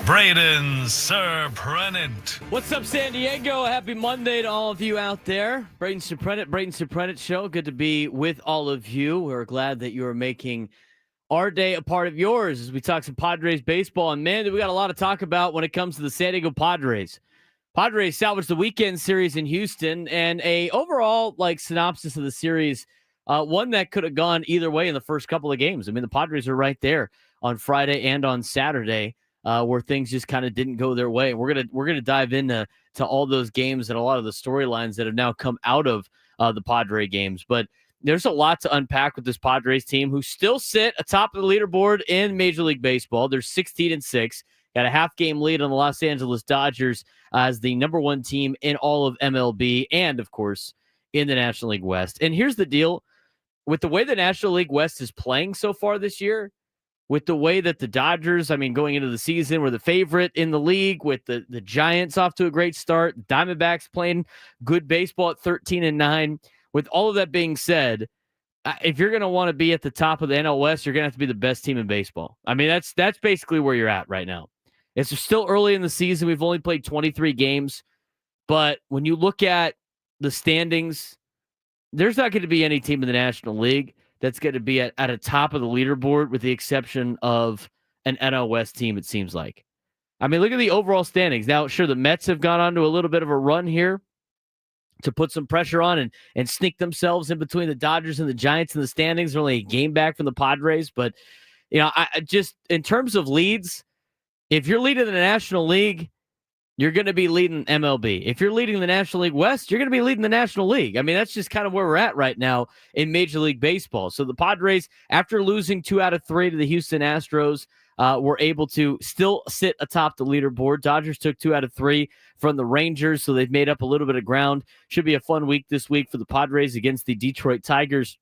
Braden Surprenant. What's up, San Diego? Happy Monday to all of you out there. Braden Surprenant Show. Good to be with all of you. We're glad that you are making our day a part of yours as we talk some Padres baseball. And man, we got a lot to talk about when it comes to the San Diego Padres. Padres salvaged the weekend series in Houston, and a overall synopsis of the series, one that could have gone either way in the first couple of games. I mean, the Padres are right there on Friday and on Saturday, where things just kind of didn't go their way. We're gonna dive into all those games and a lot of the storylines that have now come out of the Padre games. But there's a lot to unpack with this Padres team, who still sit atop of the leaderboard in Major League Baseball. They're 16-6, got a half-game lead on the Los Angeles Dodgers as the number one team in all of MLB and, of course, in the National League West. And here's the deal. With the way the National League West is playing so far this year, with the way that the Dodgers, going into the season, were the favorite in the league, with the Giants off to a great start, Diamondbacks playing good baseball at 13-9. With all of that being said, if you're going to want to be at the top of the NL West, you're going to have to be the best team in baseball. I mean, that's basically where you're at right now. It's still early in the season. We've only played 23 games. But when you look at the standings, there's not going to be any team in the National League that's going to be at a top of the leaderboard, with the exception of an NL West team, it seems like. I mean, look at the overall standings. Now, sure, the Mets have gone on to a little bit of a run here to put some pressure on and sneak themselves in between the Dodgers and the Giants in the standings. They're only a game back from the Padres. But, I just, in terms of leads, if you're leading the National League, you're going to be leading MLB. If you're leading the National League West, you're going to be leading the National League. I mean, that's just kind of where we're at right now in Major League Baseball. So the Padres, after losing 2 out of 3 to the Houston Astros, were able to still sit atop the leaderboard. Dodgers took 2 out of 3 from the Rangers, so they've made up a little bit of ground. Should be a fun week this week for the Padres against the Detroit Tigers.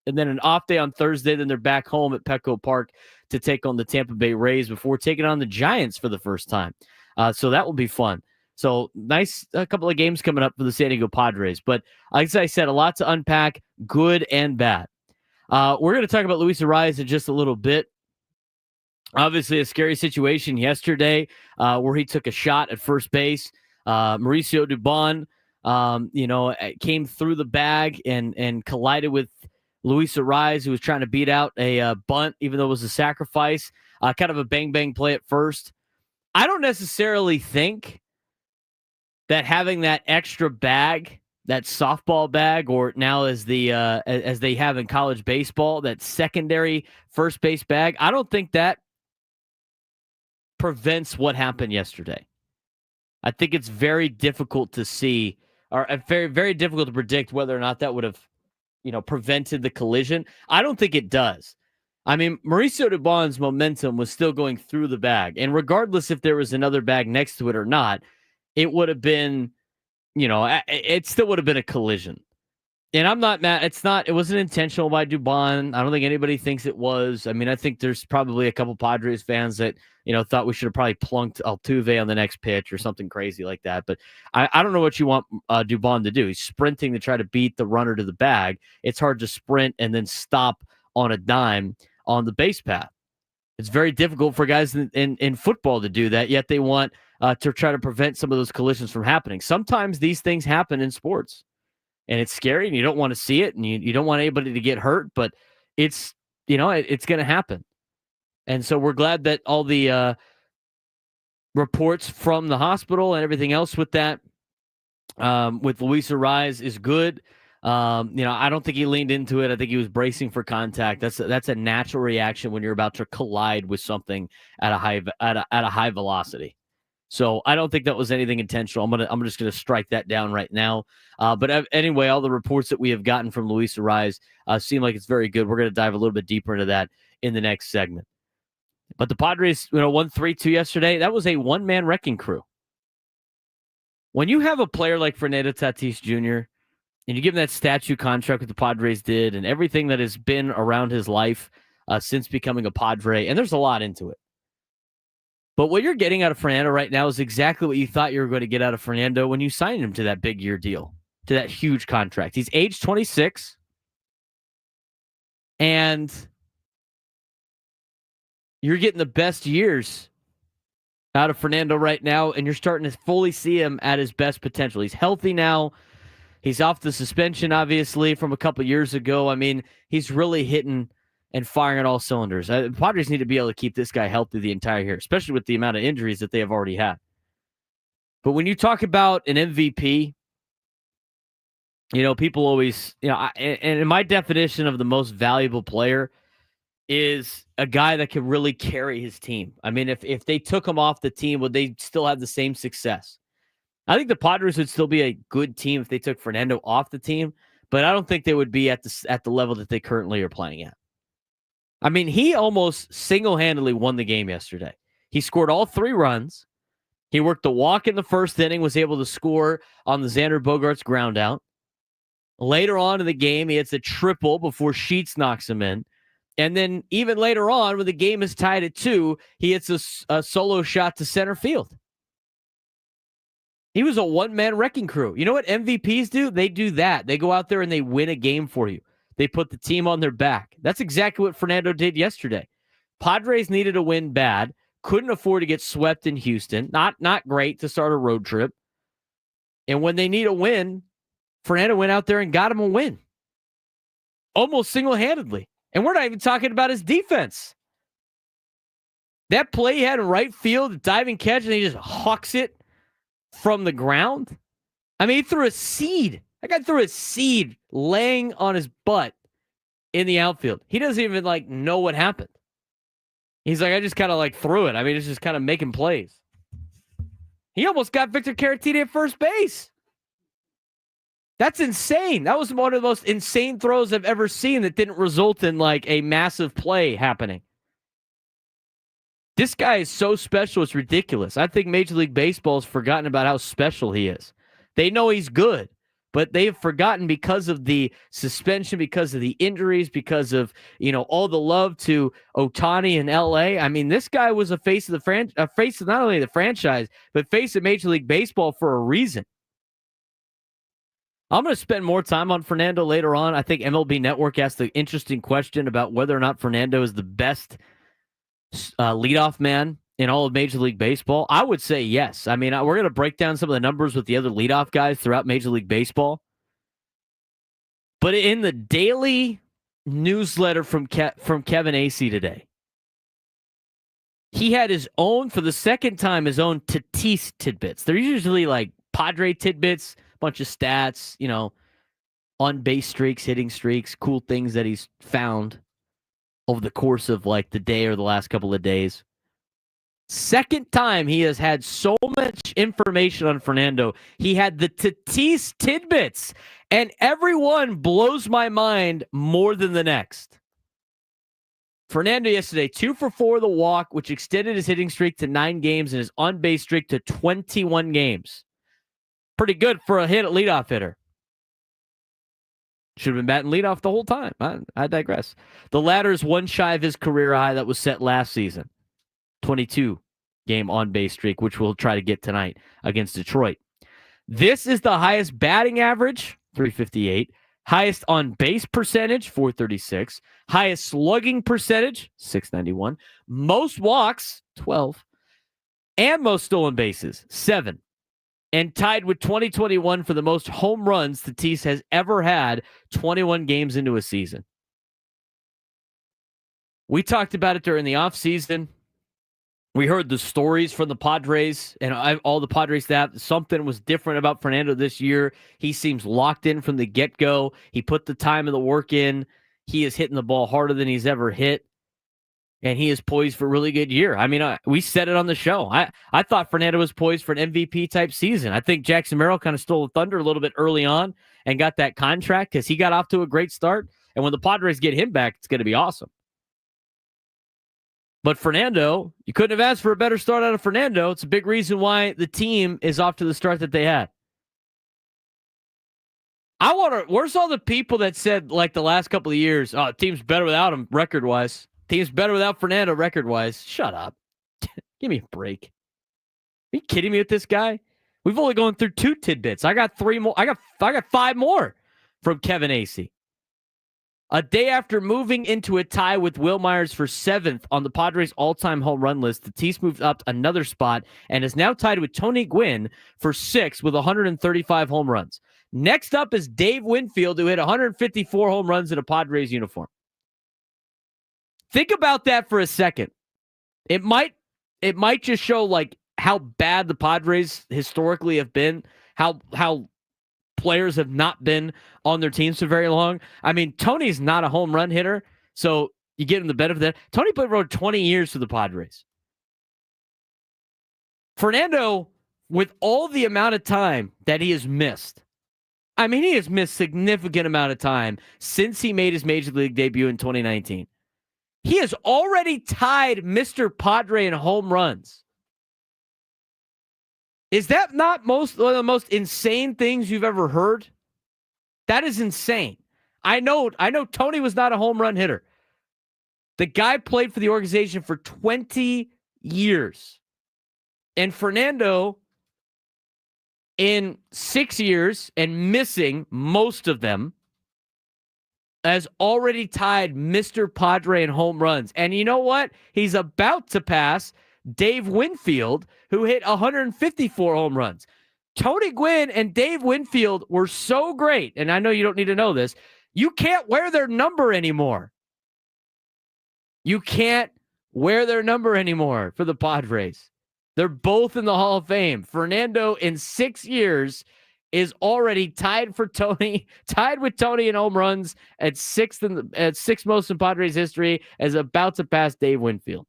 And then an off day on Thursday. Then they're back home at Petco Park to take on the Tampa Bay Rays before taking on the Giants for the first time. So that will be fun. So nice, a couple of games coming up for the San Diego Padres. But as I said, a lot to unpack, good and bad. We're going to talk about Luis Arraez in just a little bit. Obviously, a scary situation yesterday where he took a shot at first base. Mauricio Dubon, came through the bag and collided with Luis Arraez, who was trying to beat out a bunt, even though it was a sacrifice. Kind of a bang-bang play at first. I don't necessarily think that having that extra bag, that softball bag, or now as they have in college baseball, that secondary first base bag, I don't think that prevents what happened yesterday. I think it's very difficult to see, or very, very difficult to predict whether or not that would have, prevented the collision. I don't think it does. I mean, Mauricio Dubon's momentum was still going through the bag. And regardless if there was another bag next to it or not, it would have been, it still would have been a collision. And I'm not mad. It wasn't intentional by Dubon. I don't think anybody thinks it was. I mean, I think there's probably a couple Padres fans that, thought we should have probably plunked Altuve on the next pitch or something crazy like that. But I don't know what you want Dubon to do. He's sprinting to try to beat the runner to the bag. It's hard to sprint and then stop on a dime on the base path. It's very difficult for guys in football to do that, yet they want to try to prevent some of those collisions from happening. Sometimes these things happen in sports, and it's scary, and you don't want to see it, and you don't want anybody to get hurt, but it's going to happen. And so we're glad that all the reports from the hospital and everything else with that, with Luis Arraez, is good. I don't think he leaned into it. I think he was bracing for contact. That's a natural reaction when you're about to collide with something at a high velocity. So I don't think that was anything intentional. I'm just gonna strike that down right now. But anyway, all the reports that we have gotten from Luis Arraez seem like it's very good. We're gonna dive a little bit deeper into that in the next segment. But the Padres, won 3-2 yesterday. That was a one-man wrecking crew. When you have a player like Fernando Tatis Jr., and you give him that statue contract that the Padres did, and everything that has been around his life since becoming a Padre, and there's a lot into it. But what you're getting out of Fernando right now is exactly what you thought you were going to get out of Fernando when you signed him to that big year deal, to that huge contract. He's age 26, and you're getting the best years out of Fernando right now, and you're starting to fully see him at his best potential. He's healthy now. He's off the suspension, obviously, from a couple years ago. I mean, he's really hitting and firing on all cylinders. The Padres need to be able to keep this guy healthy the entire year, especially with the amount of injuries that they have already had. But when you talk about an MVP, people always, and in my definition of the most valuable player is a guy that can really carry his team. I mean, if they took him off the team, would they still have the same success? I think the Padres would still be a good team if they took Fernando off the team, but I don't think they would be at the level that they currently are playing at. I mean, he almost single-handedly won the game yesterday. He scored all 3 runs. He worked the walk in the first inning, was able to score on the Xander Bogaerts ground out. Later on in the game, he hits a triple before Sheets knocks him in. And then even later on, when the game is tied at 2, he hits a solo shot to center field. He was a one-man wrecking crew. You know what MVPs do? They do that. They go out there and they win a game for you. They put the team on their back. That's exactly what Fernando did yesterday. Padres needed a win bad. Couldn't afford to get swept in Houston. Not great to start a road trip. And when they need a win, Fernando went out there and got him a win. Almost single-handedly. And we're not even talking about his defense. That play he had in right field, a diving catch, and he just hucks it from the ground. I mean, he threw a seed. That guy threw a seed laying on his butt in the outfield. He doesn't even know what happened. He's like, I just kind of threw it. I mean, it's just kind of making plays. He almost got Victor Caratini at first base. That's insane. That was one of the most insane throws I've ever seen that didn't result in a massive play happening. This guy is so special, it's ridiculous. I think Major League Baseball has forgotten about how special he is. They know he's good, but they've forgotten because of the suspension, because of the injuries, because of, all the love to Ohtani in LA. I mean, this guy was a face of the face of not only the franchise, but face of Major League Baseball for a reason. I'm going to spend more time on Fernando later on. I think MLB Network asked an interesting question about whether or not Fernando is the best leadoff man in all of Major League Baseball. I would say yes. I mean, we're going to break down some of the numbers with the other leadoff guys throughout Major League Baseball. But in the daily newsletter from Kevin Acee today, he had his own, for the second time, his own Tatis tidbits. They're usually Padre tidbits, bunch of stats, on base streaks, hitting streaks, cool things that he's found over the course of the day or the last couple of days. Second time he has had so much information on Fernando. He had the Tatis tidbits, and everyone blows my mind more than the next. Fernando yesterday, 2 for 4 the walk, which extended his hitting streak to 9 games and his on-base streak to 21 games. Pretty good for a leadoff hitter. Should have been batting leadoff the whole time. I digress. The latter is one shy of his career high that was set last season. 22-game on-base streak, which we'll try to get tonight against Detroit. This is the highest batting average, 358. Highest on-base percentage, 436. Highest slugging percentage, 691. Most walks, 12. And most stolen bases, 7. And tied with 2021 for the most home runs Tatis has ever had, 21 games into a season. We talked about it during the offseason. We heard the stories from the Padres and all the Padres staff. Something was different about Fernando this year. He seems locked in from the get-go. He put the time and the work in. He is hitting the ball harder than he's ever hit. And he is poised for a really good year. I mean, we said it on the show. I thought Fernando was poised for an MVP-type season. I think Jackson Merrill kind of stole the thunder a little bit early on and got that contract because he got off to a great start. And when the Padres get him back, it's going to be awesome. But Fernando, you couldn't have asked for a better start out of Fernando. It's a big reason why the team is off to the start that they had. Where's all the people that said, the last couple of years, the team's better without him record-wise? Team's better without Fernando record-wise. Shut up. Give me a break. Are you kidding me with this guy? We've only gone through 2 tidbits. I got 3 more. I got 5 more from Kevin Acee. A day after moving into a tie with Will Myers for 7th on the Padres' all-time home run list, Tatis moved up another spot and is now tied with Tony Gwynn for 6th with 135 home runs. Next up is Dave Winfield, who hit 154 home runs in a Padres uniform. Think about that for a second. It might just show like how bad the Padres historically have been, how players have not been on their teams for very long. I mean, Tony's not a home run hitter, so you get him the benefit of that. Tony played for 20 years for the Padres. Fernando, with all the amount of time that he has missed, I mean, he has missed significant amount of time since he made his Major League debut in 2019. He has already tied Mr. Padre in home runs. Is that not one of the most insane things you've ever heard? That is insane. I know Tony was not a home run hitter. The guy played for the organization for 20 years. And Fernando, in 6 years and missing most of them, has already tied Mr. Padre in home runs. And you know what? He's about to pass Dave Winfield, who hit 154 home runs. Tony Gwynn and Dave Winfield were so great, and I know you don't need to know this, you can't wear their number anymore. You can't wear their number anymore for the Padres. They're both in the Hall of Fame. Fernando, in 6 years, is already tied with Tony in home runs at sixth most in Padres history, is about to pass Dave Winfield.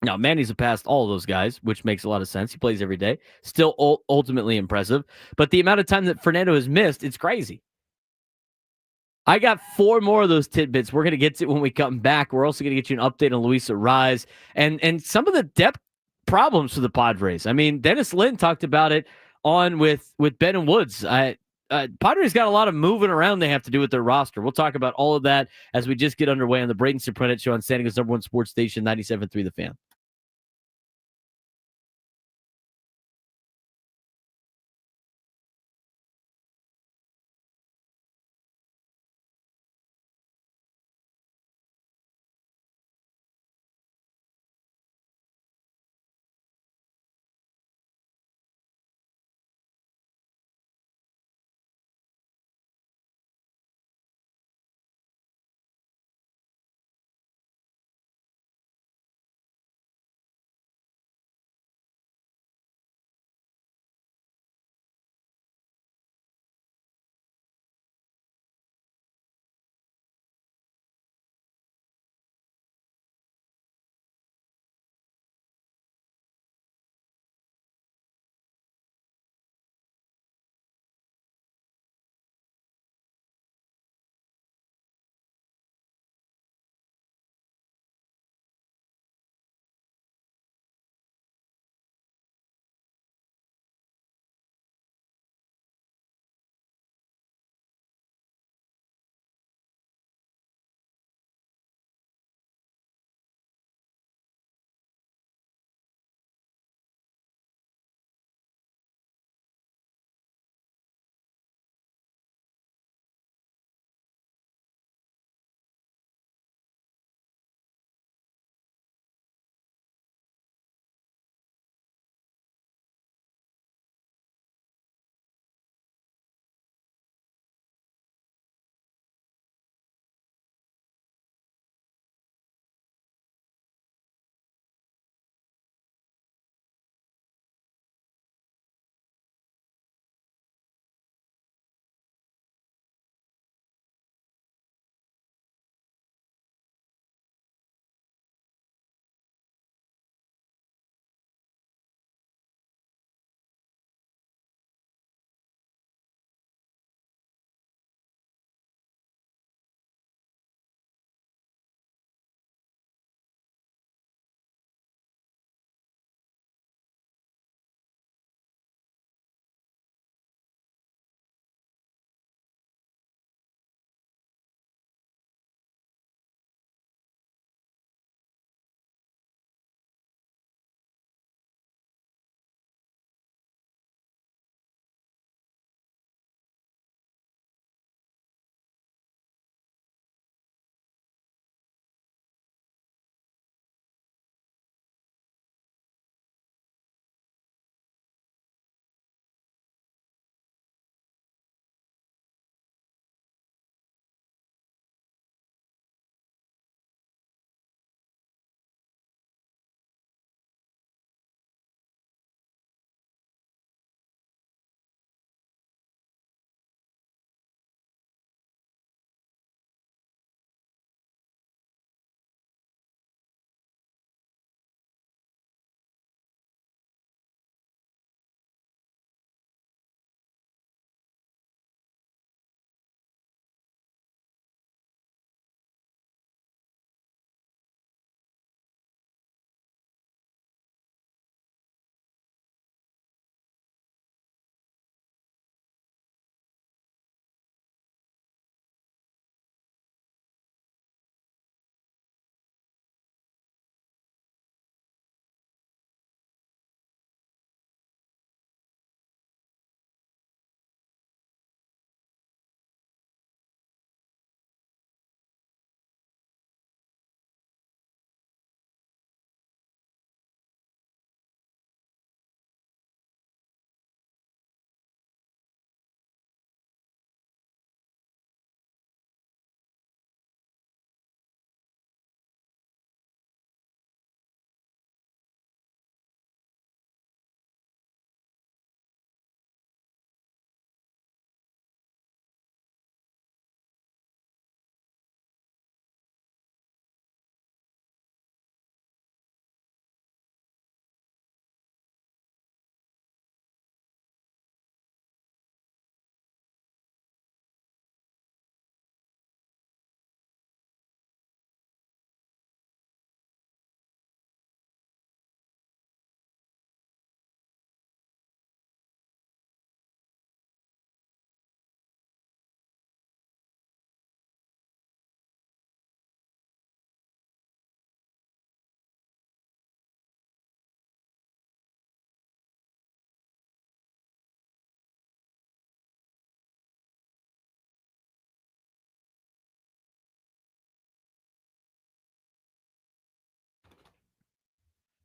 Now, Manny's passed all of those guys, which makes a lot of sense. He plays every day. Still ultimately impressive. But the amount of time that Fernando has missed, it's crazy. I got 4 more of those tidbits we're going to get to when we come back. We're also going to get you an update on Luis Arraez and some of the depth problems for the Padres. I mean, Dennis Lin talked about it on with Ben and Woods. Padres got a lot of moving around they have to do with their roster. We'll talk about all of that as we just get underway on the Braden Surprenant Show on San Diego's #1 sports station, 97.3 The Fan.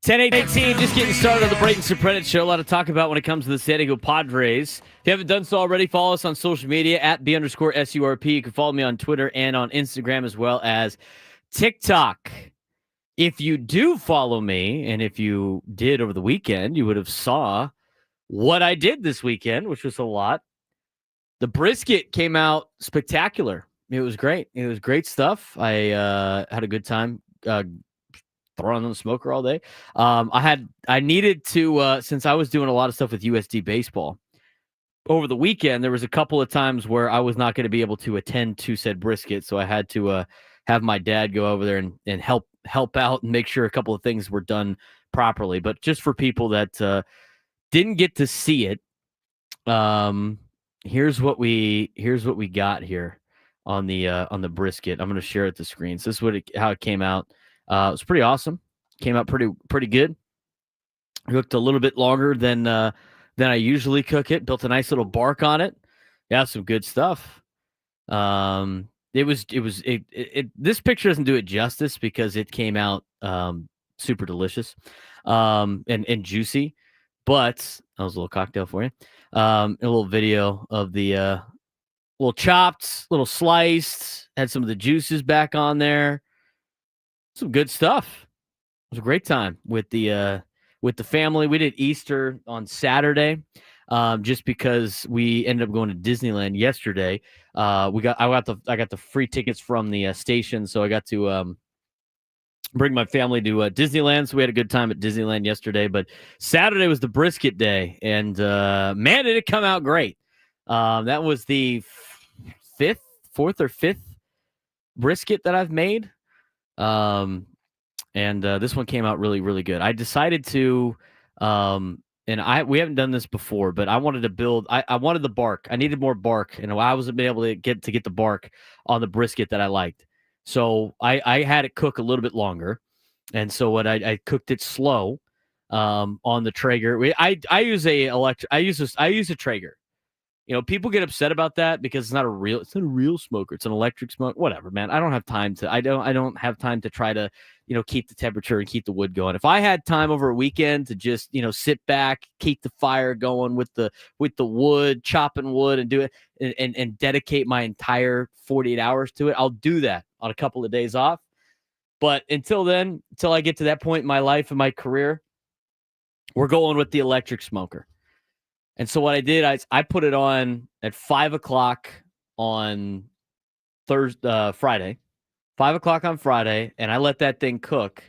10:18, just getting started on the Braden Surprenant Show. A lot to talk about when it comes to the San Diego Padres. If you haven't done so already, follow us on social media at @B_SURP. You can follow me on Twitter and on Instagram as well as TikTok. If you do follow me, and if you did over the weekend, you would have saw what I did this weekend, which was a lot. The brisket came out spectacular. It was great. It was great stuff. I had a good time throwing on the smoker all day. I needed to, since I was doing a lot of stuff with USD baseball over the weekend, there was a couple of times where I was not going to be able to attend to said brisket. So I had to have my dad go over there and help out and make sure a couple of things were done properly. But just for people that didn't get to see it, here's what we got here on the brisket. I'm going to share it the screen. So this is how it came out. It was pretty awesome. Came out pretty good. Cooked a little bit longer than I usually cook it. Built a nice little bark on it. Yeah, some good stuff. This picture doesn't do it justice because it came out super delicious and juicy. But that was a little cocktail for you. A little video of the little chopped, little sliced, had some of the juices back on there. Some good stuff. It was a great time with the family. We did Easter on Saturday, just because we ended up going to Disneyland yesterday. I got the free tickets from the station, so I got to bring my family to Disneyland. So we had a good time at Disneyland yesterday. But Saturday was the brisket day, and man, did it come out great. That was the fourth or fifth brisket that I've made. And this one came out really, really good. I decided to, we haven't done this before, but I wanted to build, I wanted the bark. I needed more bark, and I wasn't able to get the bark on the brisket that I liked. So I had it cook a little bit longer. And so I cooked it slow, on the Traeger. I use a Traeger. You know, people get upset about that because it's not a real smoker. It's an electric smoke. Whatever, man. I don't have time to try to, keep the temperature and keep the wood going. If I had time over a weekend to just, sit back, keep the fire going with the wood, chopping wood, and do it and dedicate my entire 48 hours to it, I'll do that on a couple of days off. But until I get to that point in my life and my career, we're going with the electric smoker. And so what I did, I put it on at 5:00 on Friday, 5:00 on Friday, and I let that thing cook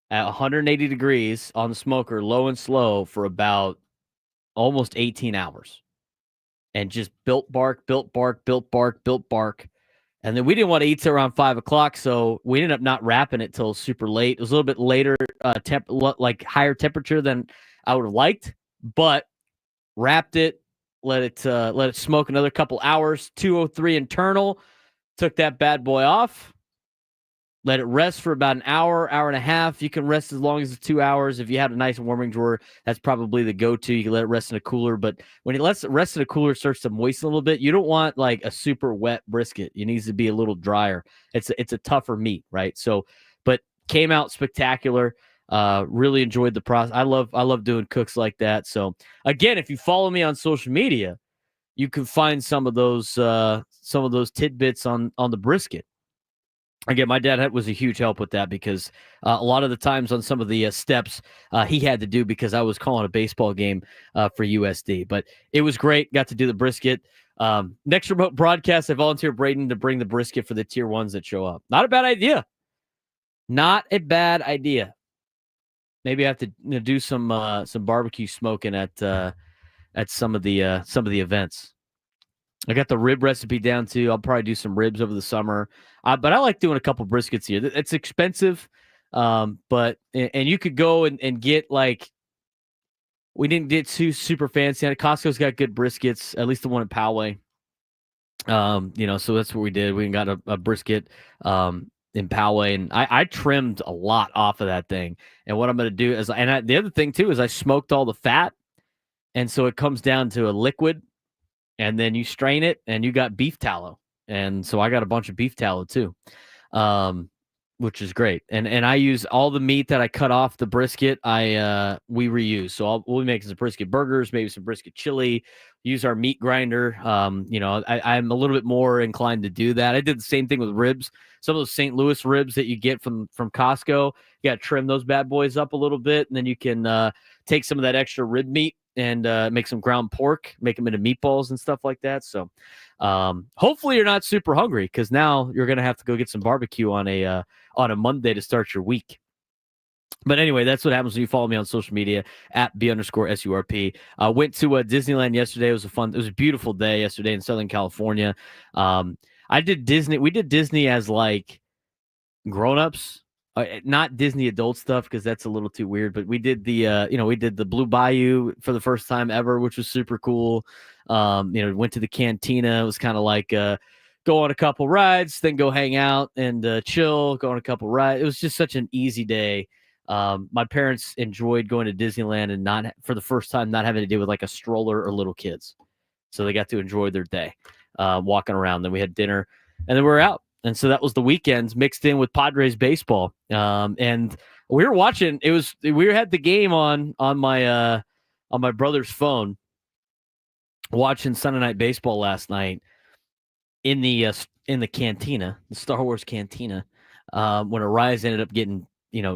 at 180 degrees on the smoker, low and slow, for about almost 18 hours. And just built bark. And then we didn't want to eat till around 5:00, so we ended up not wrapping it till super late. It was a little bit later, higher temperature than I would have liked, but wrapped it, let it smoke another couple hours, 203 internal, took that bad boy off, let it rest for about an hour and a half. You can rest as long as 2 hours. If you have a nice warming drawer, that's probably the go-to. You can let it rest in a cooler, but when it lets it rest in a cooler, it starts to moisten a little bit. You don't want like a super wet brisket. It needs to be a little drier. It's a tougher meat, right? So, but came out spectacular. Really enjoyed the process. I love doing cooks like that. So again, if you follow me on social media, you can find some of those tidbits on the brisket. Again, my dad was a huge help with that because a lot of the times on some of the steps he had to do because I was calling a baseball game for USD. But it was great. Got to do the brisket. Next remote broadcast, I volunteer Braden to bring the brisket for the tier ones that show up. Not a bad idea. Not a bad idea. Maybe I have to do some barbecue smoking at some of the events. I got the rib recipe down too. I'll probably do some ribs over the summer. But I like doing a couple briskets here. It's expensive, but you could go and get like, we didn't get too super fancy. Costco's got good briskets, at least the one in Poway. So that's what we did. We got a brisket in Poway, and I trimmed a lot off of that thing. And what I'm going to do is, the other thing too is I smoked all the fat, and so it comes down to a liquid. And then you strain it, and you got beef tallow. And so I got a bunch of beef tallow too. which is great. And I use all the meat that I cut off the brisket. We reuse. So we'll be making some brisket burgers, maybe some brisket chili. Use our meat grinder. I'm a little bit more inclined to do that. I did the same thing with ribs. Some of those St. Louis ribs that you get from Costco, you got to trim those bad boys up a little bit, and then you can take some of that extra rib meat and make some ground pork, make them into meatballs and stuff like that. So hopefully you're not super hungry, because now you're going to have to go get some barbecue on a Monday to start your week. But anyway, that's what happens when you follow me on social media at @B_SURP. Went to Disneyland yesterday. It was a beautiful day yesterday in Southern California. I did Disney. We did Disney as like grown-ups, not Disney adult stuff, because that's a little too weird. But we did we did the Blue Bayou for the first time ever, which was super cool. Went to the cantina. It was kind of like go on a couple rides, then go hang out and chill, go on a couple rides. It was just such an easy day. My parents enjoyed going to Disneyland and not, for the first time, not having to deal with like a stroller or little kids. So they got to enjoy their day walking around. Then we had dinner and then we were out. And so that was the weekends mixed in with Padres baseball. And we were watching, we had the game on my brother's phone, watching Sunday Night Baseball last night in the cantina, the Star Wars cantina, when Arraez ended up getting,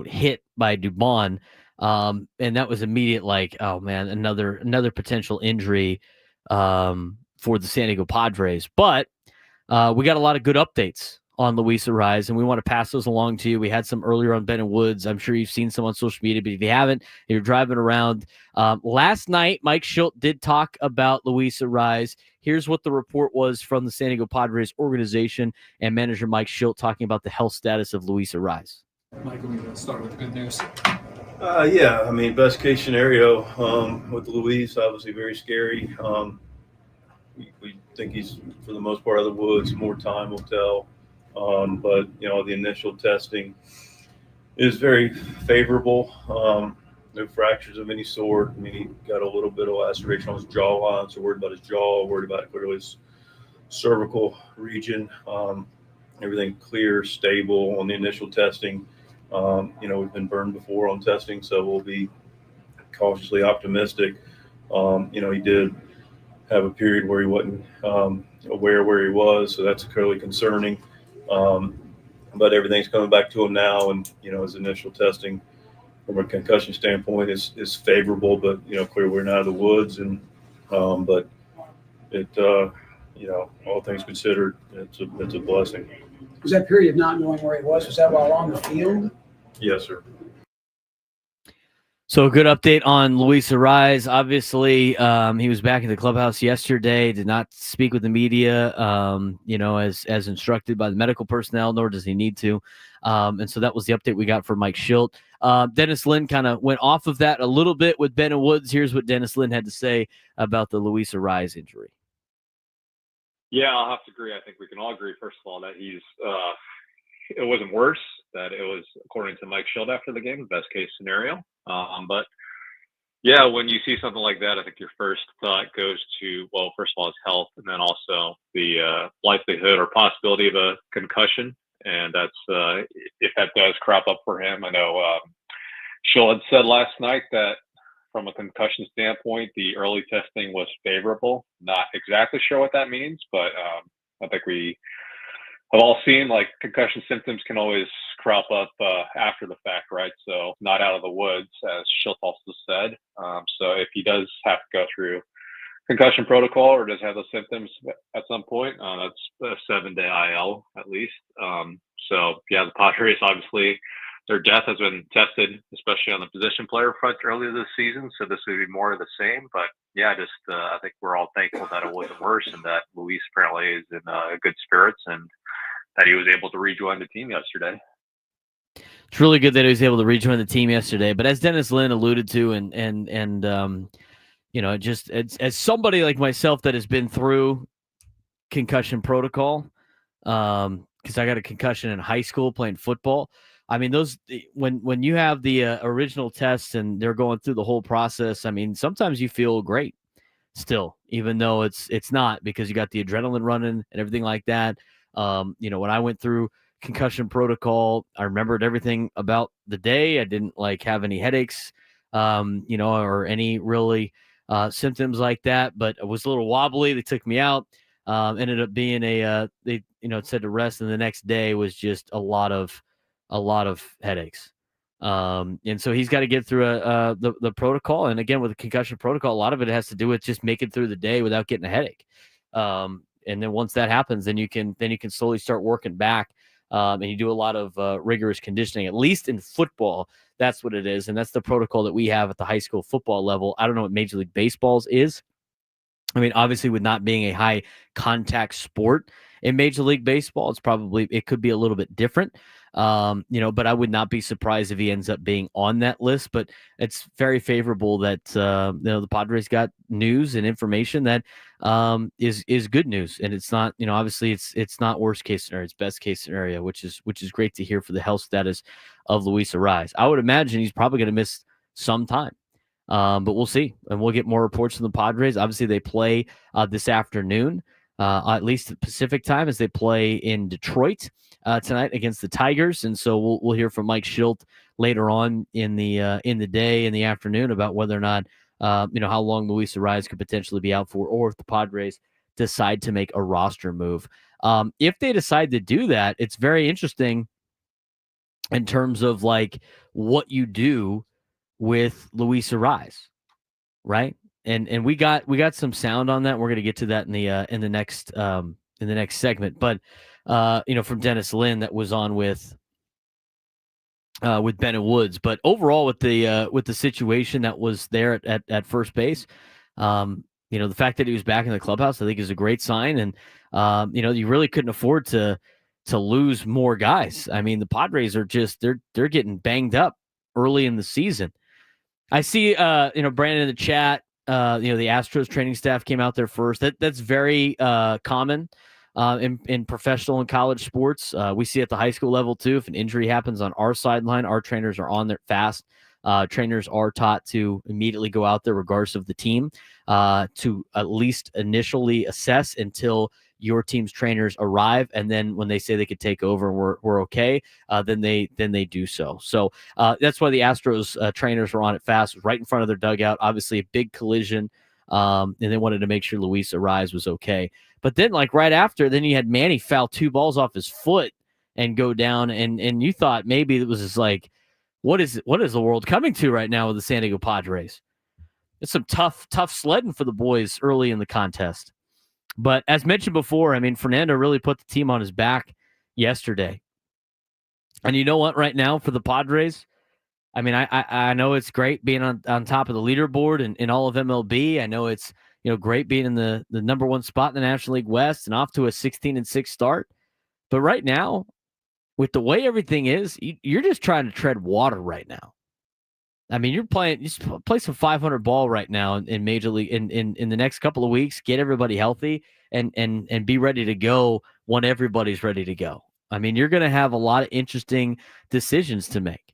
hit by Dubon. And that was immediate, like, oh man, another potential injury for the San Diego Padres. But we got a lot of good updates on Luis Arraez, and we want to pass those along to you. We had some earlier on Ben and Woods. I'm sure you've seen some on social media, but if you haven't, you're driving around. Last night, Mike Shildt did talk about Luis Arraez. Here's what the report was from the San Diego Padres organization and manager Mike Shildt talking about the health status of Luis Arraez. Mike, we can start with the good news. Yeah, I mean, best case scenario with Luis, obviously very scary. We think he's, for the most part, out of the woods. More time will tell. But, the initial testing is very favorable. No fractures of any sort. I mean, he got a little bit of laceration on his jawline, so worried about his jaw, worried about clearly his cervical region. Everything clear, stable on the initial testing. We've been burned before on testing, so we'll be cautiously optimistic. He did have a period where he wasn't aware where he was, so that's clearly concerning. But everything's coming back to him now, and his initial testing from a concussion standpoint is favorable. But clearly we're not out of the woods, and but it all things considered, it's a blessing. Was that period of not knowing where he was that while on the field? Yes, sir. So a good update on Luis Arraez. Obviously, he was back in the clubhouse yesterday, did not speak with the media, as instructed by the medical personnel, nor does he need to. And so that was the update we got from Mike Shildt. Dennis Lin kind of went off of that a little bit with Ben and Woods. Here's what Dennis Lin had to say about the Luis Arraez injury. Yeah, I'll have to agree. I think we can all agree, first of all, that it wasn't worse, that it was, according to Mike Shildt after the game, best case scenario. But yeah, when you see something like that, I think your first thought goes to, well, first of all, his health, and then also the likelihood or possibility of a concussion. And that's if that does crop up for him. I know Shildt had said last night that from a concussion standpoint, the early testing was favorable. Not exactly sure what that means, but I think we have all seen, like, concussion symptoms can always crop up after the fact, right? So not out of the woods, as Shildt also said. So if he does have to go through concussion protocol or does have those symptoms at some point, that's a 7-day IL at least. So yeah, the Padres, obviously, their depth has been tested, especially on the position player front earlier this season. So this would be more of the same. But yeah, I think we're all thankful that it wasn't worse, and that Luis apparently is in good spirits, and that he was able to rejoin the team yesterday. It's really good that he was able to rejoin the team yesterday. But as Dennis Lin alluded to, and just as somebody like myself that has been through concussion protocol, because I got a concussion in high school playing football. I mean, when you have the original tests and they're going through the whole process, I mean, sometimes you feel great still, even though it's not, because you got the adrenaline running and everything like that. When I went through concussion protocol. I remembered everything about the day. I didn't have any headaches, or any really symptoms like that, but I was a little wobbly. They took me out. Ended up being it said to rest, and the next day was just a lot of headaches. And so he's got to get through the protocol. And again, with the concussion protocol, a lot of it has to do with just making through the day without getting a headache. And then once that happens, then you can slowly start working back. And you do a lot of rigorous conditioning, at least in football. That's what it is. And that's the protocol that we have at the high school football level. I don't know what Major League Baseball's is. I mean, obviously, with not being a high contact sport in Major League Baseball, it could be a little bit different. But I would not be surprised if he ends up being on that list. But it's very favorable that the Padres got news and information that is good news, and it's not obviously it's not worst case scenario, it's best case scenario, which is great to hear for the health status of Luis Arraez. I would imagine he's probably going to miss some time. But we'll see, and we'll get more reports from the Padres. Obviously, they play this afternoon, at least at Pacific time, as they play in Detroit tonight against the Tigers. And so we'll hear from Mike Schilt later on in the day, in the afternoon, about whether or not how long Luis Arraez could potentially be out for, or if the Padres decide to make a roster move. If they decide to do that, it's very interesting in terms of what you do with Luis Arraez, right? And we got some sound on that. We're going to get to that in the next segment. But from Dennis Lynn that was on with Bennett Woods. But overall, with the situation that was there at first base, the fact that he was back in the clubhouse, I think, is a great sign. And you really couldn't afford to lose more guys. I mean, the Padres are just they're getting banged up early in the season. I see, Brandon in the chat, the Astros training staff came out there first. That's very common in professional and college sports. We see at the high school level too. If an injury happens on our sideline, our trainers are on there fast. Trainers are taught to immediately go out there, regardless of the team, to at least initially assess until your team's trainers arrive, and then when they say they could take over and we're okay, then they do so. So that's why the Astros trainers were on it fast, right in front of their dugout. Obviously, a big collision, and they wanted to make sure Luis Arraez was okay. But then, right after, then you had Manny foul 2 balls off his foot and go down, and you thought maybe it was just what is the world coming to right now with the San Diego Padres? It's some tough sledding for the boys early in the contest. But as mentioned before, I mean, Fernando really put the team on his back yesterday. And you know what, right now for the Padres, I mean, I know it's great being on top of the leaderboard and in all of MLB. I know it's, great being in the number 1 spot in the National League West and off to a 16-6 start. But right now, with the way everything is, you're just trying to tread water right now. I mean, you play some 500 ball right now in Major League in the next couple of weeks. Get everybody healthy and be ready to go when everybody's ready to go. I mean, you're going to have a lot of interesting decisions to make.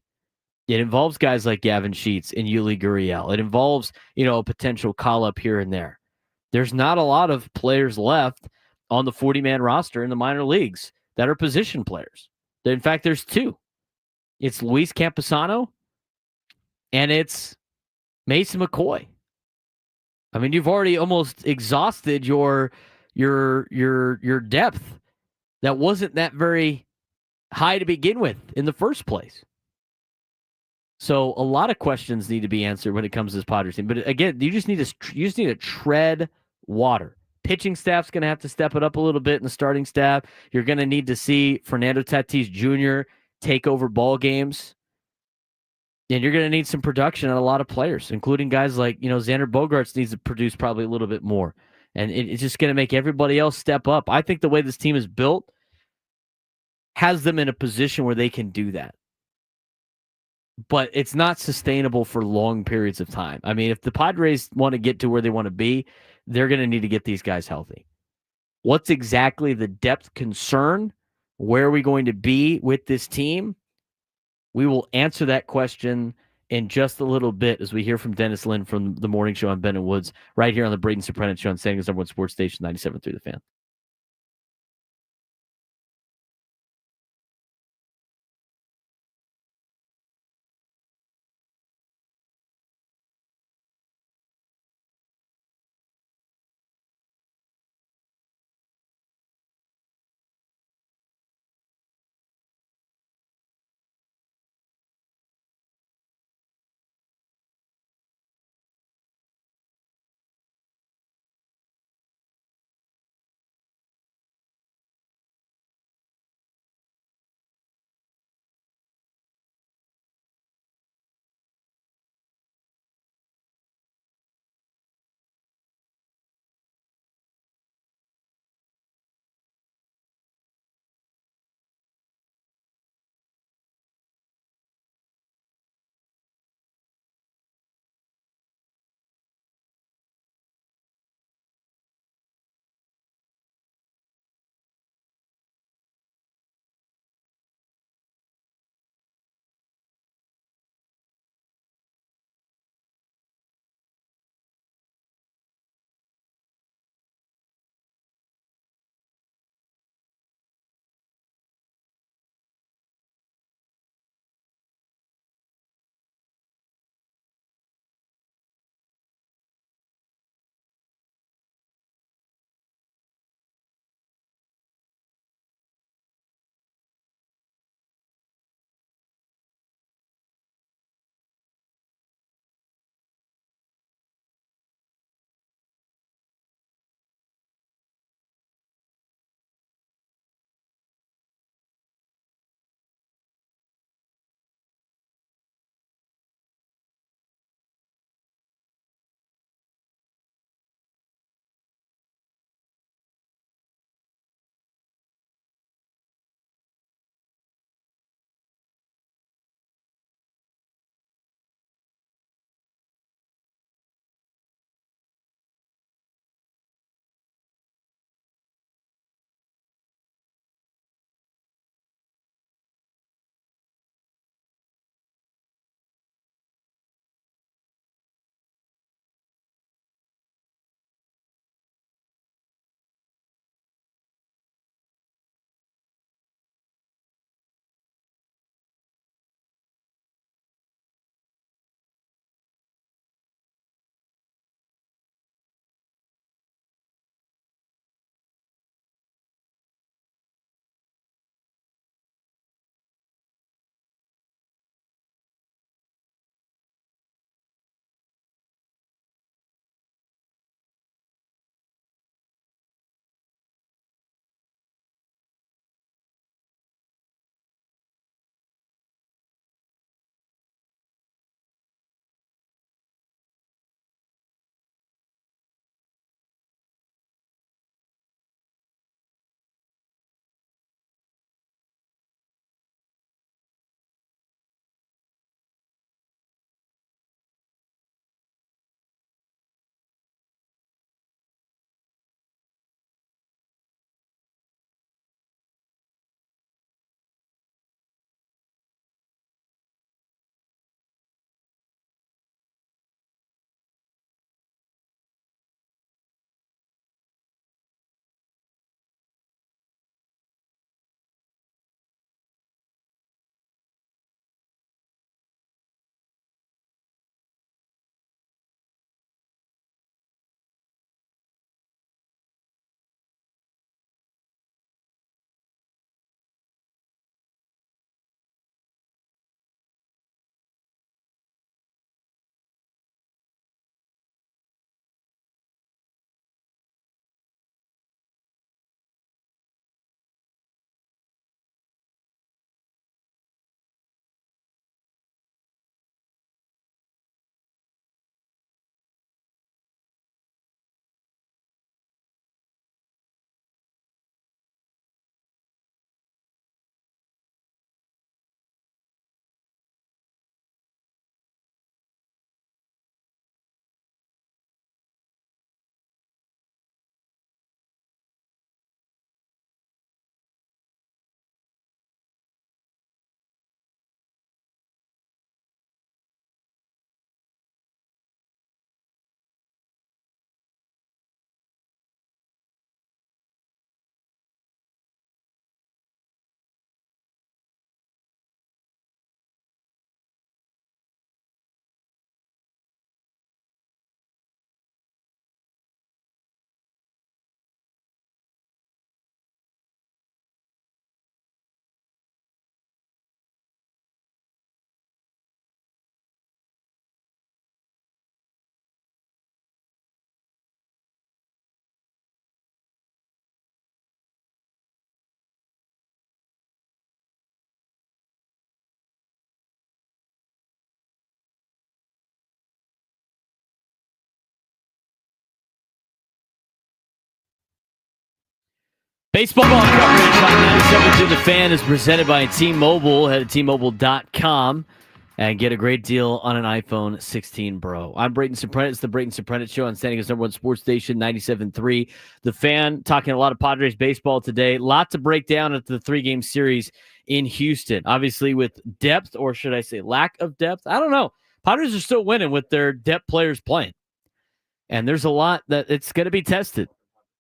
It involves guys like Gavin Sheets and Yuli Gurriel. It involves a potential call up here and there. There's not a lot of players left on the 40-man roster in the minor leagues that are position players. In fact, there's 2. It's Luis Camposano. And it's Mason McCoy. I mean, you've already almost exhausted your depth that wasn't that very high to begin with in the first place. So a lot of questions need to be answered when it comes to this Padres team. But again, you just need to tread water. Pitching staff's going to have to step it up a little bit in the starting staff. You're going to need to see Fernando Tatis Jr. take over ball games. And you're going to need some production on a lot of players, including guys like, Xander Bogaerts needs to produce probably a little bit more. And it's just going to make everybody else step up. I think the way this team is built has them in a position where they can do that. But it's not sustainable for long periods of time. I mean, if the Padres want to get to where they want to be, they're going to need to get these guys healthy. What's exactly the depth concern? Where are we going to be with this team? We will answer that question in just a little bit as we hear from Dennis Lynn from the morning show on Bennett Woods, right here on the Braden Surprenant show on San Diego's #1 sports station, 97.3 The Fan. Baseball coverage on 97 through the Fan is presented by T-Mobile. Head to T-Mobile.com and get a great deal on an iPhone 16 Pro. I'm Braden Surprenant. It's the Braden Surprenant Show on San Diego's #1 sports station, 97.3. The Fan, talking a lot of Padres baseball today. Lot to break down at the 3-game series in Houston. Obviously with depth, or should I say lack of depth? I don't know. Padres are still winning with their depth players playing. And there's a lot that it's going to be tested.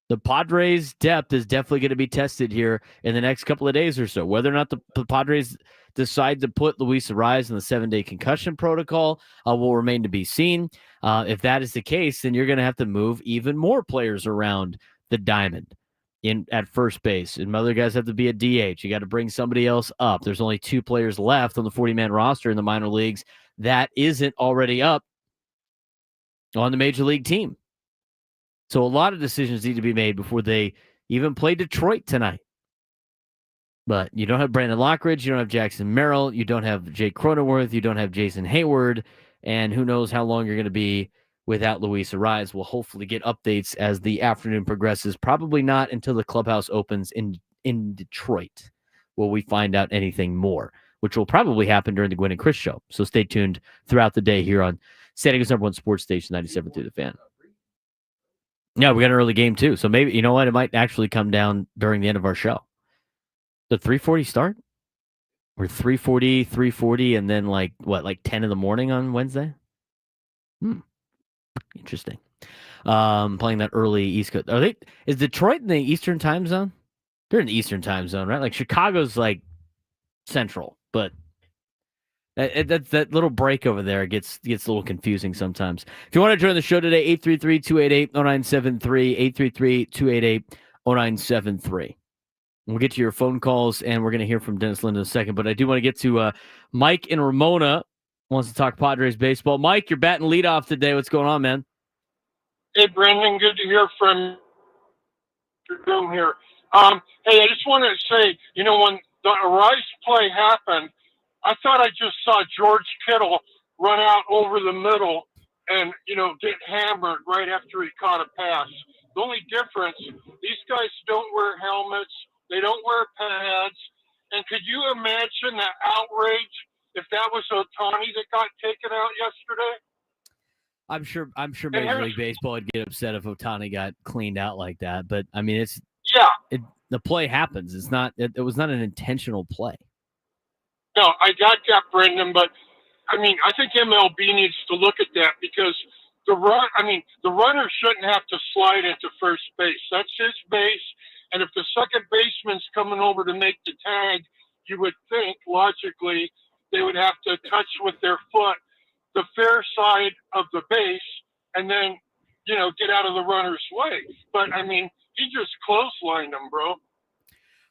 The Padres' depth is definitely going to be tested here in the next couple of days or so. Whether or not the Padres decide to put Luis Arraez in the 7-day concussion protocol will remain to be seen. If that is the case, then you're going to have to move even more players around the diamond at first base. And other guys have to be a DH. You got to bring somebody else up. There's only 2 players left on the 40-man roster in the minor leagues that isn't already up on the major league team. So a lot of decisions need to be made before they even play Detroit tonight. But you don't have Brandon Lockridge, you don't have Jackson Merrill, you don't have Jake Cronenworth, you don't have Jason Hayward, and who knows how long you're going to be without Luis Arraez. We'll hopefully get updates as the afternoon progresses. Probably not until the clubhouse opens in Detroit will we find out anything more, which will probably happen during the Gwynn and Chris show. So stay tuned throughout the day here on San Diego's #1 sports station, 97 through the Fan. Yeah, we got an early game too. So maybe, you know what, it might actually come down during the end of our show. The 3:40 start? Or 3:40, and then like 10 in the morning on Wednesday? Interesting. Playing that early East Coast. Is Detroit in the Eastern time zone? They're in the Eastern time zone, right? Like Chicago's like Central, but that little break over there gets a little confusing sometimes. If you want to join the show today, 833-288-0973, 833-288-0973. We'll get to your phone calls, and we're going to hear from Dennis Lind in a second. But I do want to get to Mike in Ramona wants to talk Padres baseball. Mike, you're batting leadoff today. What's going on, man? Hey, Brendan. Good to hear from you here. Hey, I just wanted to say, when the Arraez play happened, I thought I just saw George Kittle run out over the middle and, get hammered right after he caught a pass. The only difference, these guys don't wear helmets. They don't wear pads. And could you imagine the outrage if that was Ohtani that got taken out yesterday? I'm sure Major League Baseball would get upset if Ohtani got cleaned out like that. But, I mean, the play happens. It was not an intentional play. No, I got that, Brendan, but I think MLB needs to look at that because the runner shouldn't have to slide into first base. That's his base, and if the second baseman's coming over to make the tag, you would think logically they would have to touch with their foot the fair side of the base and then, get out of the runner's way. But he just clotheslined him, bro.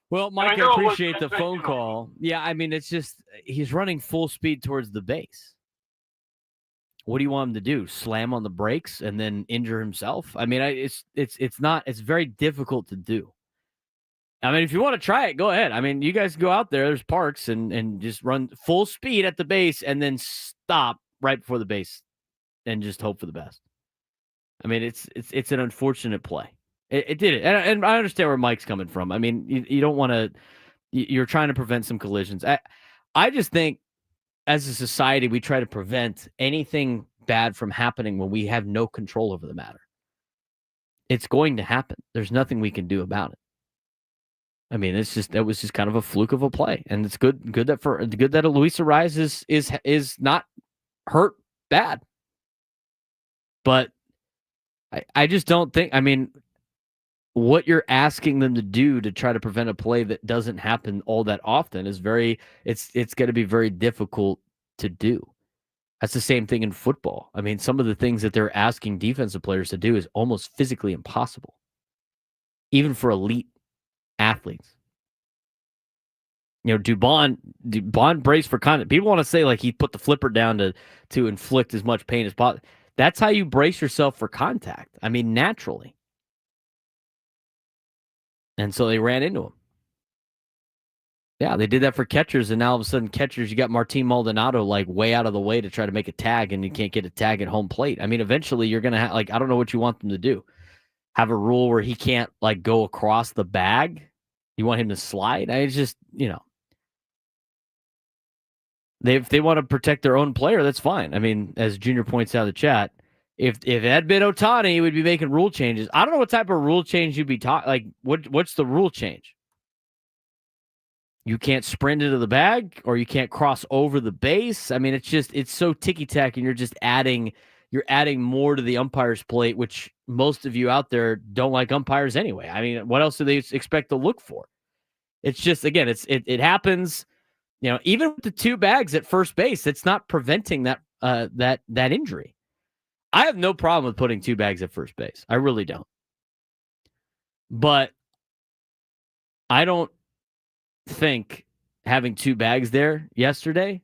Well, Mike, I appreciate the phone call. Yeah, it's just he's running full speed towards the base. What do you want him to do? Slam on the brakes and then injure himself? It's very difficult to do. If you want to try it, go ahead. You guys go out there. There's parks and just run full speed at the base and then stop right before the base and just hope for the best. It's an unfortunate play. It did it. And I understand where Mike's coming from. You don't want to – you're trying to prevent some collisions. I just think as a society we try to prevent anything bad from happening when we have no control over the matter. It's going to happen. There's nothing we can do about it. That was just kind of a fluke of a play. And it's good that Luis Arraez is not hurt bad. But I just don't think – what you're asking them to do to try to prevent a play that doesn't happen all that often is it's going to be very difficult to do. That's the same thing in football. Some of the things that they're asking defensive players to do is almost physically impossible, even for elite athletes. Dubon braced for contact. People want to say like he put the flipper down to inflict as much pain as possible. That's how you brace yourself for contact. Naturally. And so they ran into him. Yeah, they did that for catchers, and now all of a sudden catchers, you got Martin Maldonado like way out of the way to try to make a tag, and you can't get a tag at home plate. Eventually you're going to have, I don't know what you want them to do. Have a rule where he can't like go across the bag You want him to slide? I just, if they want to protect their own player, that's fine. I mean, as Junior points out in the chat, if it had been Ohtani, he would be making rule changes. I don't know what type of rule change you'd be talking. Like, what's the rule change? You can't sprint into the bag, or you can't cross over the base. I mean, it's so ticky tack, and you're adding more to the umpire's plate, which most of you out there don't like umpires anyway. I mean, what else do they expect to look for? It's just, again, it happens. Even with the 2 bags at first base, it's not preventing that injury. I have no problem with putting 2 bags at first base. I really don't. But I don't think having 2 bags there yesterday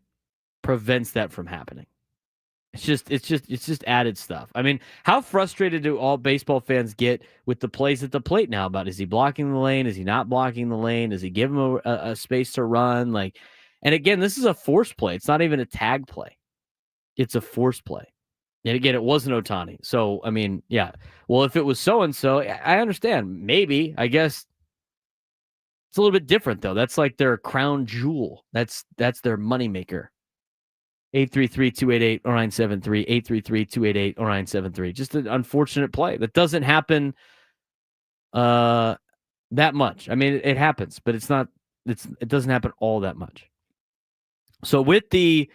prevents that from happening. It's just added stuff. I mean, how frustrated do all baseball fans get with the plays at the plate now about, is he blocking the lane? Is he not blocking the lane? Does he give him a space to run? And again, this is a force play. It's not even a tag play. It's a force play. And again, it wasn't Ohtani. So, I mean, yeah. Well, if it was so-and-so, I understand. Maybe, I guess it's a little bit different, though. That's like their crown jewel. That's their moneymaker. 833-288-0973, 833-288-0973. Just an unfortunate play. That doesn't happen that much. I mean, it happens, but it doesn't happen all that much. So with the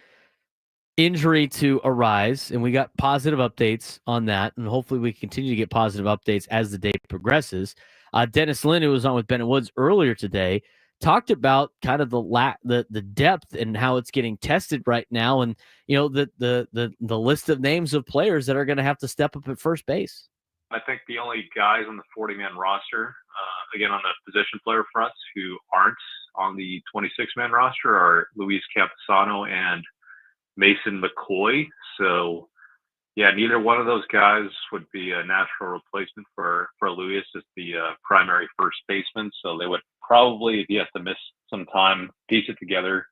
injury to Arraez, and we got positive updates on that, and hopefully we continue to get positive updates as the day progresses. Dennis Lynn, who was on with Bennett Woods earlier today, talked about kind of the depth and how it's getting tested right now, and the list of names of players that are going to have to step up at first base. I think the only guys on the 40-man roster, again on the position player fronts, who aren't on the 26-man roster are Luis Campusano and Mason McCoy. So, yeah, neither one of those guys would be a natural replacement for Luis as the primary first baseman. So they would probably, if he has to miss some time, piece it together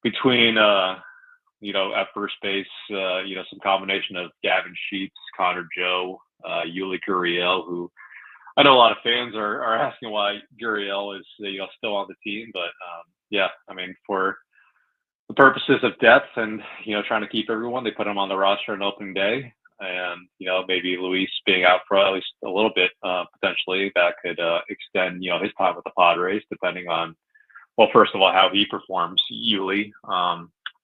between, at first base, some combination of Gavin Sheets, Connor Joe, Yuli Gurriel, who I know a lot of fans are asking why Gurriel is still on the team, but I mean, for the purposes of depth and trying to keep everyone, they put him on the roster on opening day, and maybe Luis being out for at least a little bit potentially, that could extend his time with the Padres, depending on, well, first of all, how he performs, Yuli.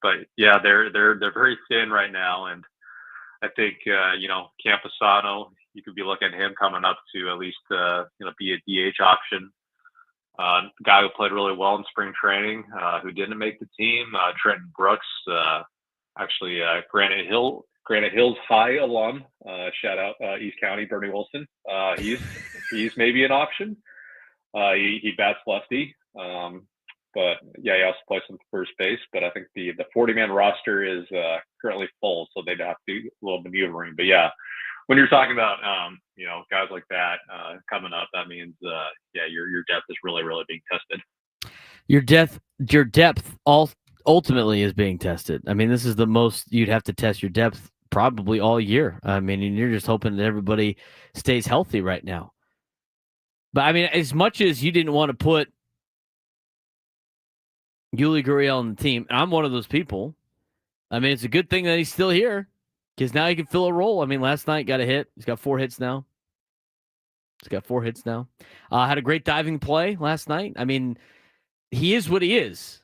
But yeah, they're very thin right now, and I think Campusano, you could be looking at him coming up to at least be a DH option. Guy who played really well in spring training, who didn't make the team, Trenton Brooks, actually Granite Hills High alum. Shout out East County, Bernie Wilson. He's maybe an option. He bats lefty. But yeah, he also plays some first base. But I think the 40-man roster is currently full, so they'd have to do a little maneuvering. But yeah, when you're talking about guys like that coming up, that means your depth is really, really being tested. Your depth ultimately is being tested. I mean, this is the most you'd have to test your depth probably all year. I mean, and you're just hoping that everybody stays healthy right now. But I mean, as much as you didn't want to put Yuli Gurriel on the team, and I'm one of those people, I mean, it's a good thing that he's still here, because now he can fill a role. I mean, last night got a hit. He's got 4 hits now. Had a great diving play last night. I mean, he is what he is.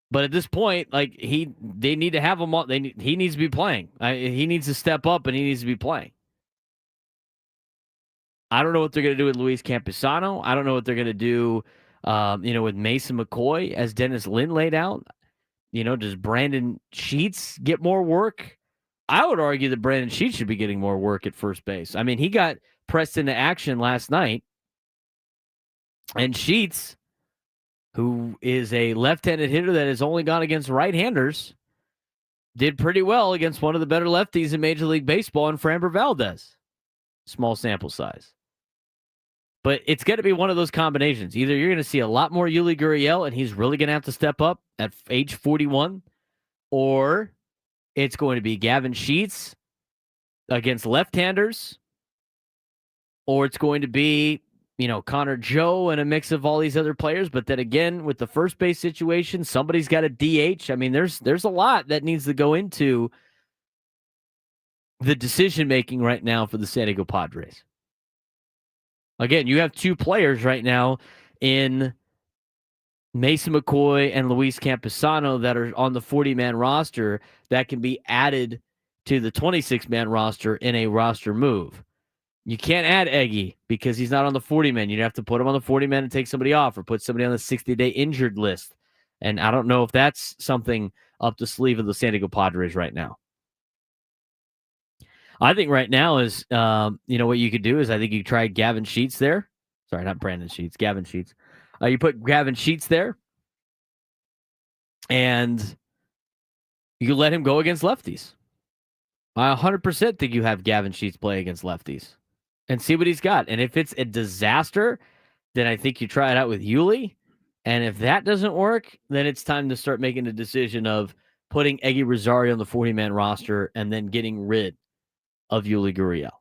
But at this point, like they need to have him on. He needs to be playing. He needs to step up, and he needs to be playing. I don't know what they're going to do with Luis Campusano. I don't know what they're going to do, with Mason McCoy, as Dennis Lynn laid out. Does Braden Sheets get more work? I would argue that Braden Sheets should be getting more work at first base. I mean, he got pressed into action last night, and Sheets, who is a left-handed hitter that has only gone against right-handers, did pretty well against one of the better lefties in Major League Baseball in Framber Valdez. Small sample size. But it's going to be one of those combinations. Either you're going to see a lot more Yuli Gurriel, and he's really going to have to step up at age 41, or it's going to be Gavin Sheets against left-handers, or it's going to be Connor Joe and a mix of all these other players. But then again, with the first base situation, somebody's got a DH. I mean, there's a lot that needs to go into the decision-making right now for the San Diego Padres. Again, you have two players right now in Mason McCoy and Luis Camposano that are on the 40-man roster that can be added to the 26-man roster in a roster move. You can't add Eggy because he's not on the 40-man. You'd have to put him on the 40-man and take somebody off or put somebody on the 60-day injured list. And I don't know if that's something up the sleeve of the San Diego Padres right now. I think right now is, what you could do is I think you try Gavin Sheets there. Sorry, not Brandon Sheets, Gavin Sheets. You put Gavin Sheets there, and you let him go against lefties. I 100% think you have Gavin Sheets play against lefties and see what he's got. And if it's a disaster, then I think you try it out with Yuli. And if that doesn't work, then it's time to start making a decision of putting Eggy Rosario on the 40-man roster and then getting rid of Yuli Gurriel.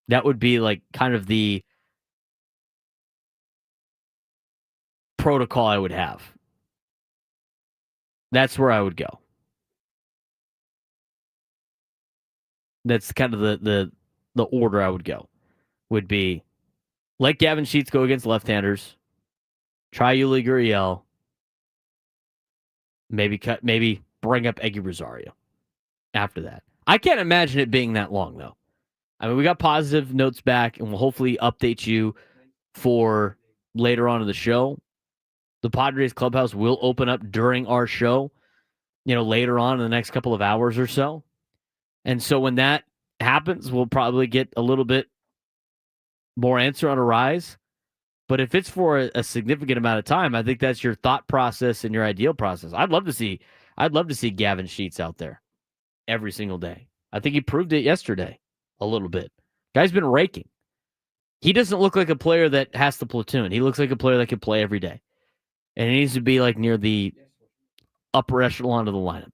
That would be like kind of the protocol I would have. That's where I would go. That's kind of the order I would go. Would be let Gavin Sheets go against left-handers. Try Yuli Gurriel. Maybe bring up Eggy Rosario after that. I can't imagine it being that long, though. I mean, we got positive notes back, and we'll hopefully update you for later on in the show. The Padres clubhouse will open up during our show, later on in the next couple of hours or so. And so when that happens, we'll probably get a little bit more answer on Arraez. But if it's for a significant amount of time, I think that's your thought process and your ideal process. I'd love to see Gavin Sheets out there every single day. I think he proved it yesterday a little bit. Guy's been raking. He doesn't look like a player that has to platoon. He looks like a player that can play every day. And he needs to be like near the upper echelon of the lineup.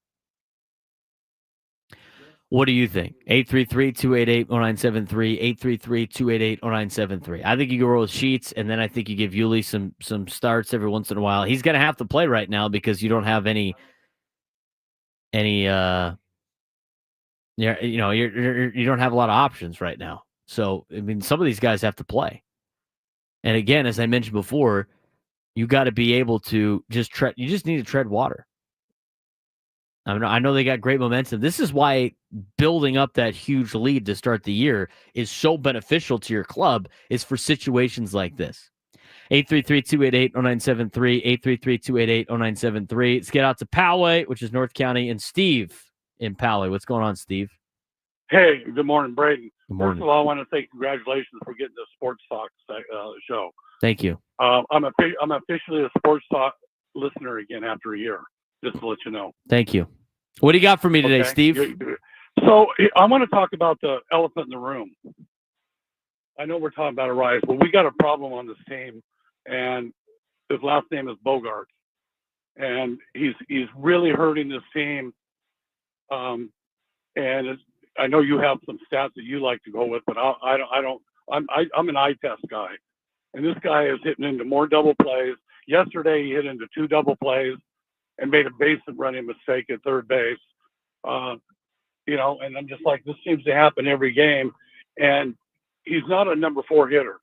What do you think? 833-288-0973, 833-288-0973. I think you go roll with Sheets, and then I think you give Yuli some starts every once in a while. He's going to have to play right now because you don't have any you don't have a lot of options right now. So, I mean, some of these guys have to play. And again, as I mentioned before, you got to be able to you just need to tread water. I know they got great momentum. This is why building up that huge lead to start the year is so beneficial to your club, is for situations like this. 833-288-0973, 833-288-0973. Let's get out to Poway, which is North County, and Steve in Poway. What's going on, Steve? Hey, good morning, Braden. Good morning. First of all, I want to say congratulations for getting the Sports Talk show. Thank you. I'm officially a Sports Talk listener again after a year, just to let you know. Thank you. What do you got for me today, Okay. Steve? So I want to talk about the elephant in the room. I know we're talking about Arraez, but we got a problem on this team, and his last name is Bogaerts, and he's really hurting this team. And I know you have some stats that you like to go with, but I don't. I'm an eye test guy, and this guy is hitting into more double plays. Yesterday he hit into 2 double plays and made a base running mistake at third base. And I'm just like, this seems to happen every game, and he's not a number 4 hitter.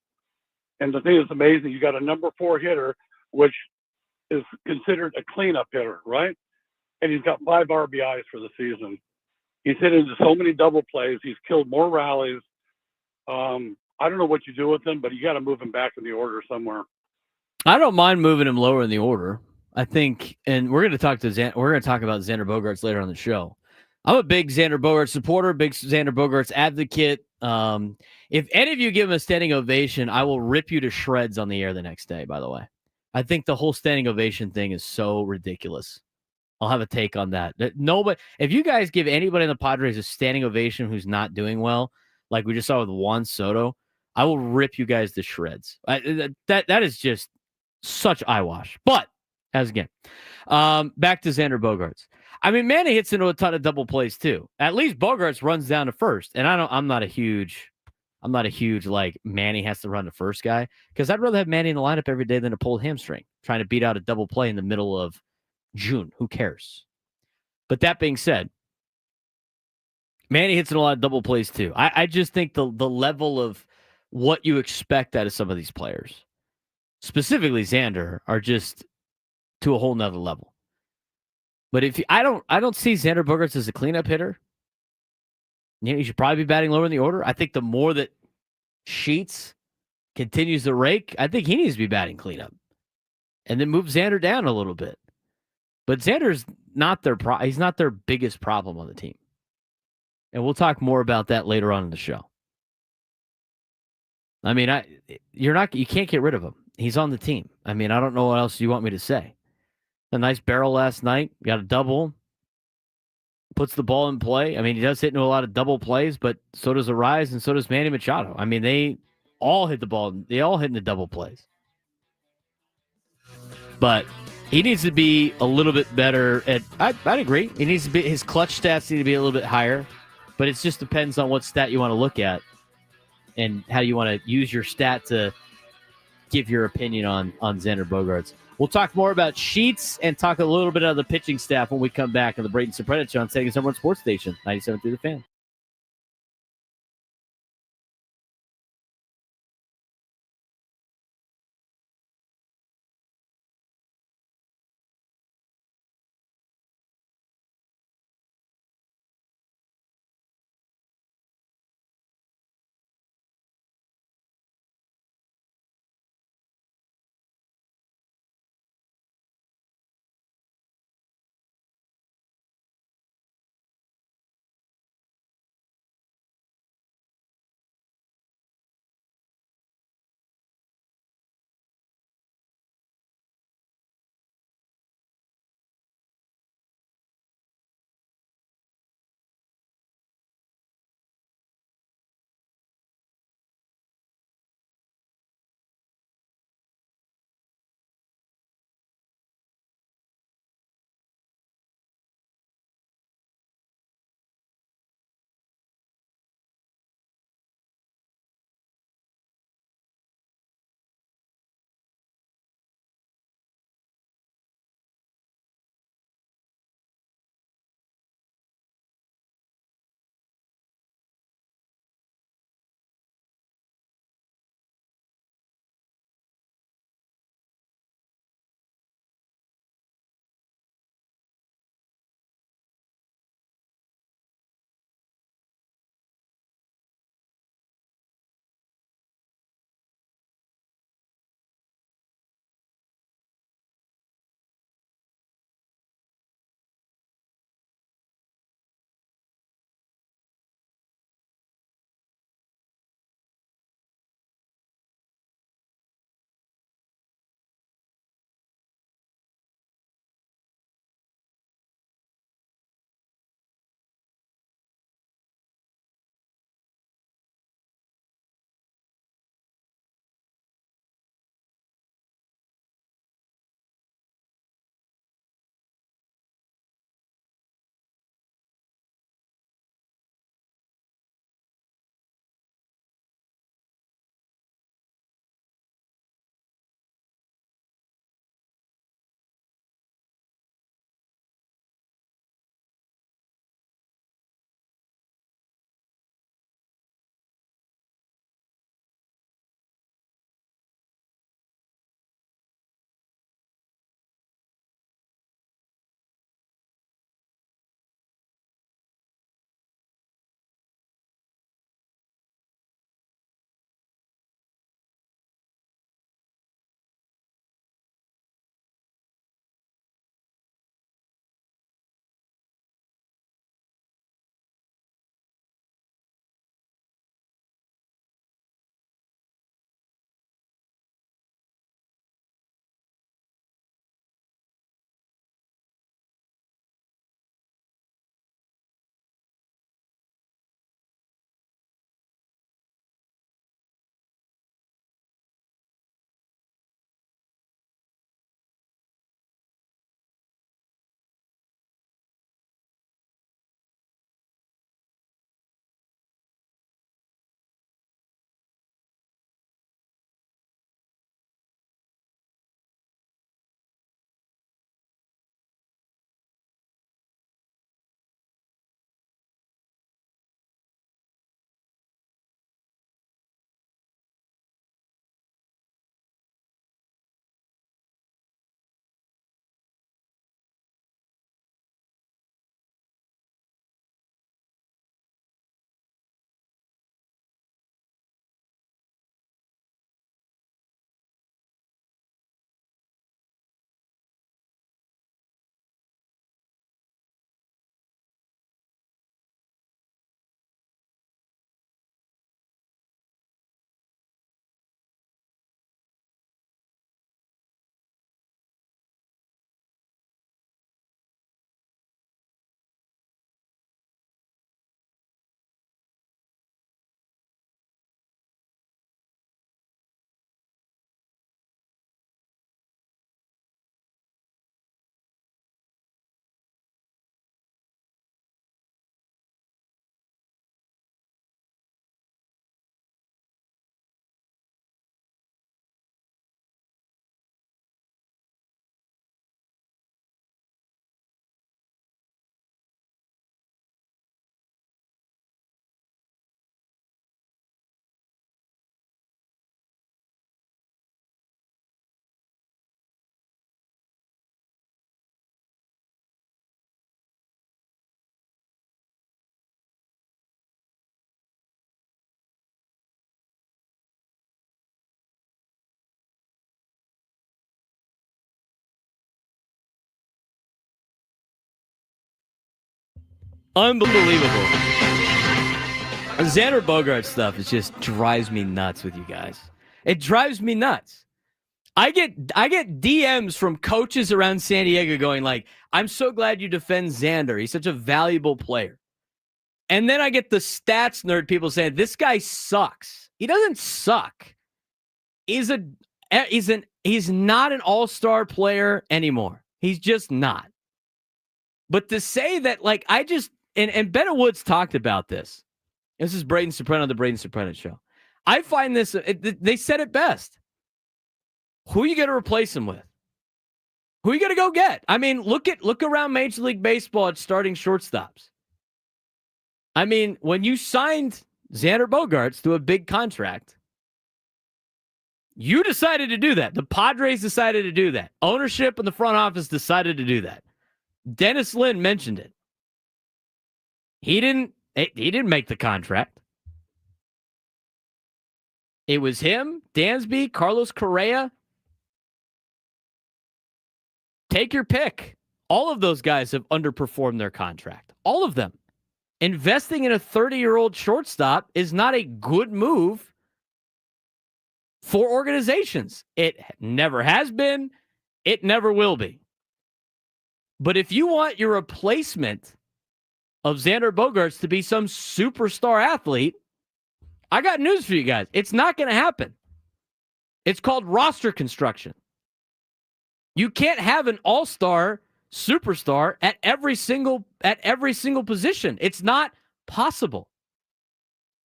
And the thing that's amazing, you got a number 4 hitter, which is considered a cleanup hitter, right? And he's got 5 RBIs for the season. He's hit into so many double plays. He's killed more rallies. I don't know what you do with him, but you got to move him back in the order somewhere. I don't mind moving him lower in the order. I think, and we're going to talk about Xander Bogaerts later on the show. I'm a big Xander Bogaerts supporter, big Xander Bogaerts advocate. If any of you give him a standing ovation, I will rip you to shreds on the air the next day, by the way. I think the whole standing ovation thing is so ridiculous. I'll have a take on that. If you guys give anybody in the Padres a standing ovation who's not doing well, like we just saw with Juan Soto, I will rip you guys to shreds. That is just such eyewash. But back to Xander Bogaerts. I mean, Manny hits into a ton of double plays too. At least Bogaerts runs down to first, and I'm not a huge I'm not a huge Manny has to run the first guy because I'd rather have Manny in the lineup every day than a pulled hamstring trying to beat out a double play in the middle of June. Who cares? But that being said, Manny hits in a lot of double plays too. I just think the level of what you expect out of some of these players, specifically Xander, are just to a whole nother level. But I don't see Xander Bogaerts as a cleanup hitter. You should probably be batting lower in the order. I think the more that Sheets continues to rake, I think he needs to be batting cleanup, and then move Xander down a little bit. But Xander's not he's not their biggest problem on the team, and we'll talk more about that later on in the show. I mean, you can't get rid of him. He's on the team. I mean, I don't know what else you want me to say. A nice barrel last night. Got a double. Puts the ball in play. I mean, he does hit into a lot of double plays, but so does Arraez and so does Manny Machado. I mean, they all hit the ball. They all hit into double plays. But he needs to be a little bit better at. I'd agree. He needs to be. His clutch stats need to be a little bit higher. But it just depends on what stat you want to look at and how you want to use your stat to give your opinion on Xander Bogaerts. We'll talk more about Sheets and talk a little bit of the pitching staff when we come back on the Braden Surprenant Show on Sagan's #1 Sports Station, 97.3 The Fan. Unbelievable. Xander Bogaerts stuff just drives me nuts with you guys. It drives me nuts. I get DMs from coaches around San Diego going like, I'm so glad you defend Xander. He's such a valuable player. And then I get the stats nerd people saying, this guy sucks. He doesn't suck. He's not an all-star player anymore. He's just not. But to say that, like, and Bennett Woods talked about this. This is Braden Surprenant on the Braden Surprenant show. I find this, they said it best. Who are you going to replace him with? Who are you going to go get? I mean, look around Major League Baseball at starting shortstops. I mean, when you signed Xander Bogaerts to a big contract, you decided to do that. The Padres decided to do that. Ownership and the front office decided to do that. Dennis Lin mentioned it. He didn't make the contract. It was him, Dansby, Carlos Correa. Take your pick. All of those guys have underperformed their contract. All of them. Investing in a 30-year-old shortstop is not a good move for organizations. It never has been. It never will be. But if you want your replacement of Xander Bogaerts to be some superstar athlete, I got news for you guys. It's not going to happen. It's called roster construction. You can't have an all-star superstar at every single position. It's not possible.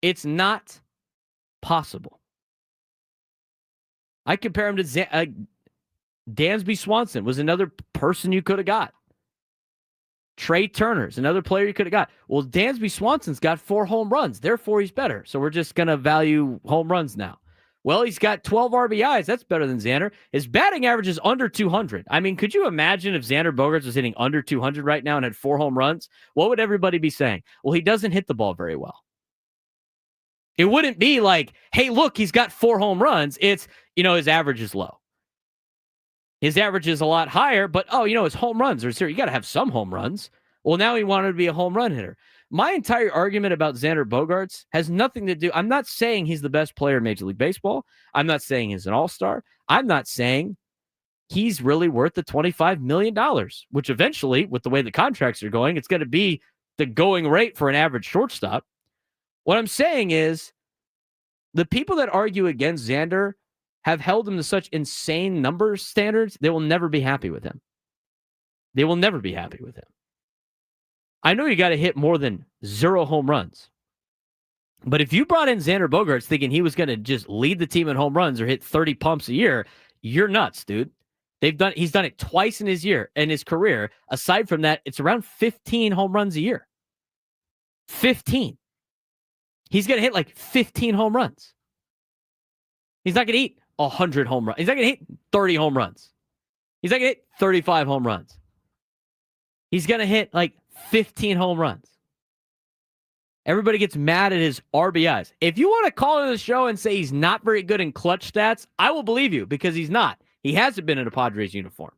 It's not possible. I compare him to Dansby Swanson was another person you could have got. Trey Turner's another player you could have got. Well, Dansby Swanson's got 4 home runs. Therefore, he's better. So we're just going to value home runs now. Well, he's got 12 RBIs. That's better than Xander. His batting average is under 200. I mean, could you imagine if Xander Bogaerts was hitting under 200 right now and had 4 home runs? What would everybody be saying? Well, he doesn't hit the ball very well. It wouldn't be like, hey, look, he's got 4 home runs. It's, his average is low. His average is a lot higher, but, his home runs are zero. You got to have some home runs. Well, now he wanted to be a home run hitter. My entire argument about Xander Bogaerts has nothing to do. I'm not saying he's the best player in Major League Baseball. I'm not saying he's an all-star. I'm not saying he's really worth the $25 million, which eventually, with the way the contracts are going, it's going to be the going rate for an average shortstop. What I'm saying is the people that argue against Xander have held him to such insane number standards, they will never be happy with him. They will never be happy with him. I know you got to hit more than 0 home runs. But if you brought in Xander Bogaerts thinking he was going to just lead the team in home runs or hit 30 pumps a year, you're nuts, dude. He's done it twice in his career. Aside from that, it's around 15 home runs a year. 15. He's going to hit like 15 home runs. He's not going to hit 100 home runs. He's not going to hit 30 home runs. He's not going to hit 35 home runs. He's going to hit like 15 home runs. Everybody gets mad at his RBIs. If you want to call in the show and say he's not very good in clutch stats, I will believe you because he's not. He hasn't been in a Padres uniform.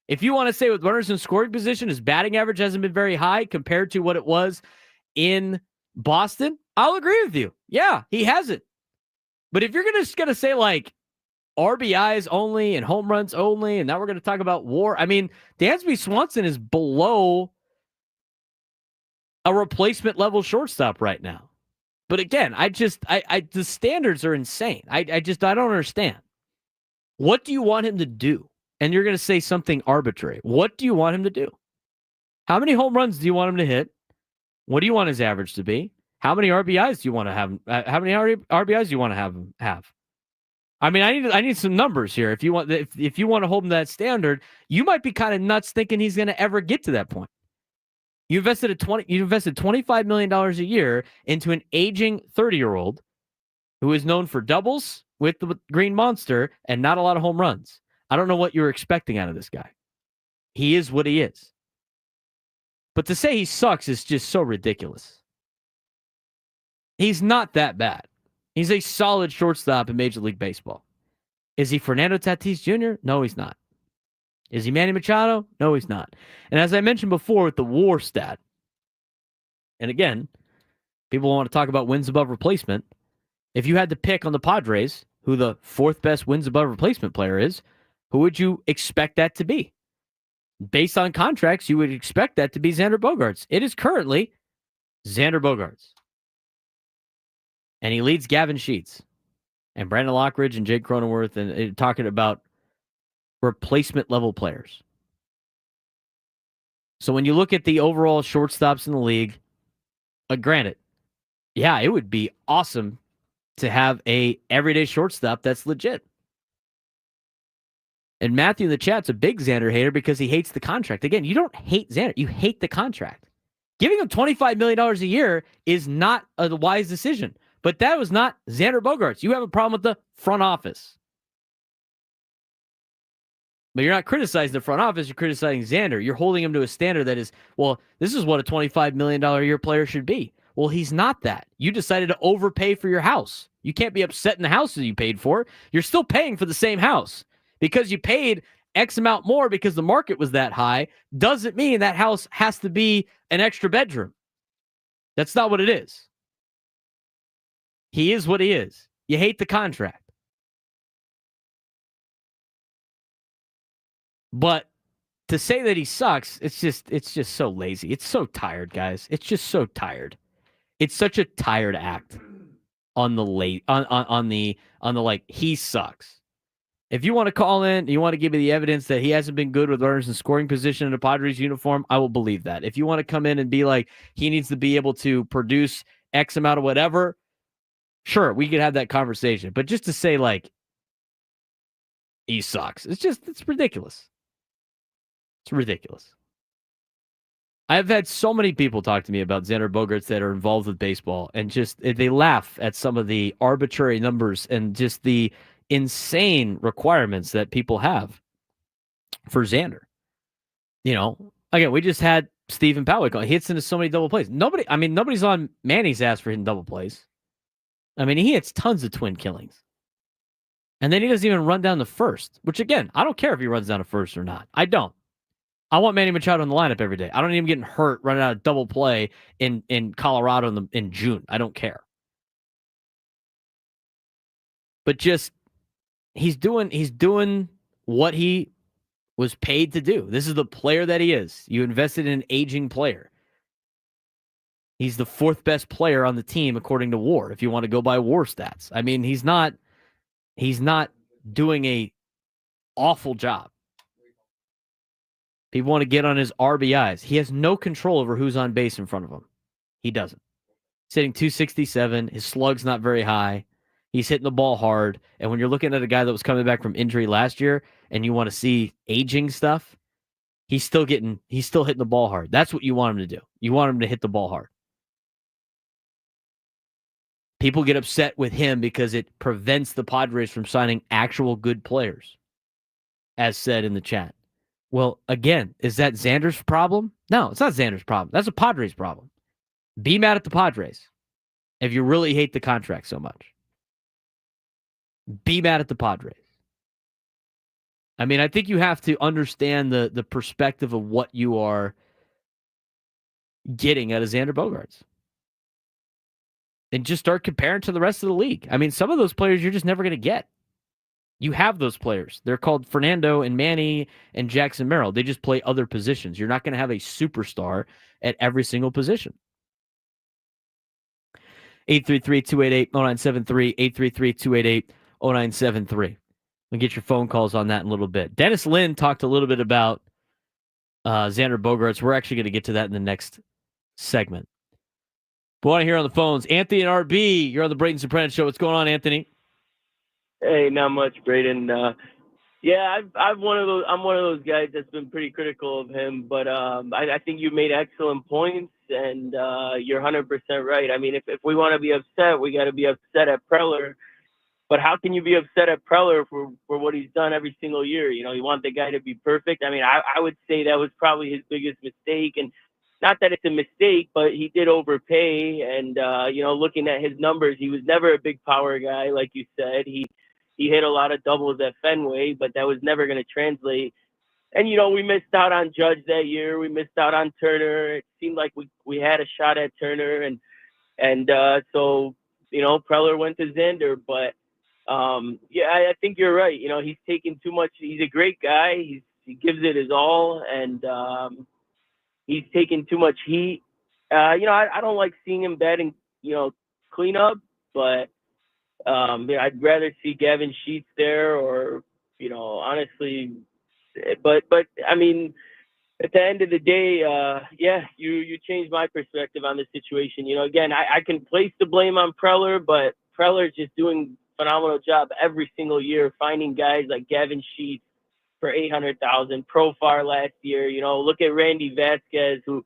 If you want to say with runners in scoring position, his batting average hasn't been very high compared to what it was in Boston, I'll agree with you. Yeah, he hasn't. But if you're just going to say like RBIs only and home runs only, and now we're going to talk about WAR, I mean, Dansby Swanson is below a replacement level shortstop right now. But again, the standards are insane. I don't understand. What do you want him to do? And you're going to say something arbitrary. What do you want him to do? How many home runs do you want him to hit? What do you want his average to be? How many RBIs do you want to have? How many RBIs do you want to have him have? I mean, I need some numbers here. If you want to hold him to that standard, you might be kind of nuts thinking he's going to ever get to that point. You invested $25 million a year into an aging 30-year-old who is known for doubles with the Green Monster and not a lot of home runs. I don't know what you were expecting out of this guy. He is what he is. But to say he sucks is just so ridiculous. He's not that bad. He's a solid shortstop in Major League Baseball. Is he Fernando Tatis Jr.? No, he's not. Is he Manny Machado? No, he's not. And as I mentioned before with the WAR stat, And again, people want to talk about wins above replacement. If you had to pick on the Padres who the fourth best wins above replacement player is, who would you expect that to be? Based on contracts, you would expect that to be Xander Bogaerts. It is currently Xander Bogaerts. And he leads Gavin Sheets and Brandon Lockridge and Jake Cronenworth and talking about replacement level players. So when you look at the overall shortstops in the league, granted, yeah, it would be awesome to have a everyday shortstop that's legit. And Matthew in the chat's a big Xander hater because he hates the contract. Again, you don't hate Xander. You hate the contract. Giving him $25 million a year is not a wise decision. But that was not Xander Bogaerts. You have a problem with the front office. But you're not criticizing the front office. You're criticizing Xander. You're holding him to a standard that is, well, this is what a $25 million a year player should be. Well, he's not that. You decided to overpay for your house. You can't be upset in the house that you paid for. You're still paying for the same house. Because you paid X amount more because the market was that high doesn't mean that house has to be an extra bedroom. That's not what it is. He is what he is. You hate the contract. But to say that he sucks, it's just so lazy. It's so tired, guys. It's just so tired. It's such a tired act on the like he sucks. If you want to call in, you want to give me the evidence that he hasn't been good with runners in scoring position in a Padres uniform, I will believe that. If you want to come in and be like, he needs to be able to produce X amount of whatever, sure, we could have that conversation. But just to say, like, he sucks, it's ridiculous. It's ridiculous. I've had so many people talk to me about Xander Bogaerts that are involved with baseball, and just they laugh at some of the arbitrary numbers and just the insane requirements that people have for Xander. You know, again, we just had Stephen Powick on. He hits into so many double plays. Nobody's on Manny's ass for hitting double plays. I mean, he hits tons of twin killings. And then he doesn't even run down the first, which, again, I don't care if he runs down to first or not. I don't. I want Manny Machado in the lineup every day. I don't need him getting hurt running out of double play in Colorado in June. I don't care. But just he's doing what he was paid to do. This is the player that he is. You invested in an aging player. He's the fourth best player on the team according to WAR, if you want to go by WAR stats. I mean, he's not doing a awful job. People want to get on his RBIs. He has no control over who's on base in front of him. He doesn't. He's hitting 267. His slug's not very high. He's hitting the ball hard. And when you're looking at a guy that was coming back from injury last year and you want to see aging stuff, he's still hitting the ball hard. That's what you want him to do. You want him to hit the ball hard. People get upset with him because it prevents the Padres from signing actual good players, as said in the chat. Well, again, is that Xander's problem? No, it's not Xander's problem. That's a Padres problem. Be mad at the Padres if you really hate the contract so much. Be mad at the Padres. I mean, I think you have to understand the perspective of what you are getting out of Xander Bogaerts. And just start comparing to the rest of the league. I mean, some of those players you're just never going to get. You have those players. They're called Fernando and Manny and Jackson Merrill. They just play other positions. You're not going to have a superstar at every single position. 833-288-0973, 833-288-0973. We'll get your phone calls on that in a little bit. Dennis Lynn talked a little bit about Xander Bogaerts. We're actually going to get to that in the next segment. But want to hear on the phones. Anthony and RB, you're on the Braden Surprenant Show. What's going on, Anthony? Hey, not much, Braden. Yeah, I'm one of those guys that's been pretty critical of him, but I think you made excellent points, and you're 100% right. I mean, if we want to be upset, we got to be upset at Preller. But how can you be upset at Preller for what he's done every single year? You know, you want the guy to be perfect. I mean, I would say that was probably his biggest mistake, and not that it's a mistake, but he did overpay. And you know, looking at his numbers, he was never a big power guy, like you said. He hit a lot of doubles at Fenway, but that was never going to translate And we missed out on Judge that year. We missed out on Turner. It seemed like we had a shot at Turner, and so Preller went to Xander. But I think you're right. He's taking too much. He's a great guy. He gives it his all, and he's taking too much heat. I don't like seeing him batting cleanup, but I'd rather see Gavin Sheets there, or honestly. But I mean, at the end of the day, you changed my perspective on the situation. Again, I can place the blame on Preller, but Preller's just doing a phenomenal job every single year, finding guys like Gavin Sheets for 800,000, Profar last year. Look at Randy Vasquez, who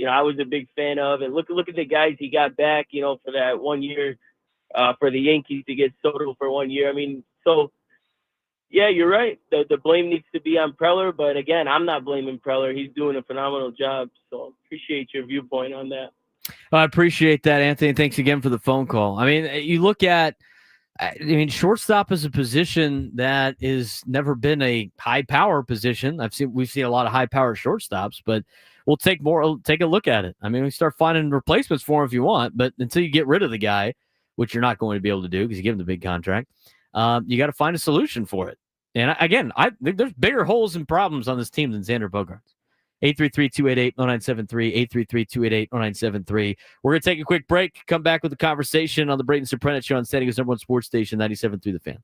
I was a big fan of, and look at the guys he got back, for that 1 year, for the Yankees to get Soto for 1 year. I mean, so. Yeah, you're right. The blame needs to be on Preller, but again, I'm not blaming Preller. He's doing a phenomenal job, so appreciate your viewpoint on that. I appreciate that, Anthony. Thanks again for the phone call. I mean, you look at, shortstop is a position that has never been a high power position. We've seen a lot of high power shortstops, but we'll take a look at it. I mean, we start finding replacements for him if you want, but until you get rid of the guy, which you're not going to be able to do because you give him the big contract, you got to find a solution for it. And I think there's bigger holes and problems on this team than Xander Bogaerts. 833-288-0973, 833-288-0973. We're going to take a quick break, come back with a conversation on the Braden Surprenant Show on San Diego's #1 sports station, 97.3 The Fan.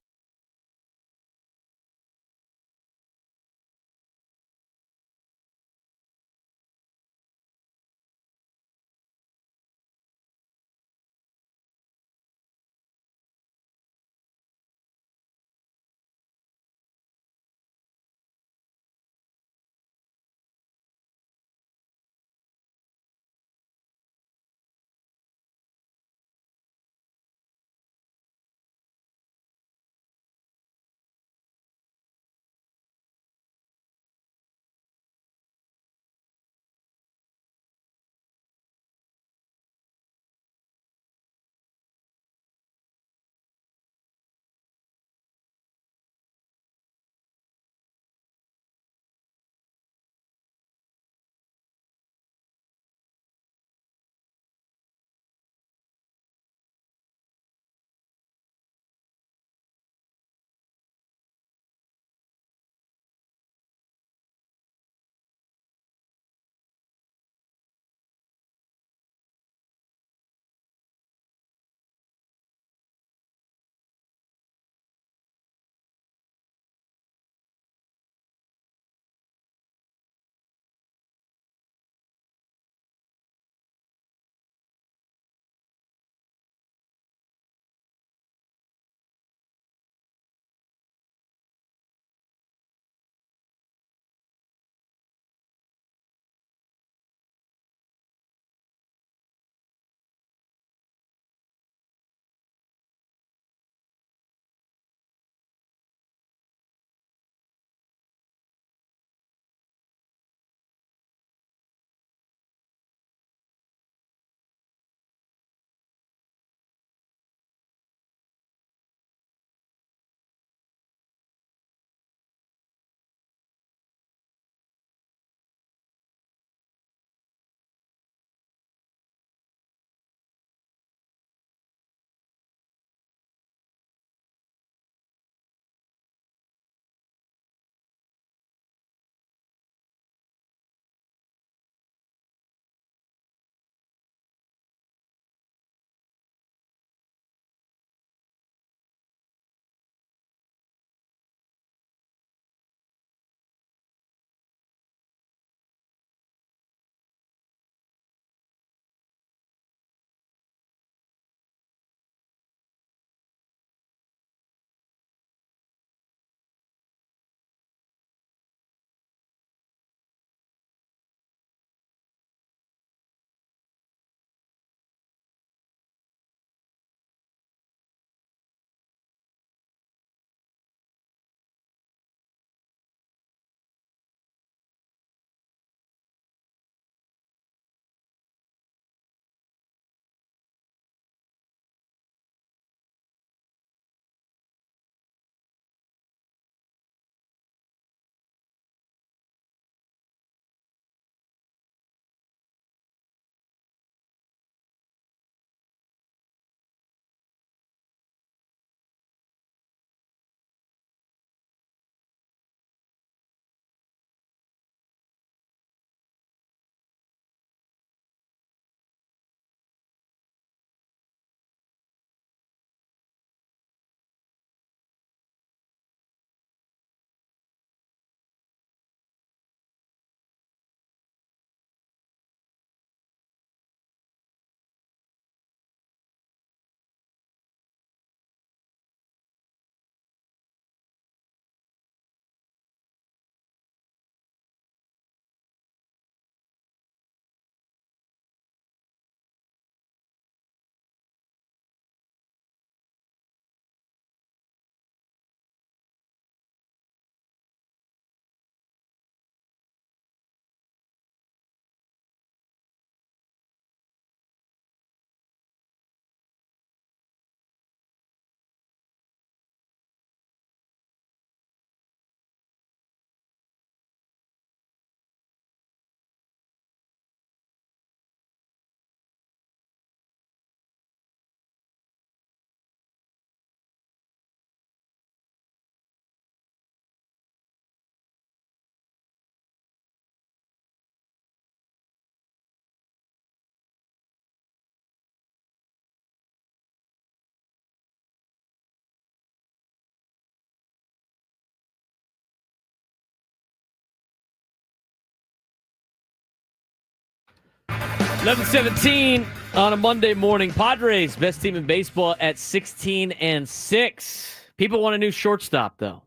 11:17 on a Monday morning. Padres, best team in baseball at 16-6. People want a new shortstop, though.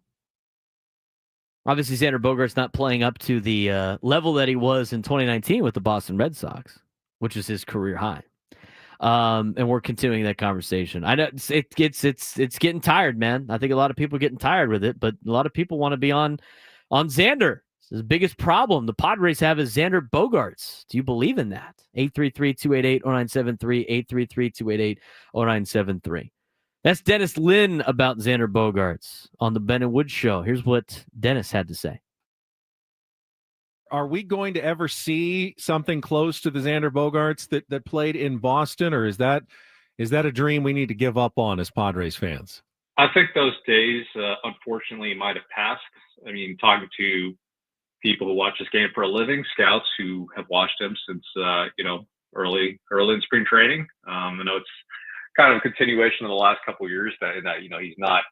Obviously, Xander Bogaerts not playing up to the level that he was in 2019 with the Boston Red Sox, which is his career high. And we're continuing that conversation. I know it's getting tired, man. I think a lot of people are getting tired with it, but a lot of people want to be on Xander. The biggest problem the Padres have is Xander Bogaerts. Do you believe in that? 833-288-0973, 833-288-0973. That's Dennis Lynn about Xander Bogaerts on the Ben and Wood Show. Here's what Dennis had to say. Are we going to ever see something close to the Xander Bogaerts that played in Boston, or is that a dream we need to give up on as Padres fans? I think those days, unfortunately, might have passed. I mean, talking to people who watch this game for a living, scouts who have watched him since early in spring training. I know it's kind of a continuation of the last couple of years that he's not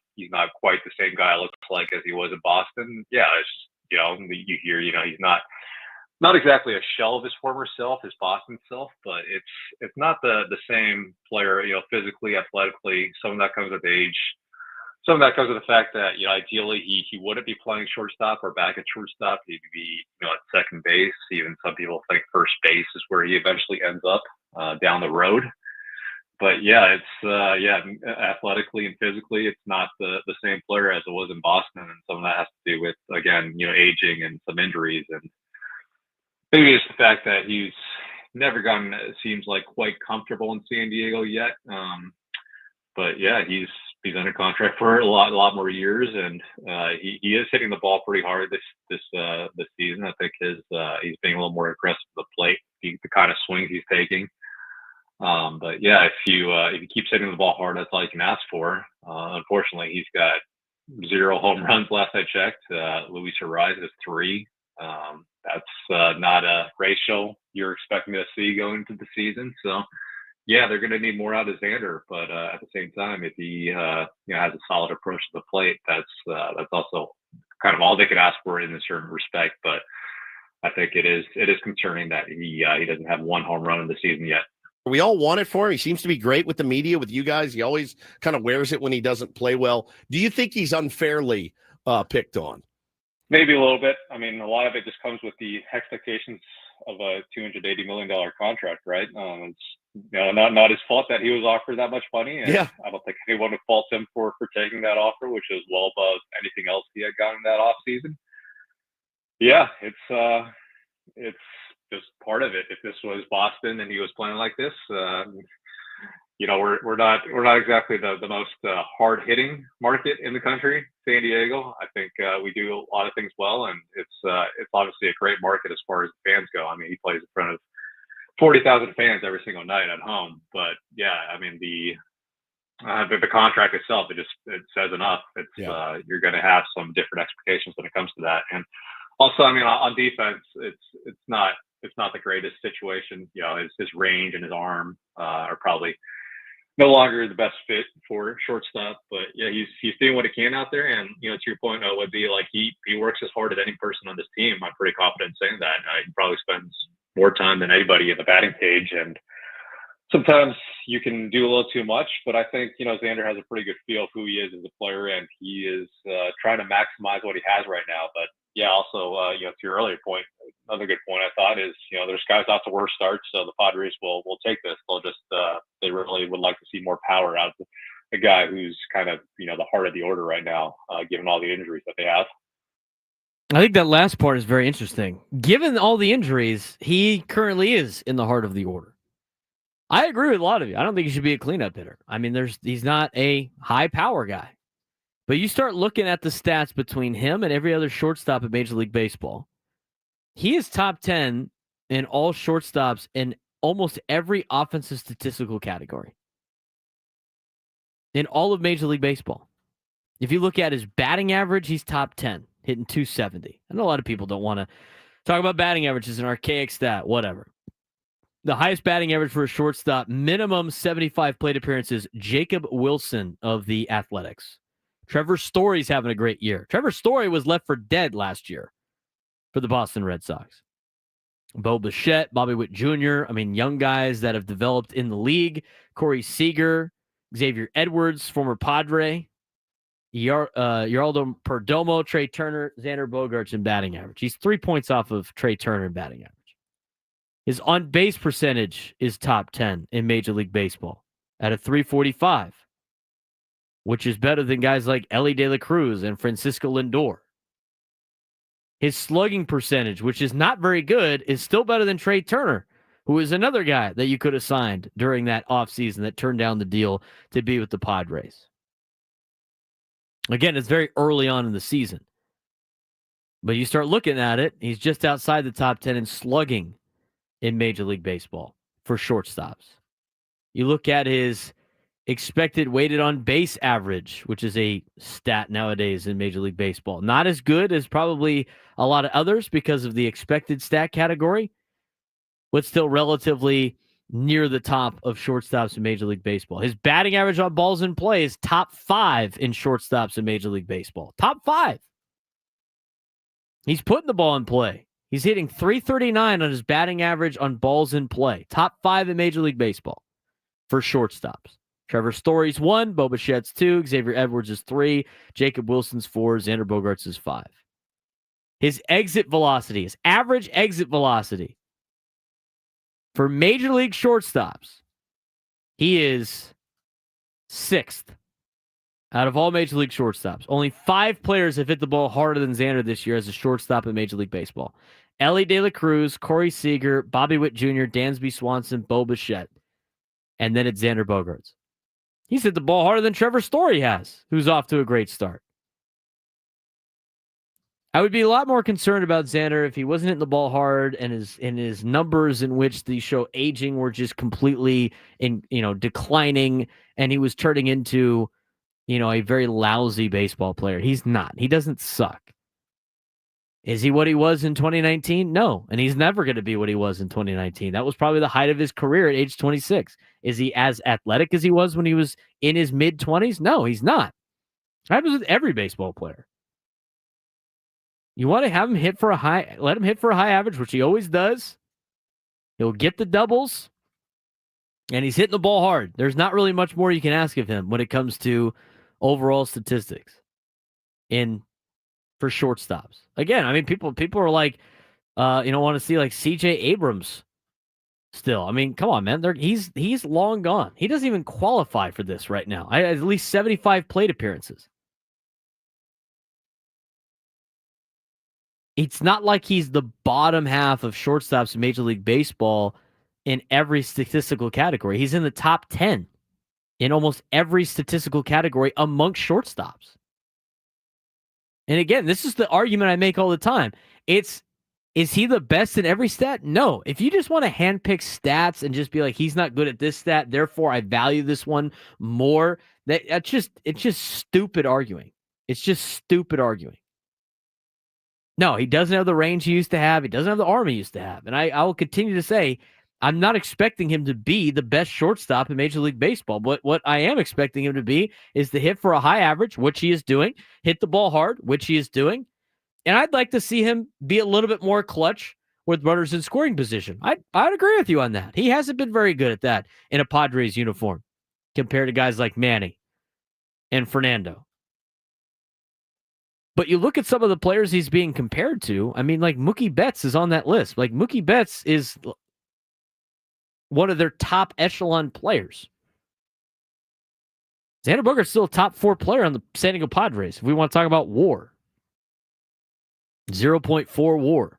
quite the same guy it looks like as he was in Boston. Yeah, it's you hear he's not exactly a shell of his former self, his Boston self, but it's not the same player, physically, athletically. Some of that comes with age. Some of that comes with the fact that, ideally he wouldn't be playing shortstop or back at shortstop. He'd be, at second base. Even some people think first base is where he eventually ends up down the road. But yeah, it's athletically and physically, it's not the same player as it was in Boston. And some of that has to do with, again, aging and some injuries. And maybe it's the fact that he's never gotten, it seems like, quite comfortable in San Diego yet. But yeah, he's under contract for a lot more years, and he is hitting the ball pretty hard this season. I think he's being a little more aggressive at the plate, the kind of swings he's taking. But yeah, if he keeps hitting the ball hard, that's all you can ask for. Unfortunately, he's got 0 home runs last I checked. Luis Arraez has 3. That's not a ratio you're expecting to see going into the season. So yeah, they're going to need more out of Xander, but at the same time, if he has a solid approach to the plate, that's also kind of all they could ask for in a certain respect. But I think it is concerning that he doesn't have 1 home run in the season yet. We all want it for him. He seems to be great with the media, with you guys. He always kind of wears it when he doesn't play well. Do you think he's unfairly picked on? Maybe a little bit. I mean, a lot of it just comes with the expectations of a $280 million contract, right? It's not his fault that he was offered that much money, and yeah, I don't think anyone would fault him for taking that offer, which is well above anything else he had gotten that off season. Yeah, it's just part of it. If this was Boston and he was playing like this, we're not exactly the most hard hitting market in the country, San Diego. I think we do a lot of things well, and it's obviously a great market as far as the fans go. I mean, he plays in front of 40,000 fans every single night at home. But yeah, I mean the contract itself, it says enough. You're going to have some different expectations when it comes to that. And also, I mean, on defense, it's not the greatest situation. His range and his arm are probably no longer the best fit for shortstop. But yeah, he's doing what he can out there. And to your point, would be like he works as hard as any person on this team. I'm pretty confident in saying that. He probably spends more time than anybody at the batting cage, and sometimes you can do a little too much, but I think Xander has a pretty good feel of who he is as a player, and he is trying to maximize what he has right now. But yeah, also to your earlier point, another good point I thought is there's guys out to worse starts, so the Padres will take this. They'll just they really would like to see more power out of a guy who's kind of the heart of the order right now, given all the injuries that they have. I think that last part is very interesting. Given all the injuries, he currently is in the heart of the order. I agree with a lot of you. I don't think he should be a cleanup hitter. I mean, he's not a high power guy. But you start looking at the stats between him and every other shortstop in Major League Baseball. He is top 10 in all shortstops in almost every offensive statistical category in all of Major League Baseball. If you look at his batting average, he's top 10. Hitting 270. I know a lot of people don't want to talk about batting averages, an archaic stat, whatever. The highest batting average for a shortstop, minimum 75 plate appearances, Jacob Wilson of the Athletics. Trevor Story's having a great year. Trevor Story was left for dead last year for the Boston Red Sox. Bo Bichette, Bobby Witt Jr. I mean, young guys that have developed in the league. Corey Seager, Xavier Edwards, former Padre. Geraldo Perdomo, Trey Turner, Xander Bogaerts in batting average. He's 3 points off of Trey Turner in batting average. His on-base percentage is top 10 in Major League Baseball at a 345, which is better than guys like Ellie De La Cruz and Francisco Lindor. His slugging percentage, which is not very good, is still better than Trey Turner, who is another guy that you could have signed during that offseason that turned down the deal to be with the Padres. Again, it's very early on in the season. But you start looking at it, he's just outside the top 10 in slugging in Major League Baseball for shortstops. You look at his expected weighted on base average, which is a stat nowadays in Major League Baseball. Not as good as probably a lot of others because of the expected stat category, but still relatively near the top of shortstops in Major League Baseball. His batting average on balls in play is top 5 in shortstops in Major League Baseball. Top 5. He's putting the ball in play. He's hitting .339 on his batting average on balls in play. Top 5 in Major League Baseball for shortstops. Trevor Story's 1, Bo Bichette's 2, Xavier Edwards is 3, Jacob Wilson's 4, Xander Bogaerts is 5. His exit velocity, his average exit velocity for Major League shortstops, he is 6th out of all Major League shortstops. Only 5 players have hit the ball harder than Xander this year as a shortstop in Major League Baseball. Ellie De La Cruz, Corey Seager, Bobby Witt Jr., Dansby Swanson, Bo Bichette. And then it's Xander Bogaerts. He's hit the ball harder than Trevor Story has, who's off to a great start. I would be a lot more concerned about Xander if he wasn't hitting the ball hard and his numbers in which they show aging were just completely declining, and he was turning into a very lousy baseball player. He's not. He doesn't suck. Is he what he was in 2019? No, and he's never going to be what he was in 2019. That was probably the height of his career at age 26. Is he as athletic as he was when he was in his mid-20s? No, he's not. That happens with every baseball player. You want to have him hit for a high, let him hit for a high average, which he always does. He'll get the doubles, and he's hitting the ball hard. There's not really much more you can ask of him when it comes to overall statistics for shortstops. Again, I mean, people are like, want to see like C.J. Abrams still. I mean, come on, man. He's long gone. He doesn't even qualify for this right now. At least 75 plate appearances. It's not like he's the bottom half of shortstops in Major League Baseball in every statistical category. He's in the top 10 in almost every statistical category amongst shortstops. And again, this is the argument I make all the time. Is he the best in every stat? No. If you just want to handpick stats and just be like, he's not good at this stat, therefore I value this one more, it's just stupid arguing. It's just stupid arguing. No, he doesn't have the range he used to have. He doesn't have the arm he used to have. And I will continue to say, I'm not expecting him to be the best shortstop in Major League Baseball. But what I am expecting him to be is to hit for a high average, which he is doing, hit the ball hard, which he is doing. And I'd like to see him be a little bit more clutch with runners in scoring position. I'd agree with you on that. He hasn't been very good at that in a Padres uniform compared to guys like Manny and Fernando. But you look at some of the players he's being compared to. I mean, like Mookie Betts is on that list. Like Mookie Betts is one of their top echelon players. Xander Bogaerts is still a top 4 player on the San Diego Padres. If we want to talk about WAR, 0.4 WAR.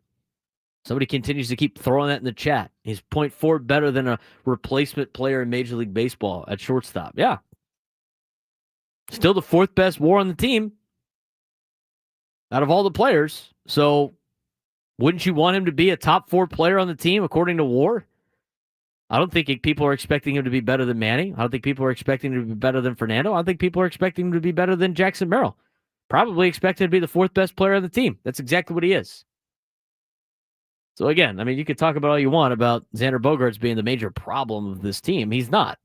Somebody continues to keep throwing that in the chat. He's 0.4 better than a replacement player in Major League Baseball at shortstop. Yeah. Still the 4th best WAR on the team out of all the players. So wouldn't you want him to be a top 4 player on the team according to WAR? I don't think people are expecting him to be better than Manny. I don't think people are expecting him to be better than Fernando. I don't think people are expecting him to be better than Jackson Merrill. Probably expected to be the 4th best player on the team. That's exactly what he is. So again, I mean, you could talk about all you want about Xander Bogaerts being the major problem of this team. He's not.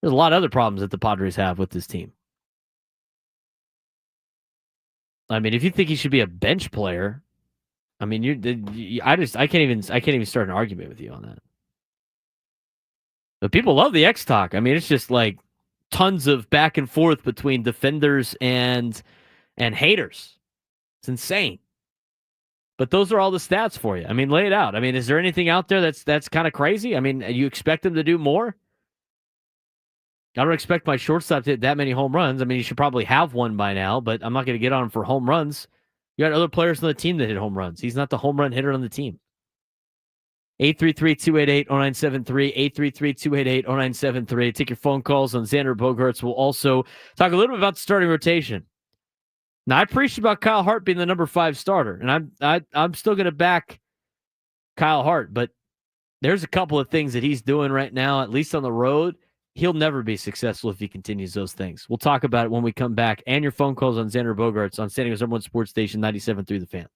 There's a lot of other problems that the Padres have with this team. I mean, if you think he should be a bench player, I mean, I can't even start an argument with you on that. But people love the X talk. I mean, it's just like tons of back and forth between defenders and haters. It's insane. But those are all the stats for you. I mean, lay it out. I mean, is there anything out there that's kind of crazy? I mean, you expect them to do more? I don't expect my shortstop to hit that many home runs. I mean, you should probably have one by now, but I'm not going to get on him for home runs. You got other players on the team that hit home runs. He's not the home run hitter on the team. 833-288-0973, 833-288-0973. Take your phone calls on Xander Bogaerts. We'll also talk a little bit about the starting rotation. Now, I preached about Kyle Hart being the number 5 starter, and I'm still going to back Kyle Hart, but there's a couple of things that he's doing right now, at least on the road. He'll never be successful if he continues those things. We'll talk about it when we come back, and your phone calls on Xander Bogaerts on San Diego's #1 sports station, 97.3 The Fan.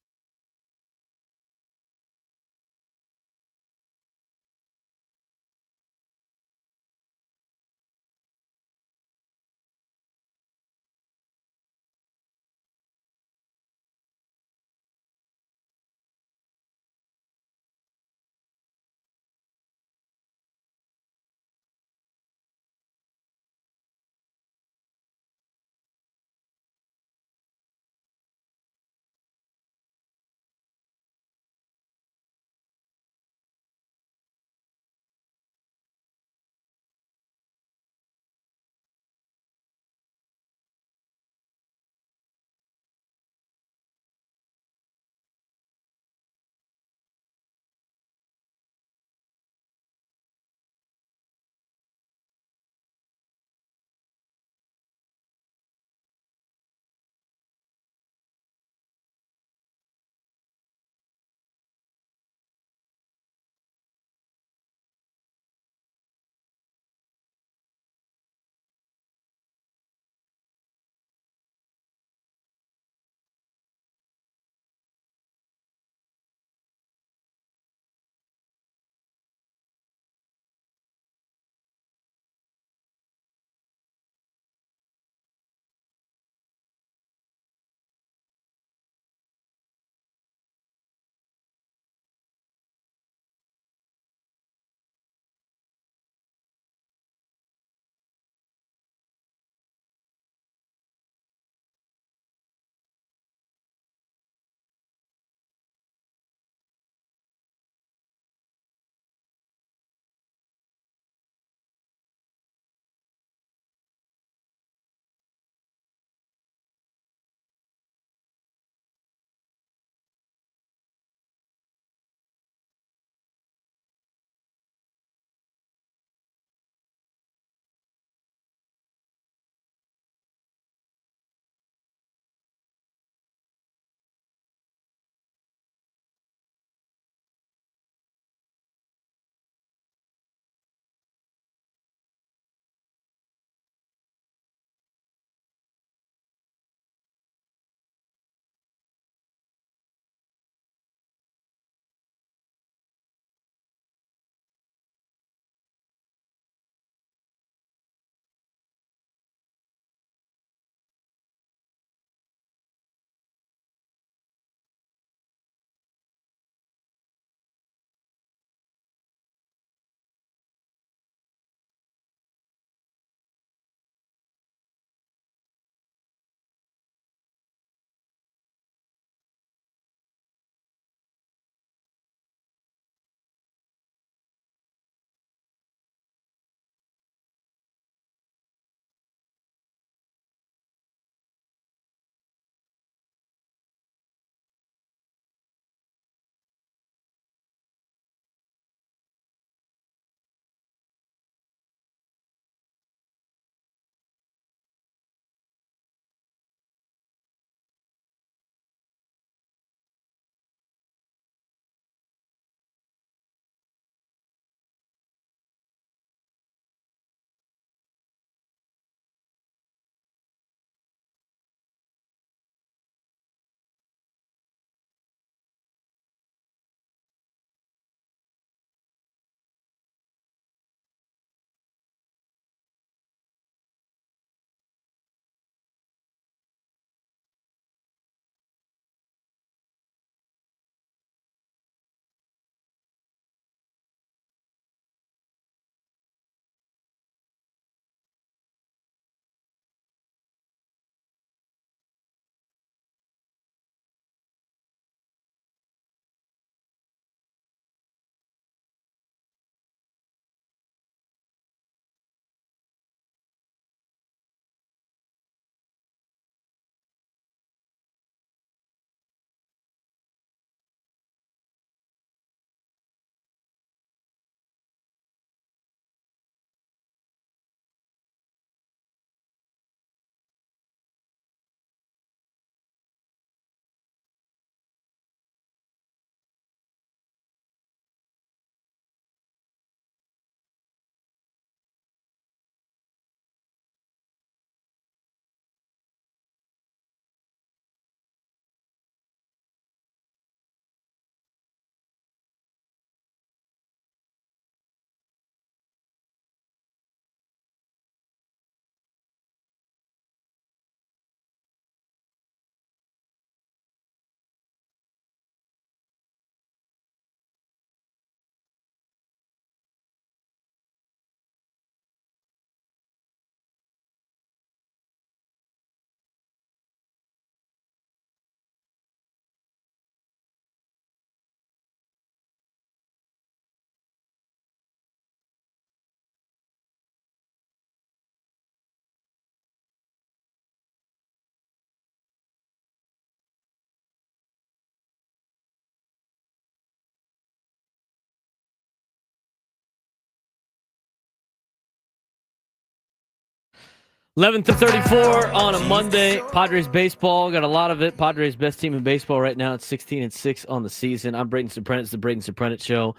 11:34 on a Monday. Padres baseball, got a lot of it. Padres best team in baseball right now. It's 16-6 on the season. I'm Braden Surprenant. It's the Braden Surprenant Show.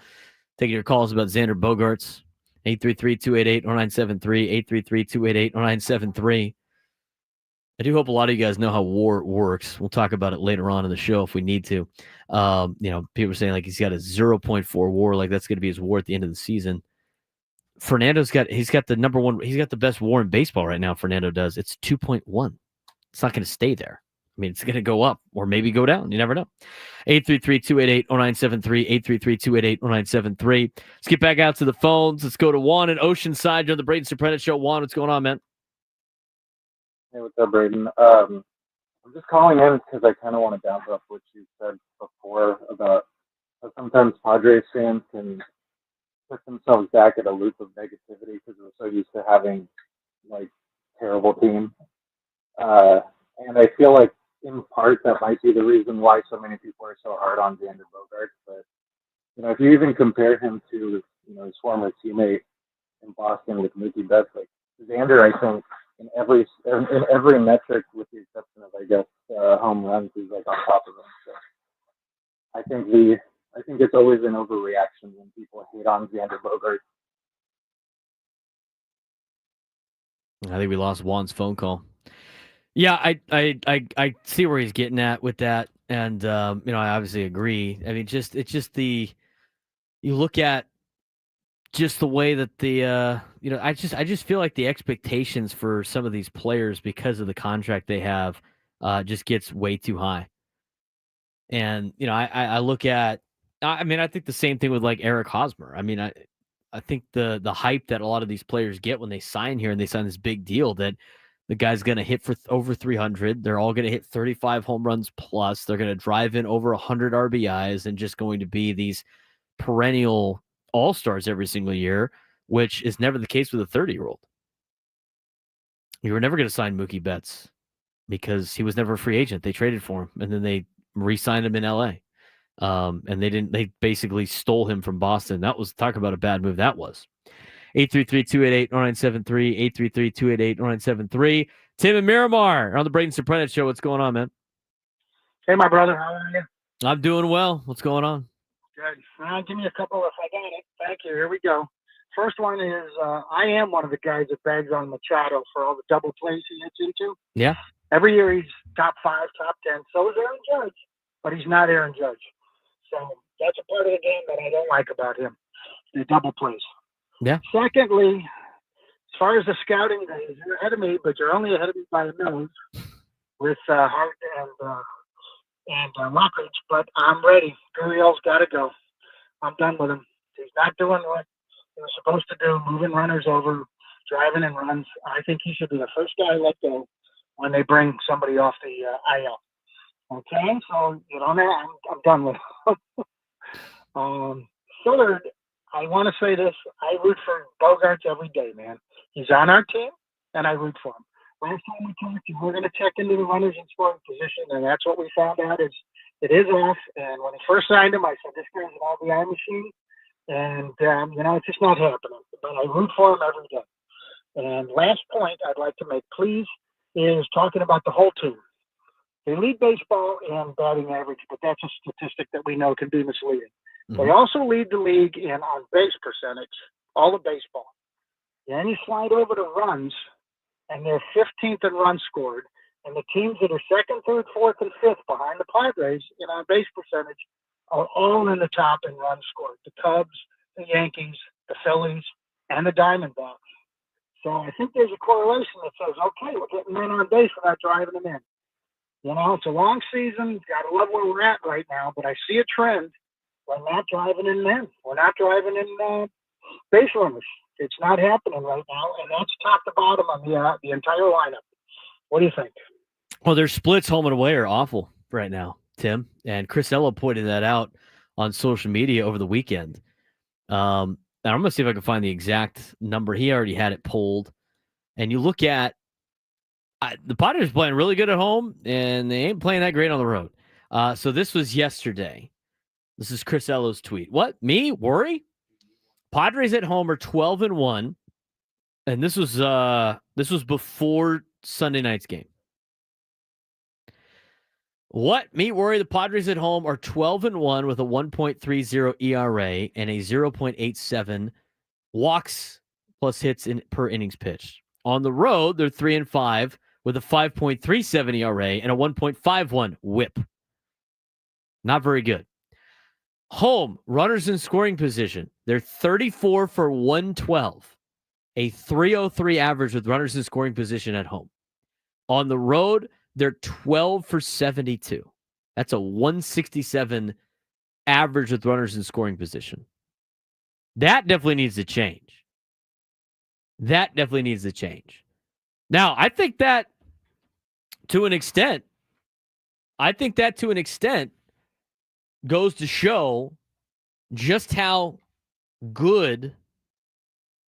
Taking your calls about Xander Bogaerts. 833-288-0973. 833-288-0973. I do hope a lot of you guys know how WAR works. We'll talk about it later on in the show if we need to. People are saying like he's got a 0.4 WAR, like that's going to be his WAR at the end of the season. Fernando's got the number one. He's got the best WAR in baseball right now. Fernando does. It's 2.1. It's not going to stay there. I mean, it's going to go up or maybe go down. You never know. 833-288-0973. 833-288-0973. Let's get back out to the phones. Let's go to Juan in Oceanside. You're on the Braden Surprenant Show. Juan, what's going on, man? Hey, what's up, Braden? I'm just calling in because I kind of want to bounce off what you said before about how sometimes Padres fans can put themselves back at a loop of negativity because we're so used to having like terrible teams. And I feel like in part that might be the reason why so many people are so hard on Xander Bogaerts. But if you even compare him to his former teammate in Boston with Mookie Betts, like Xander, I think in every metric with the exception of I guess home runs, he's like on top of him. So I think it's always an overreaction when people hate on Xander Bogaerts. I think we lost Juan's phone call. Yeah, I see where he's getting at with that, and I obviously agree. I mean, you look at just the way that I just feel like the expectations for some of these players because of the contract they have just gets way too high. And I look at, I think the same thing with like Eric Hosmer. I mean, I think the hype that a lot of these players get when they sign here and they sign this big deal that the guy's going to hit for over 300. They're all going to hit 35 home runs plus. They're going to drive in over 100 RBIs and just going to be these perennial all-stars every single year, which is never the case with a 30-year-old. You were never going to sign Mookie Betts because he was never a free agent. They traded for him, and then they re-signed him in L.A. And they basically stole him from Boston. That was, talk about a bad move that was. 833-288-0973, 833-288-0973. Tim and Miramar on the Braden Surprenant Show. What's going on, man? Hey, my brother. How are you? I'm doing well. What's going on? Good. Give me a couple if I got it. Thank you. Here we go. First one is I am one of the guys that bags on Machado for all the double plays he hits into. Yeah. Every year he's top 5, top 10. So is Aaron Judge, but he's not Aaron Judge. So that's a part of the game that I don't like about him, the double plays. Yeah. Secondly, as far as the scouting goes, you're ahead of me, but you're only ahead of me by a nose with Hart and Lockridge. But I'm ready. Gurriel's got to go. I'm done with him. He's not doing what he was supposed to do, moving runners over, driving in runs. I think he should be the first guy let go when they bring somebody off the IL. Okay, so I'm done with him. Third, I want to say this. I root for Bogaerts every day, man. He's on our team, and I root for him. Last time we talked, we're going to check into the runners in scoring position, and that's what we found out is it is off. And when he first signed him, I said, this guy's an RBI machine. And, it's just not happening. But I root for him every day. And last point I'd like to make, please, is talking about the whole team. They lead baseball in batting average, but that's a statistic that we know can be misleading. They also lead the league in on-base percentage, all of baseball. Then you slide over to runs, and they're 15th in runs scored. And the teams that are 2nd, 3rd, 4th, and 5th behind the Padres in on-base percentage are all in the top in runs scored. The Cubs, the Yankees, the Phillies, and the Diamondbacks. So I think there's a correlation that says, okay, we're getting men on base without driving them in. It's a long season. Got to love where we're at right now, but I see a trend. We're not driving in men. We're not driving in base runners. It's not happening right now, and that's top to bottom on the entire lineup. What do you think? Well, their splits home and away are awful right now, Tim. And Chris Ello pointed that out on social media over the weekend. And I'm going to see if I can find the exact number. He already had it pulled. And you look at the Padres playing really good at home, and they ain't playing that great on the road. So this was yesterday. This is Chris Ello's tweet. What? Me? Worry? Padres at home are 12-1. And this was before Sunday night's game. What? Me worry the Padres at home are 12-1 with a 1.30 ERA and a 0.87 walks plus hits per innings pitched. On the road, they're 3-5 with a 5.37 ERA and a 1.51 WHIP. Not very good. Home, runners in scoring position. They're 34 for 112, a 303 average with runners in scoring position at home. On the road, they're 12 for 72. That's a 167 average with runners in scoring position. That definitely needs to change. Now, I think that to an extent goes to show just how good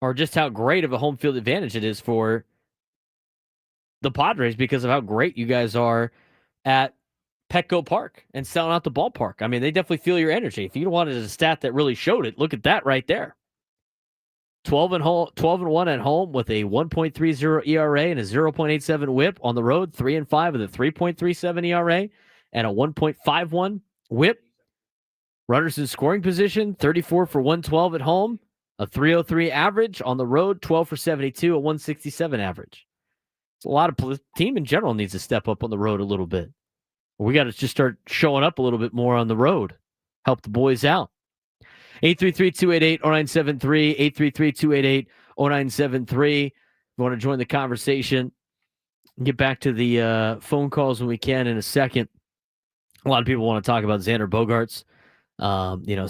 or just how great of a home field advantage it is for the Padres because of how great you guys are at Petco Park and selling out the ballpark. I mean, they definitely feel your energy. If you wanted a stat that really showed it, look at that right there. 12-1 at home with a 1.30 ERA and a 0.87 WHIP. On the road, 3-5 with a 3.37 ERA and a 1.51 WHIP. Runners in scoring position, 34 for 112 at home, a 303 average. On the road, 12 for 72, a 167 average. It's a lot of team in general needs to step up on the road a little bit. We got to just start showing up a little bit more on the road. Help the boys out. 833-288-0973, 833-288-0973. If you want to join the conversation, get back to the phone calls when we can in a second. A lot of people want to talk about Xander Bogaerts,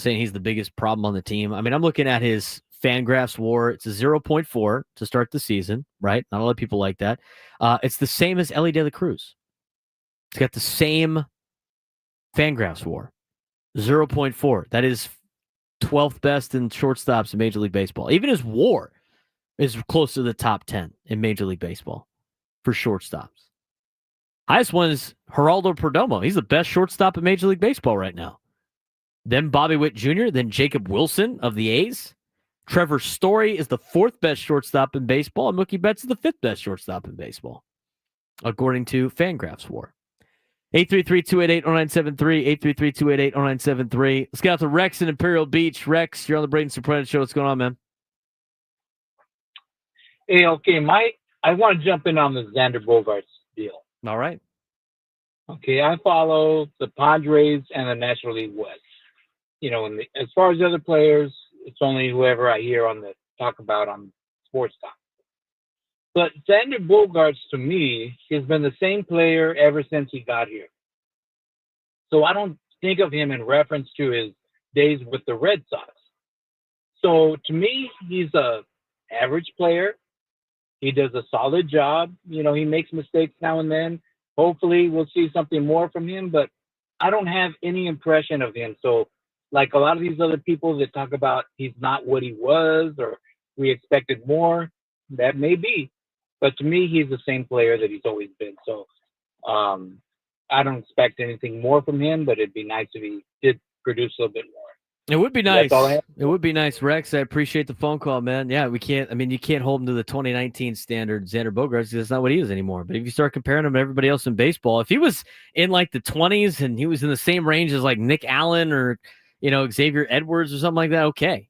saying he's the biggest problem on the team. I mean, I'm looking at his Fangraphs WAR. It's a 0.4 to start the season, right? Not a lot of people like that. It's the same as Elly De La Cruz. It's got the same Fangraphs WAR, 0.4. That is 12th best in shortstops in Major League Baseball. Even his WAR is close to the top 10 in Major League Baseball for shortstops. Highest one is Geraldo Perdomo. He's the best shortstop in Major League Baseball right now. Then Bobby Witt Jr., then Jacob Wilson of the A's. Trevor Story is the 4th best shortstop in baseball, and Mookie Betts is the 5th best shortstop in baseball, according to Fangraphs WAR. 833-288-0973, 833-288-0973. Let's get out to Rex in Imperial Beach. Rex, you're on the Braden Surprenant Show. What's going on, man? Hey, okay, I want to jump in on the Xander Bogaerts deal. All right. Okay, I follow the Padres and the National League West. As far as the other players, it's only whoever I hear talk about on Sports Talk. But Xander Bogaerts, to me, has been the same player ever since he got here. So I don't think of him in reference to his days with the Red Sox. So to me, he's a average player. He does a solid job. He makes mistakes now and then. Hopefully we'll see something more from him, but I don't have any impression of him. So like a lot of these other people that talk about he's not what he was or we expected more, that may be. But to me, he's the same player that he's always been. So I don't expect anything more from him, but it'd be nice if he did produce a little bit more. It would be nice. It would be nice, Rex. I appreciate the phone call, man. Yeah, you can't hold him to the 2019 standard, Xander Bogaerts, because that's not what he is anymore. But if you start comparing him to everybody else in baseball, if he was in like the 20s and he was in the same range as like Nick Allen or, Xavier Edwards or something like that, okay.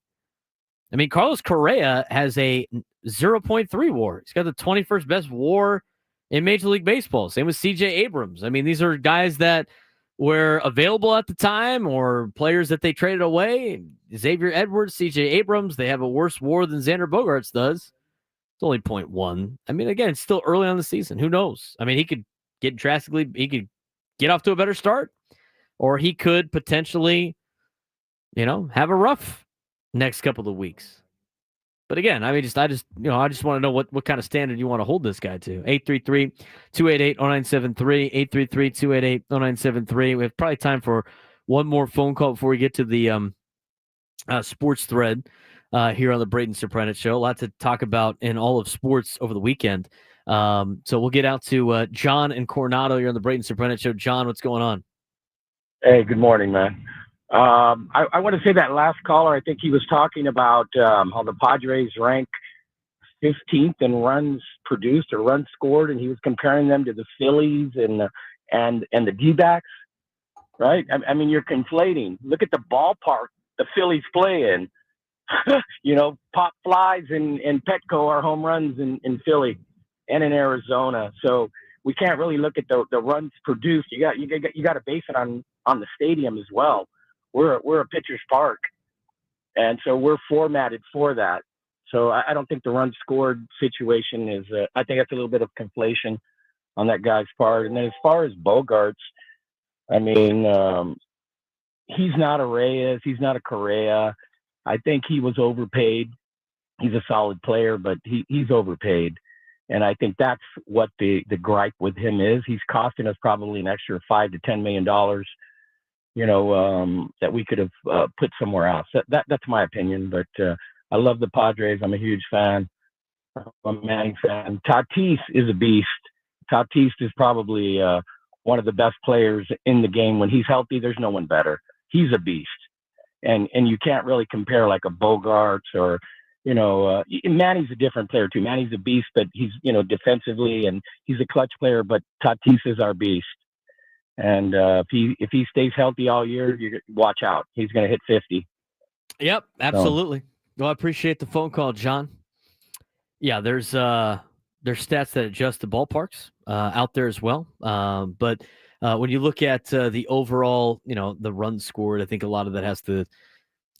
I mean, Carlos Correa has a 0.3 WAR. He's got the 21st best WAR in Major League Baseball. Same with CJ Abrams. I mean, these are guys that were available at the time or players that they traded away. Xavier Edwards, CJ Abrams, they have a worse WAR than Xander Bogaerts does. It's only 0.1. I mean, again, it's still early on the season. Who knows? I mean, he could get off to a better start, or he could potentially, have a rough next couple of weeks. But again, I just want to know what kind of standard you want to hold this guy to. 833-288-0973, 833-288-0973. We have probably time for one more phone call before we get to the sports thread here on the Braden Surprenant Show. A lot to talk about in all of sports over the weekend. So we'll get out to John and Coronado. You're on the Braden Surprenant Show. John, what's going on? Hey, good morning, man. I want to say that last caller, I think he was talking about how the Padres rank 15th in runs produced or runs scored, and he was comparing them to the Phillies and the D-backs, right? I mean, you're conflating. Look at the ballpark the Phillies play in. Pop flies and Petco are home runs in Philly and in Arizona. So we can't really look at the runs produced. You got to base it on the stadium as well. We're a pitcher's park, and so we're formatted for that. So I don't think the run scored situation is. I think that's a little bit of conflation on that guy's part. And then as far as Bogaerts, I mean, he's not a Reyes, he's not a Correa. I think he was overpaid. He's a solid player, but he's overpaid. And I think that's what the gripe with him is. He's costing us probably an extra $5 to $10 million, that we could have put somewhere else. That's my opinion. But I love the Padres. I'm a huge fan. I'm a Manning fan. Tatis is a beast. Tatis is probably one of the best players in the game. When he's healthy, there's no one better. He's a beast. And you can't really compare like a Bogaerts or, Manny's a different player too. Manny's a beast, but he's, defensively, and he's a clutch player, but Tatis is our beast. And if he stays healthy all year, you watch out. He's going to hit 50. Yep, absolutely. Well, I appreciate the phone call, John. Yeah, there's stats that adjust the ballparks out there as well. But when you look at the overall, the run scored, I think a lot of that has to.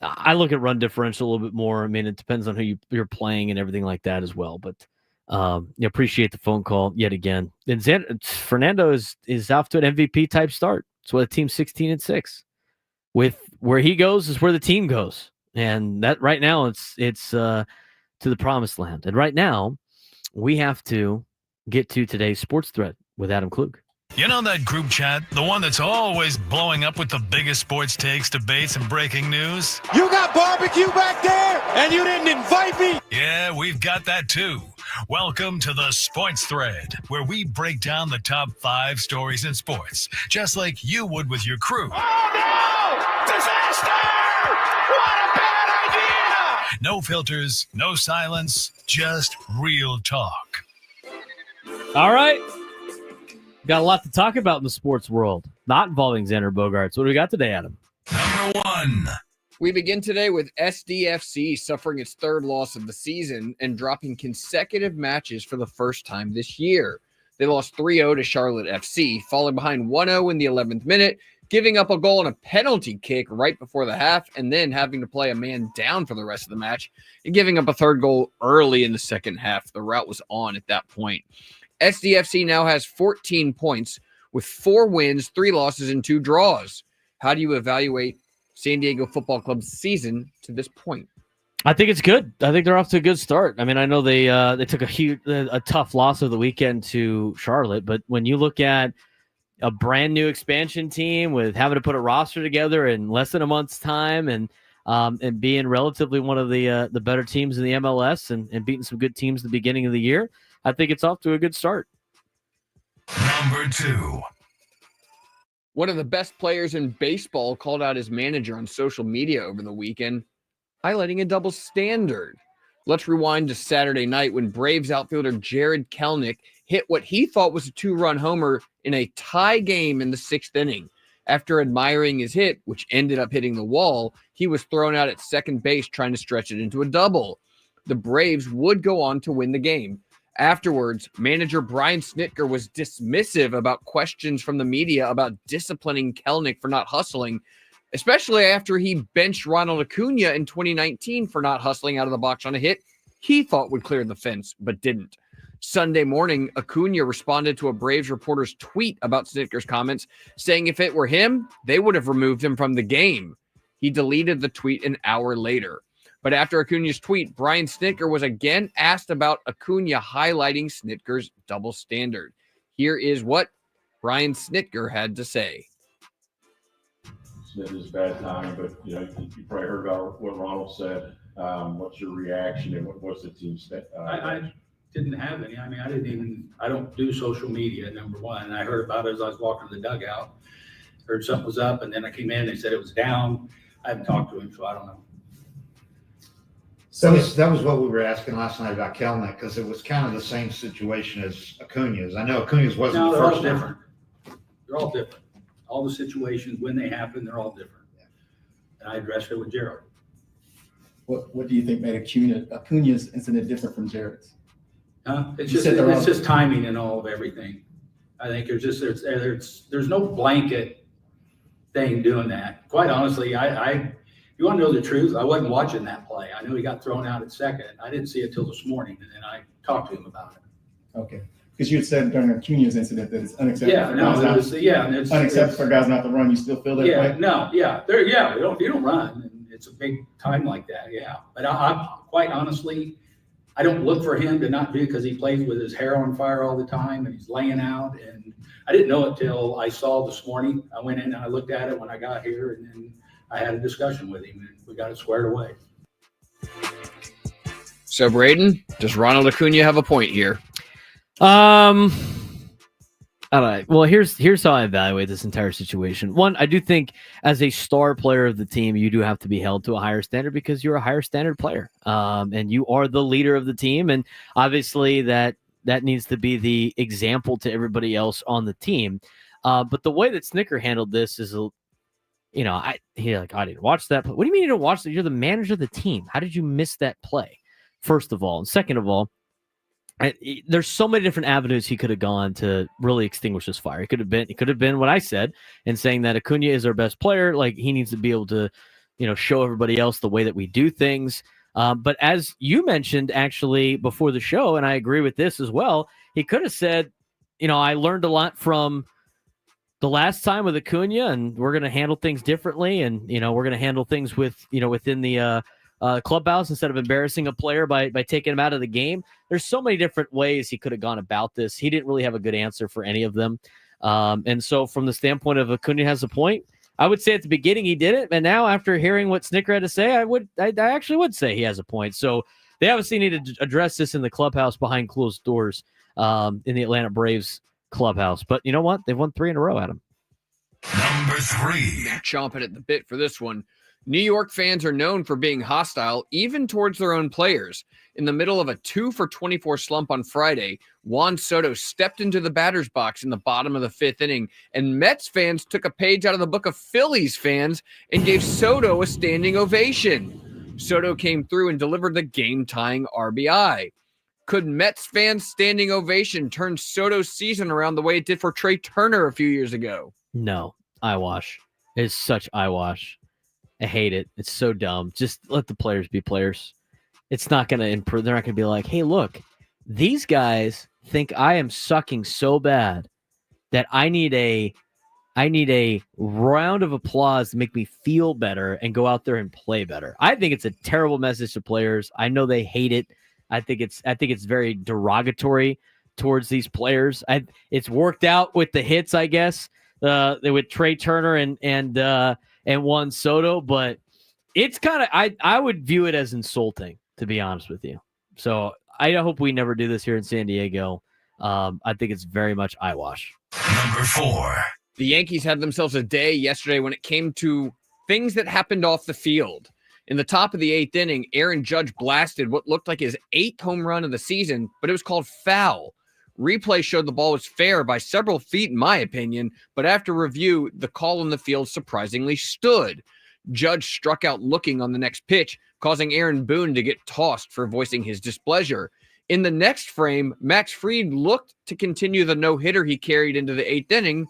I look at run differential a little bit more. I mean, it depends on who you're playing and everything like that as well. But appreciate the phone call yet again. And Fernando is off to an MVP type start. So the team's 16-6. With where he goes is where the team goes, and that right now it's to the promised land. And right now, we have to get to today's sports thread with Adam Klug. You know that group chat? The one that's always blowing up with the biggest sports takes, debates, and breaking news? You got barbecue back there, and you didn't invite me? Yeah, we've got that too. Welcome to the Sports Thread, where we break down the top 5 stories in sports, just like you would with your crew. Oh, no! Disaster! What a bad idea! No filters, no silence, just real talk. All right. Got a lot to talk about in the sports world, not involving Xander Bogaerts. What do we got today, Adam? Number 1. We begin today with SDFC suffering its 3rd loss of the season and dropping consecutive matches for the first time this year. They lost 3-0 to Charlotte FC, falling behind 1-0 in the 11th minute, giving up a goal on a penalty kick right before the half, and then having to play a man down for the rest of the match and giving up a 3rd goal early in the second half. The rout was on at that point. SDFC now has 14 points with 4 wins, 3 losses, and 2 draws. How do you evaluate San Diego Football Club's season to this point? I think it's good. I think they're off to a good start. I mean, I know they took a tough loss of the weekend to Charlotte, but when you look at a brand new expansion team with having to put a roster together in less than a month's time and being relatively one of the better teams in the MLS and beating some good teams at the beginning of the year, I think it's off to a good start. Number 2. One of the best players in baseball called out his manager on social media over the weekend, highlighting a double standard. Let's rewind to Saturday night when Braves outfielder Jared Kelenic hit what he thought was a 2-run homer in a tie game in the 6th inning. After admiring his hit, which ended up hitting the wall, he was thrown out at second base trying to stretch it into a double. The Braves would go on to win the game. Afterwards, manager Brian Snitker was dismissive about questions from the media about disciplining Kelenic for not hustling, especially after he benched Ronald Acuna in 2019 for not hustling out of the box on a hit he thought would clear the fence, but didn't. Sunday morning, Acuna responded to a Braves reporter's tweet about Snitker's comments, saying if it were him, they would have removed him from the game. He deleted the tweet an hour later. But after Acuna's tweet, Brian Snitker was again asked about Acuna highlighting Snitker's double standard. Here is what Brian Snitker had to say. It is bad time, but you probably heard about what Ronald said. What's your reaction and what's the team state? I didn't have any. I mean, I don't do social media, number one. I heard about it as I was walking to the dugout. Heard something was up, and then I came in and they said it was down. I haven't talked to him, so I don't know. That was what we were asking last night about Kelnick, because it was kind of the same situation as Acuna's. I know Acuna's wasn't No, the they're all first one. different. They're all different. All the situations, when they happen, they're all different. And I addressed it with Gerald. What do you think made Acuna's incident different from Jared's? It's You just said they're all- it's just timing and all of everything. I think there's no blanket thing doing that. Quite honestly, you want to know the truth? I wasn't watching that play. I know he got thrown out at second. I didn't see it till this morning, and then I talked to him about it. Okay. Because you had said during Acuna's incident that it's unacceptable. Yeah, for no, guys it not- was, yeah, and it's unacceptable for guys not to run. You still feel that way? No, yeah, you don't run, and it's a big time like that, yeah. But I'm quite honestly, I don't look for him to not do, because he plays with his hair on fire all the time and he's laying out. And I didn't know it till I saw this morning. I went in and I looked at it when I got here, and then I had a discussion with him and we got it squared away. So, Braden, does Ronald Acuna have a point here? All right. Well, here's how I evaluate this entire situation. One, I do think as a star player of the team, you do have to be held to a higher standard because you're a higher standard player, and you are the leader of the team, and obviously that needs to be the example to everybody else on the team. But the way that Snicker handled this is, I didn't watch that play. What do you mean you didn't watch that? You're the manager of the team. How did you miss that play? First of all, and second of all, there's so many different avenues he could have gone to really extinguish this fire. It could have been what I said and saying that Acuna is our best player. Like, he needs to be able to, show everybody else the way that we do things. But as you mentioned actually before the show, and I agree with this as well, he could have said, I learned a lot from the last time with Acuna, and we're going to handle things differently. And, we're going to handle things with, within the, clubhouse instead of embarrassing a player by taking him out of the game. There's so many different ways he could have gone about this. He didn't really have a good answer for any of them. And so from the standpoint of Acuna has a point, I would say at the beginning he did it. And now after hearing what Snicker had to say, I actually would say he has a point. So they obviously need to address this in the clubhouse behind closed doors in the Atlanta Braves clubhouse. But you know what? They've won 3 in a row, Adam. Number 3. Chomping at the bit for this one. New York fans are known for being hostile, even towards their own players. In the middle of a 2-for-24 slump on Friday, Juan Soto stepped into the batter's box in the bottom of the 5th inning, and Mets fans took a page out of the book of Phillies fans and gave Soto a standing ovation. Soto came through and delivered the game-tying RBI. Could Mets fans' standing ovation turn Soto's season around the way it did for Trey Turner a few years ago? No, eyewash. It's such eyewash. I hate it. It's so dumb. Just let the players be players. It's not going to improve. They're not going to be like, hey, look, these guys think I am sucking so bad that I need a round of applause to make me feel better and go out there and play better. I think it's a terrible message to players. I know they hate it. I think it's very derogatory towards these players. It's worked out with the hits, I guess, with Trey Turner and Juan Soto, but it's kind of, I would view it as insulting, to be honest with you. So I hope we never do this here in San Diego. I think it's very much eyewash. Number 4. The Yankees had themselves a day yesterday when it came to things that happened off the field. In the top of the 8th inning, Aaron Judge blasted what looked like his 8th home run of the season, but it was called foul. Replay showed the ball was fair by several feet, in my opinion, but after review, the call on the field surprisingly stood. Judge struck out looking on the next pitch, causing Aaron Boone to get tossed for voicing his displeasure. In the next frame, Max Fried looked to continue the no-hitter he carried into the 8th inning,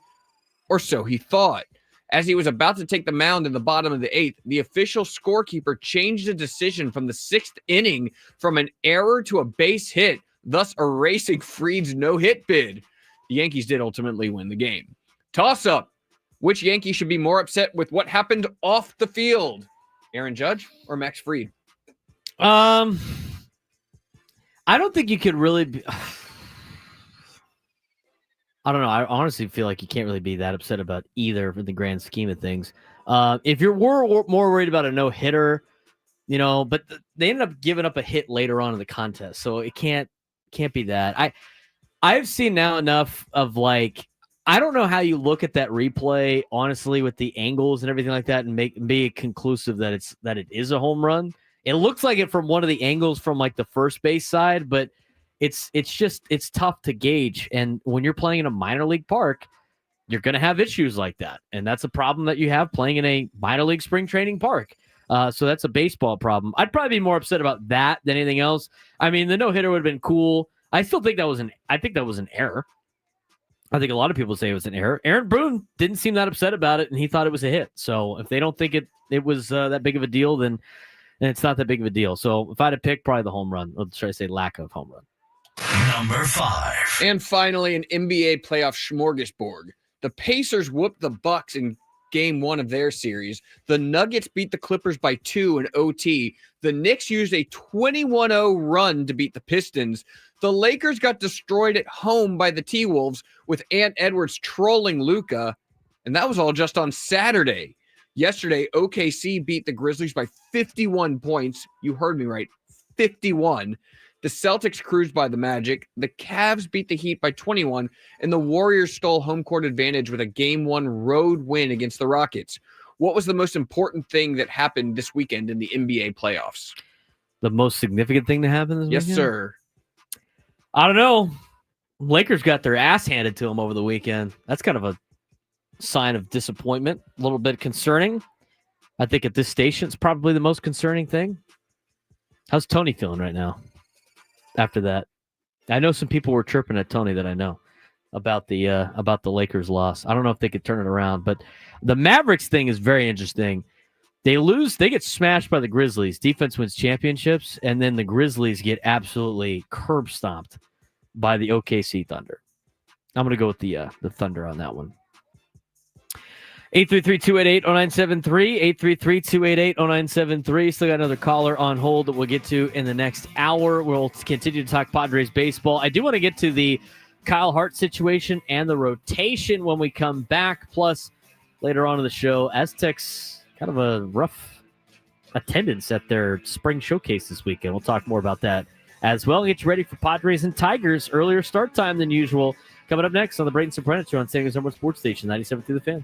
or so he thought. As he was about to take the mound in the bottom of the 8th, the official scorekeeper changed the decision from the 6th inning from an error to a base hit, thus erasing Fried's no-hit bid. The Yankees did ultimately win the game. Toss-up. Which Yankee should be more upset with what happened off the field? Aaron Judge or Max Fried? I don't think you could really be... I don't know. I honestly feel like you can't really be that upset about either in the grand scheme of things. If you're more worried about a no-hitter, but they ended up giving up a hit later on in the contest, so it can't be that. I've seen now enough of I don't know how you look at that replay, honestly, with the angles and everything like that, and be conclusive that it is a home run. It looks like it from one of the angles from like the first base side, but it's tough to gauge. And when you're playing in a minor league park, you're going to have issues like that. And that's a problem that you have playing in a minor league spring training park. So that's a baseball problem. I'd probably be more upset about that than anything else. I mean, the no-hitter would have been cool. I still think that was an error. I think a lot of people say it was an error. Aaron Boone didn't seem that upset about it, and he thought it was a hit. So if they don't think it was that big of a deal, then it's not that big of a deal. So if I had to pick, probably the home run. Or should I say lack of home run. Number 5. And finally, an NBA playoff smorgasbord. The Pacers whooped the Bucks in game 1 of their series. The Nuggets beat the Clippers by 2 in OT. The Knicks used a 21-0 run to beat the Pistons. The Lakers got destroyed at home by the T-Wolves with Ant Edwards trolling Luka. And that was all just on Saturday. Yesterday, OKC beat the Grizzlies by 51 points. You heard me right, 51. The Celtics cruised by the Magic. The Cavs beat the Heat by 21, and the Warriors stole home court advantage with a Game 1 road win against the Rockets. What was the most important thing that happened this weekend in the NBA playoffs? The most significant thing to happen this weekend? Yes, sir. I don't know. Lakers got their ass handed to them over the weekend. That's kind of a sign of disappointment, a little bit concerning. I think at this station, it's probably the most concerning thing. How's Tony feeling right now? After that, I know some people were chirping at Tony that I know about the Lakers loss. I don't know if they could turn it around, but the Mavericks thing is very interesting. They lose, they get smashed by the Grizzlies. Defense wins championships, and then the Grizzlies get absolutely curb stomped by the OKC Thunder. I'm going to go with the Thunder on that one. 833-288-0973, 833-288-0973. Still got another caller on hold that we'll get to in the next hour. We'll continue to talk Padres baseball. I do want to get to the Kyle Hart situation and the rotation when we come back. Plus, later on in the show, Aztec's kind of a rough attendance at their spring showcase this weekend. We'll talk more about that as well. Get you ready for Padres and Tigers. Earlier start time than usual. Coming up next on the Braden Surprenant Show on San Diego Sports Station, 97.3 The Fan.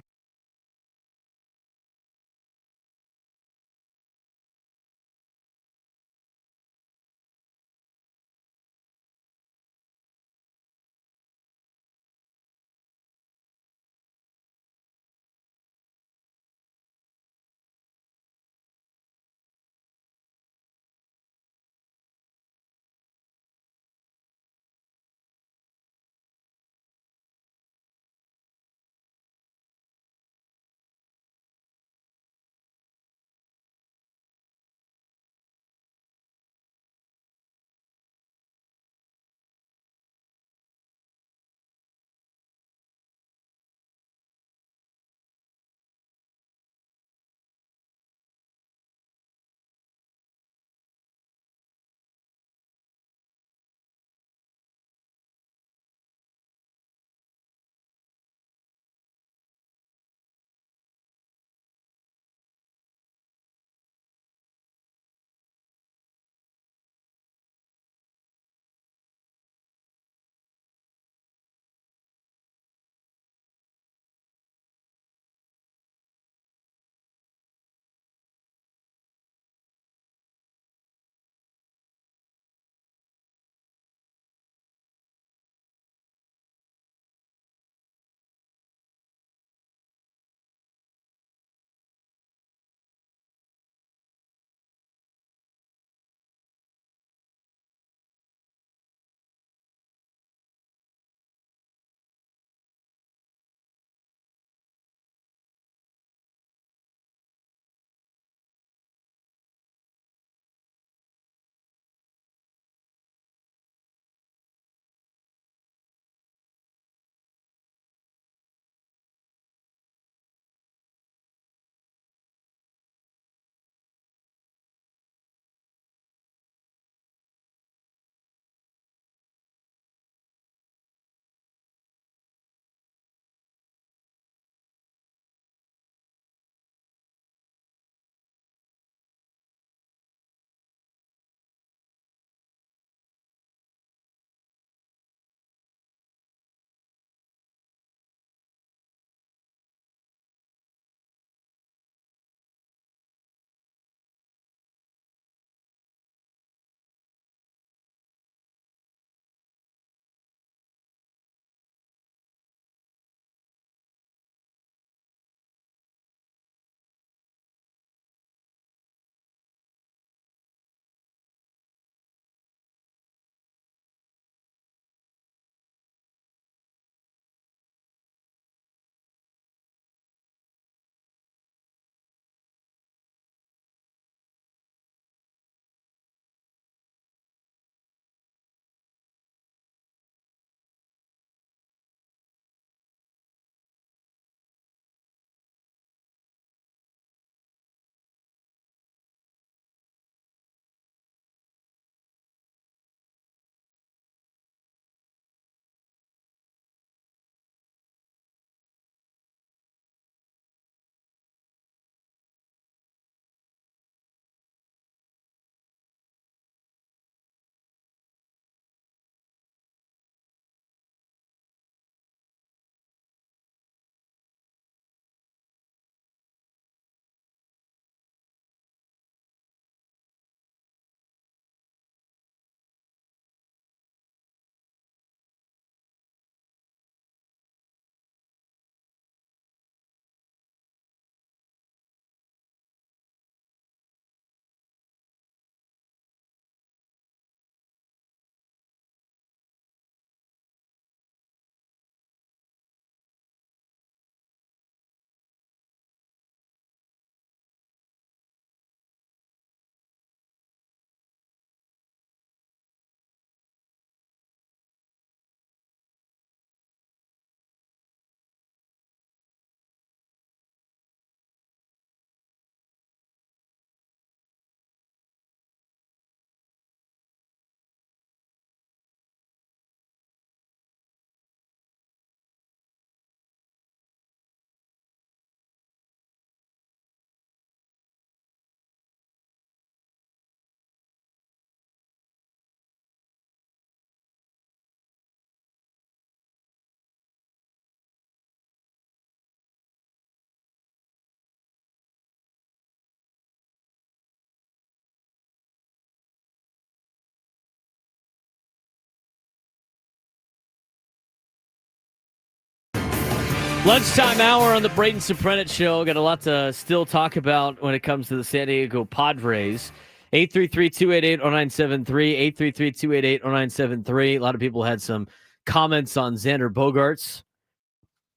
Lunchtime hour on the Braden Surprenant Show. Got a lot to still talk about when it comes to the San Diego Padres. 833-288-0973, 833-288-0973. A lot of people had some comments on Xander Bogaerts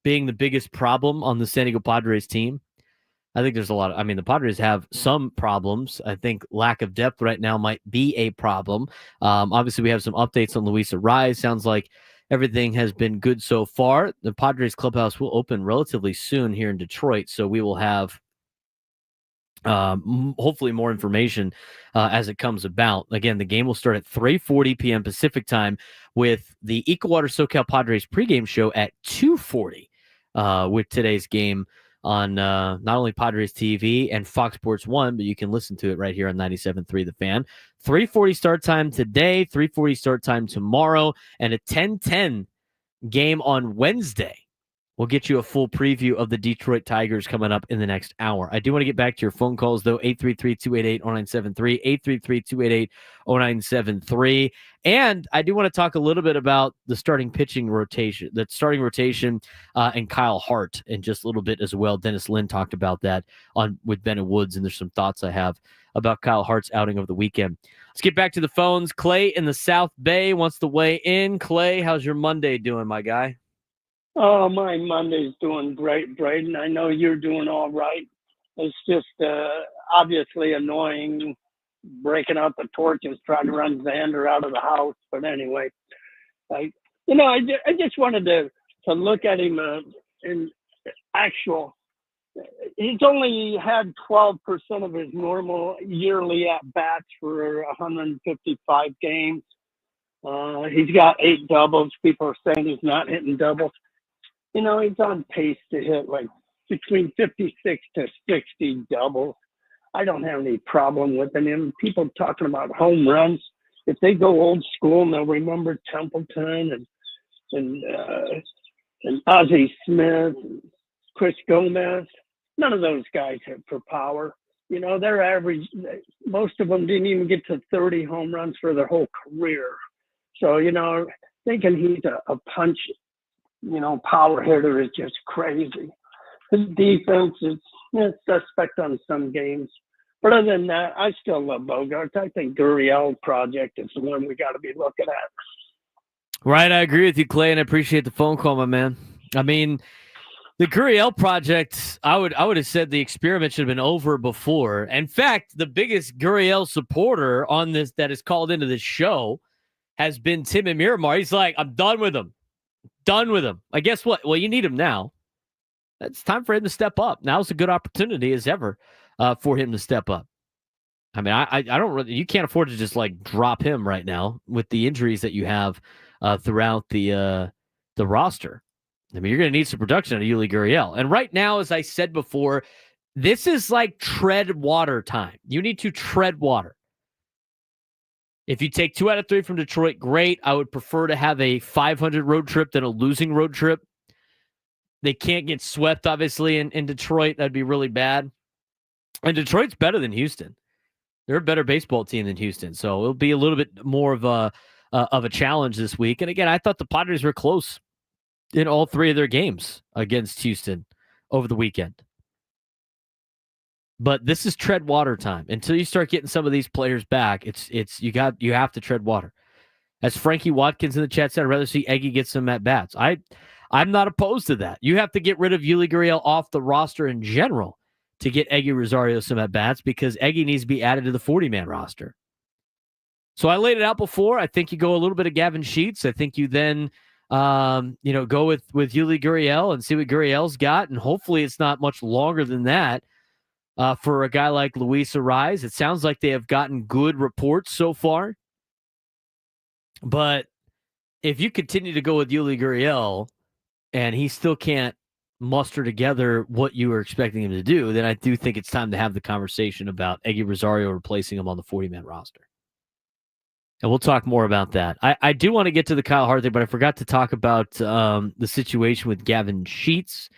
being the biggest problem on the San Diego Padres team. I think there's a lot of, the Padres have some problems. I think lack of depth right now might be a problem. Obviously, we have some updates on Luis Arraez. Sounds like everything has been good so far. The Padres clubhouse will open relatively soon here in Detroit, so we will have hopefully more information as it comes about. Again, the game will start at 3:40 p.m. Pacific time with the Ecowater SoCal Padres pregame show at 2:40 with today's game on not only Padres TV and Fox Sports 1, but you can listen to it right here on 97.3 The Fan. 3:40 start time today, 3:40 start time tomorrow, and a 10:10 game on Wednesday. We'll get you a full preview of the Detroit Tigers coming up in the next hour. I do want to get back to your phone calls, though. 833-288-0973, 833-288-0973. And I do want to talk a little bit about the starting rotation, and Kyle Hart in just a little bit as well. Dennis Lynn talked about that with Ben Woods, and there's some thoughts I have about Kyle Hart's outing over the weekend. Let's get back to the phones. Clay in the South Bay wants to weigh in. Clay, how's your Monday doing, my guy? Oh, my Monday's doing great, Braden. I know you're doing all right. It's just obviously annoying breaking out the torches, trying to run Xander out of the house. But anyway, I just wanted to look at him in actual. He's only had 12% of his normal yearly at-bats for 155 games. He's got 8 doubles. People are saying he's not hitting doubles. He's on pace to hit like between 56 to 60 doubles. I don't have any problem with him. People talking about home runs. If they go old school and they'll remember Templeton and Ozzie Smith, and Chris Gomez. None of those guys hit for power. Their average, most of them didn't even get to 30 home runs for their whole career. So, thinking he's a punch, power hitter is just crazy. His defense is suspect on some games. But other than that, I still love Bogaerts. I think Gurriel project is the one we got to be looking at. Right, I agree with you, Clay, and I appreciate the phone call, my man. The Gurriel project, I would have said the experiment should have been over before. In fact, the biggest Gurriel supporter on this that is called into this show has been Tim in Miramar. He's like, I'm done with him. Done with him. I guess what? Well, you need him now. It's time for him to step up. Now's a good opportunity as ever for him to step up. I don't really, you can't afford to just drop him right now with the injuries that you have throughout the roster. You're going to need some production out of Yuli Gurriel. And right now, as I said before, this is like tread water time. You need to tread water. If you take 2 out of 3 from Detroit, great. I would prefer to have a 500 road trip than a losing road trip. They can't get swept, obviously, in Detroit. That'd be really bad. And Detroit's better than Houston. They're a better baseball team than Houston. So it'll be a little bit more of a challenge this week. And again, I thought the Padres were close in all 3 of their games against Houston over the weekend. But this is tread water time. Until you start getting some of these players back, you have to tread water. As Frankie Watkins in the chat said, I'd rather see Eggy get some at-bats. I'm not opposed to that. You have to get rid of Yuli Gurriel off the roster in general to get Eggy Rosario some at-bats because Eggy needs to be added to the 40-man roster. So I laid it out before. I think you go a little bit of Gavin Sheets. I think you then go with Yuli Gurriel and see what Gurriel's got, and hopefully it's not much longer than that. For a guy like Luis Arraez, it sounds like they have gotten good reports so far. But if you continue to go with Yuli Gurriel and he still can't muster together what you were expecting him to do, then I do think it's time to have the conversation about Eggy Rosario replacing him on the 40-man roster. And we'll talk more about that. I do want to get to the Kyle Hart thing, but I forgot to talk about the situation with Gavin Sheets.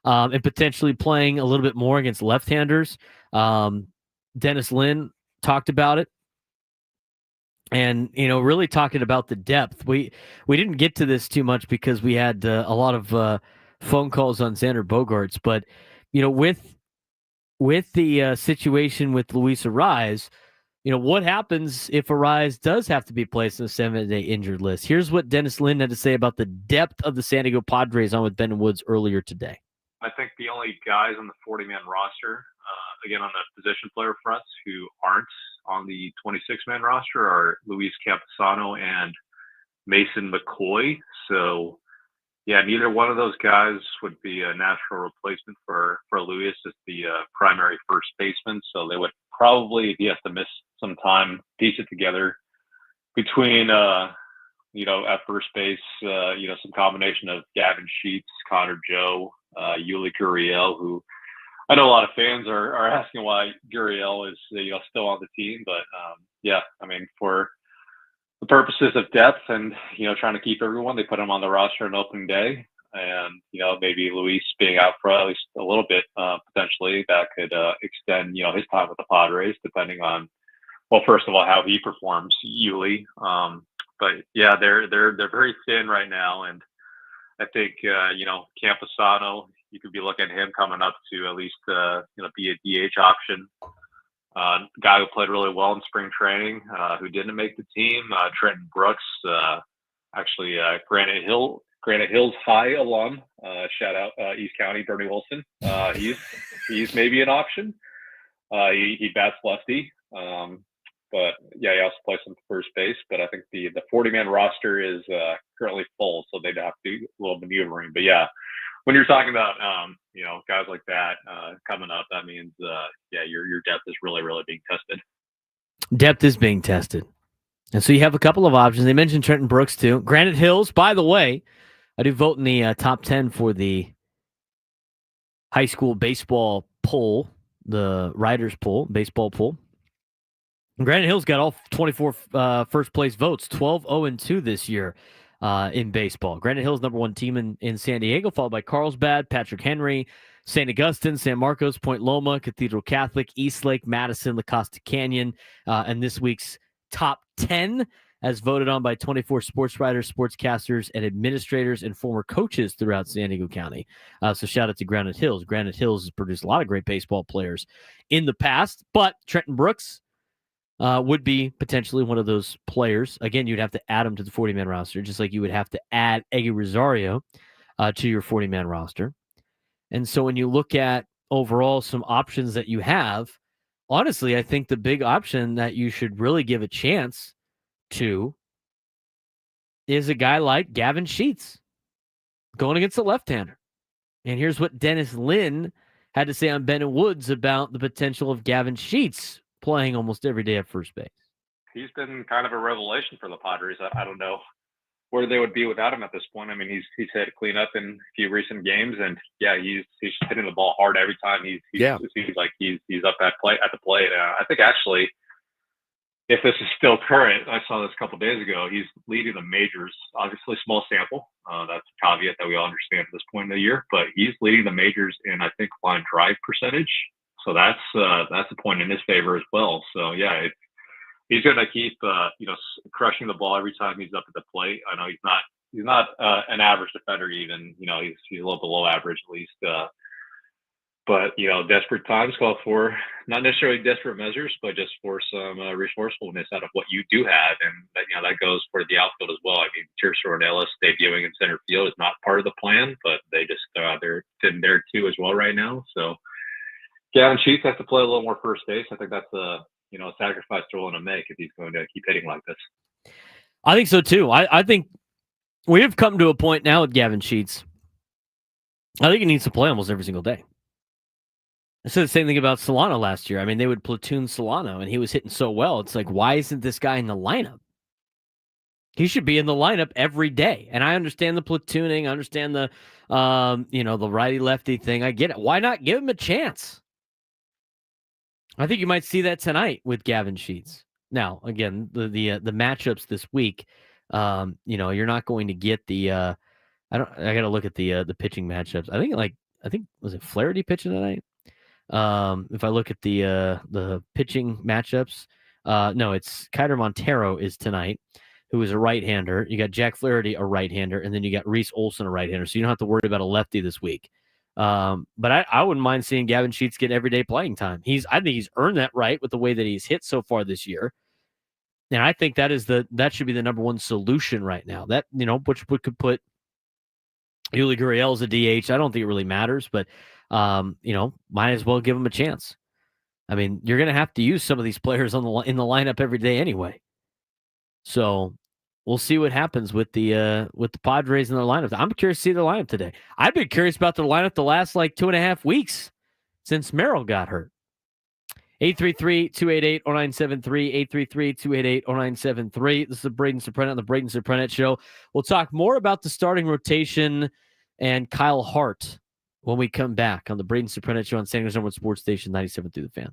And potentially playing a little bit more against left-handers. Dennis Lynn talked about it. And, really talking about the depth. We didn't get to this too much because we had a lot of phone calls on Xander Bogaerts. But, with the situation with Luis Arraez, what happens if Arraez does have to be placed on a 7-day injured list? Here's what Dennis Lin had to say about the depth of the San Diego Padres on with Ben Woods earlier today. I think the only guys on the 40-man roster, again, on the position player fronts who aren't on the 26-man roster are Luis Campusano and Mason McCoy. So, yeah, neither one of those guys would be a natural replacement for Luis as the primary first baseman. So they would probably, if he has to miss some time, piece it together between, at first base, some combination of Gavin Sheets, Connor Joe, Yuli Gurriel, who I know a lot of fans are asking why Gurriel is still on the team, but for the purposes of depth and trying to keep everyone, they put him on the roster on opening day, and maybe Luis being out for at least a little bit potentially that could extend his time with the Padres, depending on first of all how he performs, Yuli. But yeah, they're very thin right now, and I think Campusano, you could be looking at him coming up to at least be a DH option. Guy who played really well in spring training, who didn't make the team, Trenton Brooks, actually Granite Hills High alum. Shout out East County, Bernie Wilson. He's maybe an option. He bats lefty. But yeah, he also plays some first base. But I think the 40-man roster is currently full, so they'd have to do a little maneuvering. But yeah, when you're talking about guys like that coming up, that means your depth is really, really being tested. Depth is being tested. And so you have a couple of options. They mentioned Trenton Brooks too. Granite Hills, by the way, I do vote in the top 10 for the high school baseball poll, the writers poll, baseball poll. Granite Hills got all 24 first place votes, 12-0-2 this year in baseball. Granite Hills number one team in San Diego, followed by Carlsbad, Patrick Henry, St. Augustine, San Marcos, Point Loma, Cathedral Catholic, Eastlake, Madison, La Costa Canyon, and this week's top 10 as voted on by 24 sports writers, sportscasters, and administrators and former coaches throughout San Diego County. So shout out to Granite Hills. Granite Hills has produced a lot of great baseball players in the past, but Trenton Brooks would be potentially one of those players. Again, you'd have to add him to the 40-man roster, just like you would have to add Eggy Rosario to your 40-man roster. And so when you look at overall some options that you have, honestly, I think the big option that you should really give a chance to is a guy like Gavin Sheets going against the left-hander. And here's what Dennis Lin had to say on Ben Woods about the potential of Gavin Sheets playing almost every day at first base. He's been kind of a revelation for the Padres. I don't know where they would be without him at this point. I mean, he's had to clean up in a few recent games, and yeah, he's hitting the ball hard every time. It seems like he's up at the plate. I think actually, if this is still current, I saw this a couple of days ago. He's leading the majors. Obviously, small sample. That's a caveat that we all understand at this point in the year. But he's leading the majors in, I think, line drive percentage. So that's a point in his favor as well. So yeah, he's going to keep crushing the ball every time he's up at the plate. I know he's not an average defender even. He's a little below average at least. But desperate times call for not necessarily desperate measures, but just for some resourcefulness out of what you do have, and that goes for the outfield as well. I mean, Tirso and Ellis debuting in center field is not part of the plan, but they just they're sitting there too as well right now. So Gavin Sheets has to play a little more first base. I think that's a sacrifice they're willing to make if he's going to keep hitting like this. I think so too. I think we have come to a point now with Gavin Sheets. I think he needs to play almost every single day. I said the same thing about Solano last year. I mean, they would platoon Solano, and he was hitting so well. It's like, why isn't this guy in the lineup? He should be in the lineup every day. And I understand the platooning. I understand the, the righty-lefty thing. I get it. Why not give him a chance? I think you might see that tonight with Gavin Sheets. Now, again, the matchups this week, you're not going to get the. I got to look at the pitching matchups. I think was it Flaherty pitching tonight? If I look at the pitching matchups, no, it's Kiter Montero is tonight, who is a right-hander. You got Jack Flaherty, a right-hander, and then you got Reese Olson, a right-hander. So you don't have to worry about a lefty this week. But I wouldn't mind seeing Gavin Sheets get everyday playing time. I think he's earned that right with the way that he's hit so far this year. And I think that should be the number one solution right now. That, which could put Yuli Gurriel as a DH. I don't think it really matters, but might as well give him a chance. I mean, you're going to have to use some of these players in the lineup every day anyway. So we'll see what happens with the Padres in their lineup. I'm curious to see their lineup today. I've been curious about their lineup the last 2.5 weeks since Merrill got hurt. 833-288-0973, 833-288-0973. This is the Braden Surprenant on the Braden Surprenant Show. We'll talk more about the starting rotation and Kyle Hart when we come back on the Braden Surprenant Show on San Antonio Sports Station 97 through the Fan.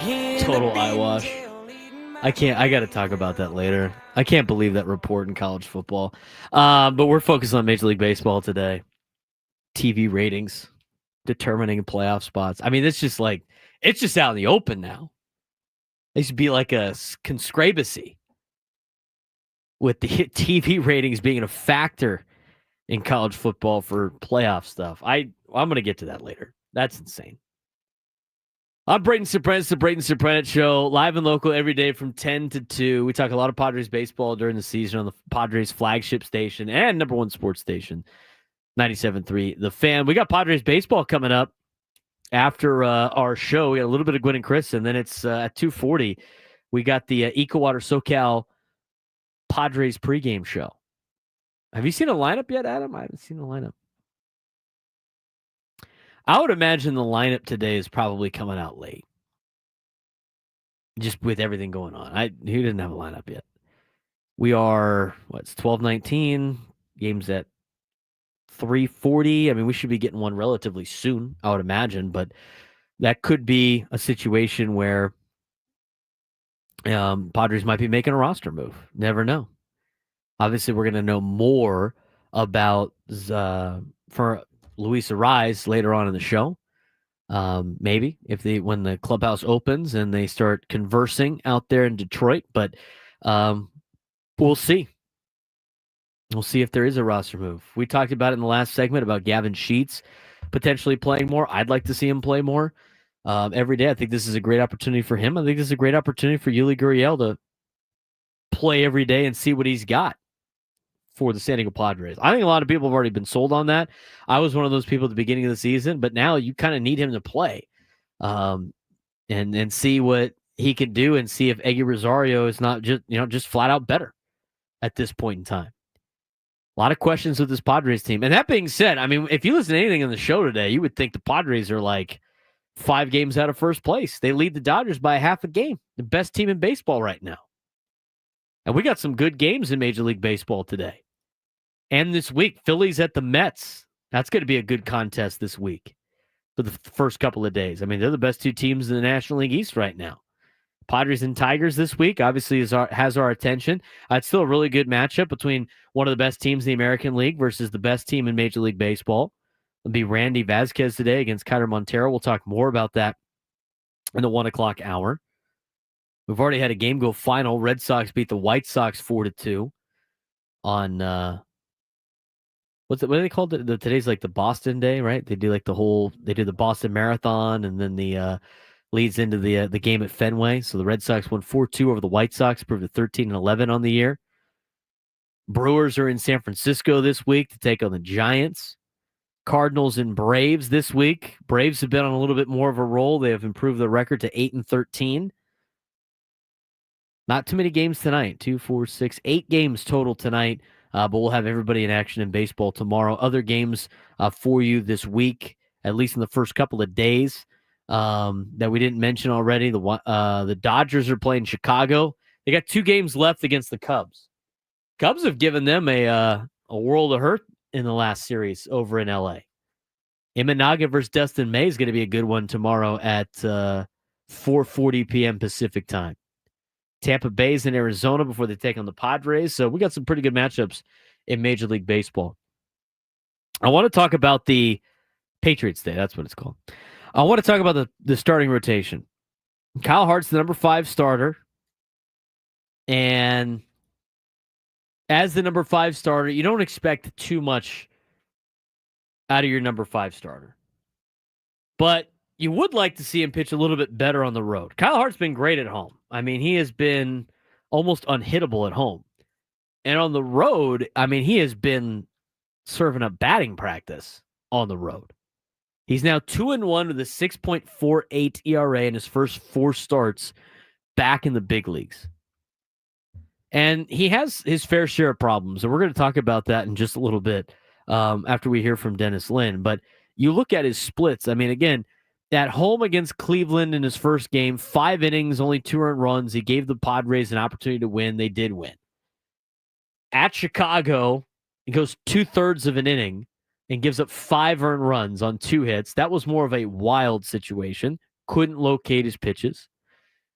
Total eyewash. I got to talk about that later. I can't believe that report in college football. But we're focused on Major League Baseball today. TV ratings, determining playoff spots. I mean, it's just out in the open now. It used to be like a conspiracy with the TV ratings being a factor in college football for playoff stuff. I'm going to get to that later. That's insane. I'm Braden Surprenant. It's the Braden Surprenant Show, live and local every day from 10 to 2. We talk a lot of Padres baseball during the season on the Padres flagship station and number one sports station, 97.3 The Fan. We got Padres baseball coming up after our show. We got a little bit of Gwen and Chris, and then it's at 2:40. We got the EcoWater SoCal Padres pregame show. Have you seen a lineup yet, Adam? I haven't seen the lineup. I would imagine the lineup today is probably coming out late. Just with everything going on. Who didn't have a lineup yet? We are, it's 12:19. Game's at 3:40. I mean, we should be getting one relatively soon, I would imagine. But that could be a situation where Padres might be making a roster move. Never know. Obviously, we're going to know more about for Luis Arraez later on in the show. Maybe when the clubhouse opens and they start conversing out there in Detroit, but we'll see. We'll see if there is a roster move. We talked about it in the last segment about Gavin Sheets potentially playing more. I'd like to see him play more every day. I think this is a great opportunity for him. I think this is a great opportunity for Yuli Gurriel to play every day and see what he's got for the San Diego Padres. I think a lot of people have already been sold on that. I was one of those people at the beginning of the season, but now you kind of need him to play and see what he can do and see if Eggy Rosario is not just flat out better at this point in time. A lot of questions with this Padres team. And that being said, I mean, if you listen to anything in the show today, you would think the Padres are like 5 games out of first place. They lead the Dodgers by half a game. The best team in baseball right now. And we got some good games in Major League Baseball today. And this week, Phillies at the Mets. That's going to be a good contest this week for the first couple of days. I mean, they're the best 2 teams in the National League East right now. Padres and Tigers this week obviously has our attention. It's still a really good matchup between one of the best teams in the American League versus the best team in Major League Baseball. It'll be Randy Vasquez today against Kyler Montero. We'll talk more about that in the 1 o'clock hour. We've already had a game go final. Red Sox beat the White Sox 4-2 on what do they call it? Today's like the Boston Day, right? They do the Boston Marathon, and then the leads into the game at Fenway. So the Red Sox won 4-2 over the White Sox, proved 13-11 on the year. Brewers are in San Francisco this week to take on the Giants. Cardinals and Braves this week. Braves have been on a little bit more of a roll. They have improved their record to 8-13. Not too many games tonight. 2, 4, 6, 8 games total tonight. But we'll have everybody in action in baseball tomorrow. Other games for you this week, at least in the first couple of days that we didn't mention already. The Dodgers are playing Chicago. They got 2 games left against the Cubs. Cubs have given them a world of hurt in the last series over in L.A. Imanaga versus Dustin May is going to be a good one tomorrow at 4:40 p.m. Pacific time. Tampa Bay's in Arizona before they take on the Padres. So we got some pretty good matchups in Major League Baseball. I want to talk about the Patriots Day. That's what it's called. I want to talk about the starting rotation. Kyle Hart's the number 5 starter. And as the number 5 starter, you don't expect too much out of your number 5 starter. But you would like to see him pitch a little bit better on the road. Kyle Hart's been great at home. I mean, he has been almost unhittable at home. And on the road, I mean, he has been serving up batting practice on the road. He's now 2-1 with a 6.48 ERA in his first 4 starts back in the big leagues. And he has his fair share of problems. And we're going to talk about that in just a little bit after we hear from Dennis Lin. But you look at his splits. I mean, again, at home against Cleveland in his first game, 5 innings, only 2 earned runs. He gave the Padres an opportunity to win. They did win. At Chicago, he goes 2/3 of an inning and gives up 5 earned runs on 2 hits. That was more of a wild situation. Couldn't locate his pitches.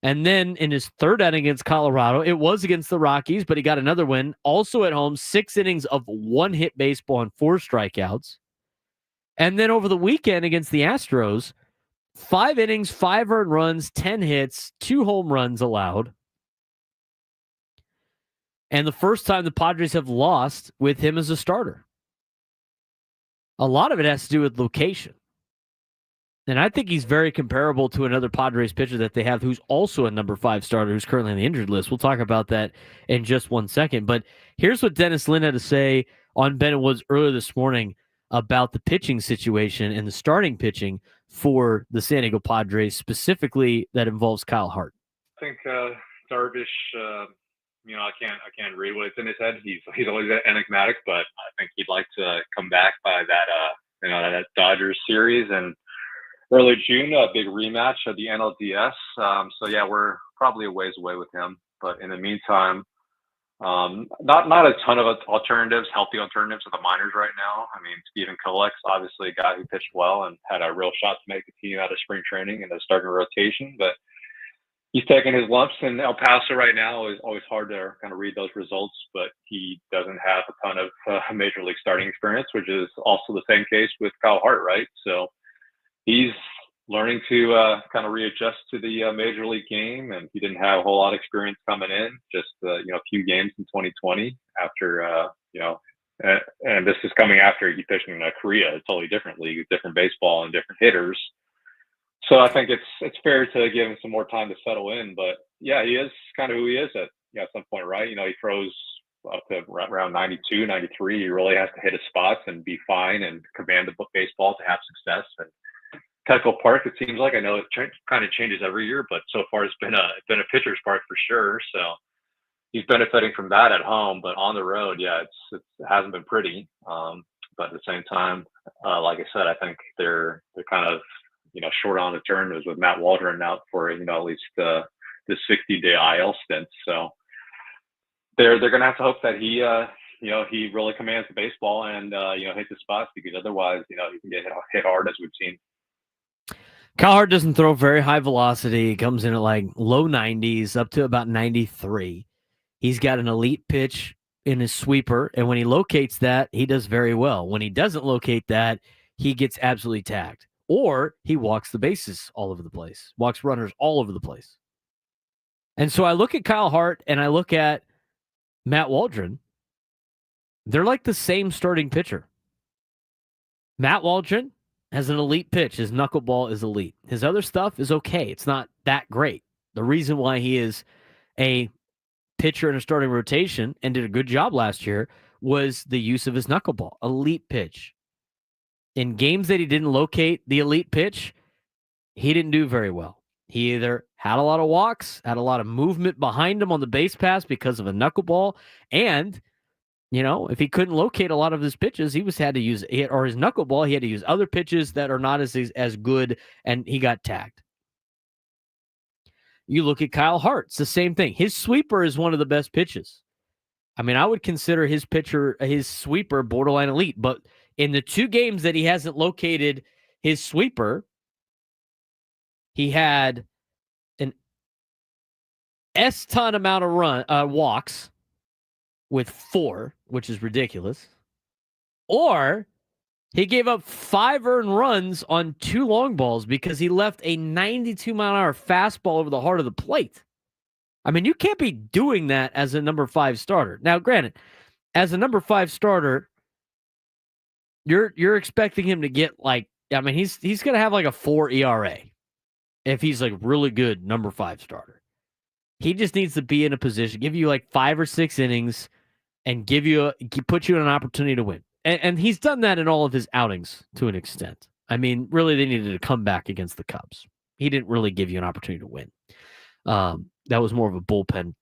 And then in his third outing against Colorado, it was against the Rockies, but he got another win. Also at home, 6 innings of 1-hit baseball and 4 strikeouts. And then over the weekend against the Astros, 5 innings, 5 earned runs, 10 hits, 2 home runs allowed. And the first time the Padres have lost with him as a starter. A lot of it has to do with location. And I think he's very comparable to another Padres pitcher that they have who's also a number 5 starter who's currently on the injured list. We'll talk about that in just one second. But here's what Dennis Lin had to say on Ben and Woods earlier this morning about the pitching situation and the starting pitching for the San Diego Padres, specifically that involves Kyle Hart. I think Darvish, I can't read what's in his head. He's always enigmatic, but I think he'd like to come back by that Dodgers series and early June, a big rematch of the NLDS. We're probably a ways away with him. But in the meantime, not a ton of alternatives, healthy alternatives at the minors right now. I mean, Stephen Kolek's obviously a guy who pitched well and had a real shot to make the team out of spring training and the starting rotation, but he's taking his lumps in El Paso right now. It's always hard to kind of read those results, but he doesn't have a ton of major league starting experience, which is also the same case with Kyle Hart, right? So he's learning to kind of readjust to the major league game, and he didn't have a whole lot of experience coming in, just a few games in 2020 after and this is coming after he pitched in Korea, a totally different league, different baseball and different hitters. So I think it's fair to give him some more time to settle in. But yeah, he is kind of who he is at some point, right? He throws up to around 92, 93. He really has to hit his spots and be fine and command the baseball to have success. And Petco Park, it seems like, I know it kind of changes every year, but so far it's been a pitcher's park for sure. So he's benefiting from that at home, but on the road, it hasn't been pretty. But at the same time, like I said, I think they're kind of short on alternatives with Matt Waldron out for at least the 60-day IL stint. So they're going to have to hope that he really commands the baseball and hits the spots, because otherwise he can get hit hard, as we've seen. Kyle Hart doesn't throw very high velocity. He comes in at like low 90s up to about 93. He's got an elite pitch in his sweeper, and when he locates that, he does very well. When he doesn't locate that, he gets absolutely tagged. Or he walks the bases all over the place, walks runners all over the place. And so I look at Kyle Hart and I look at Matt Waldron. They're like the same starting pitcher. Matt Waldron has an elite pitch. His knuckleball is elite. His other stuff is okay. It's not that great. The reason why he is a pitcher in a starting rotation and did a good job last year was the use of his knuckleball. Elite pitch. In games that he didn't locate the elite pitch, he didn't do very well. He either had a lot of walks, had a lot of movement behind him on the base pass because of a knuckleball, and if he couldn't locate a lot of his pitches, he had to use his knuckleball. He had to use other pitches that are not as good, and he got tagged. You look at Kyle Hart, it's the same thing. His sweeper is one of the best pitches. I mean, I would consider his sweeper borderline elite, but in the 2 games that he hasn't located his sweeper, he had an S-ton amount of walks with 4, which is ridiculous. Or he gave up 5 earned runs on 2 long balls because he left a 92-mile-an-hour fastball over the heart of the plate. I mean, you can't be doing that as a number 5 starter. Now, granted, as a number 5 starter, you're expecting him to get he's going to have like a 4 ERA if he's like really good number 5 starter. He just needs to be in a position, give you like 5 or 6 innings and put you in an opportunity to win. And he's done that in all of his outings to an extent. I mean, really, they needed to come back against the Cubs. He didn't really give you an opportunity to win. That was more of a bullpen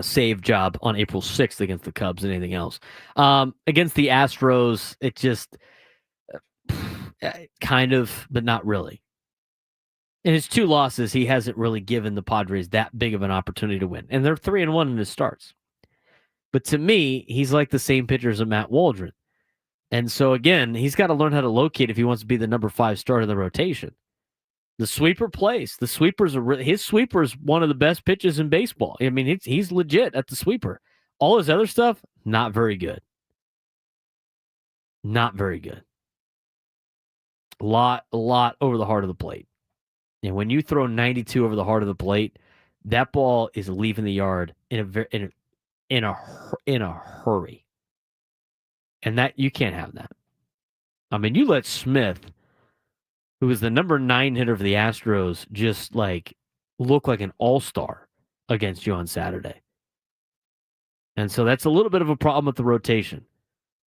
save job on April 6th against the Cubs than anything else. Against the Astros, it just kind of, but not really. In his 2 losses, he hasn't really given the Padres that big of an opportunity to win. And they're 3-1 in his starts. But to me, he's like the same pitcher as Matt Waldron. And so, again, he's got to learn how to locate if he wants to be the number 5 starter in the rotation. The sweeper plays. The sweepers are his sweeper is one of the best pitches in baseball. I mean, he's legit at the sweeper. All his other stuff, not very good. Not very good. A lot over the heart of the plate. And when you throw 92 over the heart of the plate, that ball is leaving the yard in a hurry. And that you can't have that. I mean, you let Smith, who was the number 9 hitter for the Astros, just like look like an all-star against you on Saturday. And so that's a little bit of a problem with the rotation.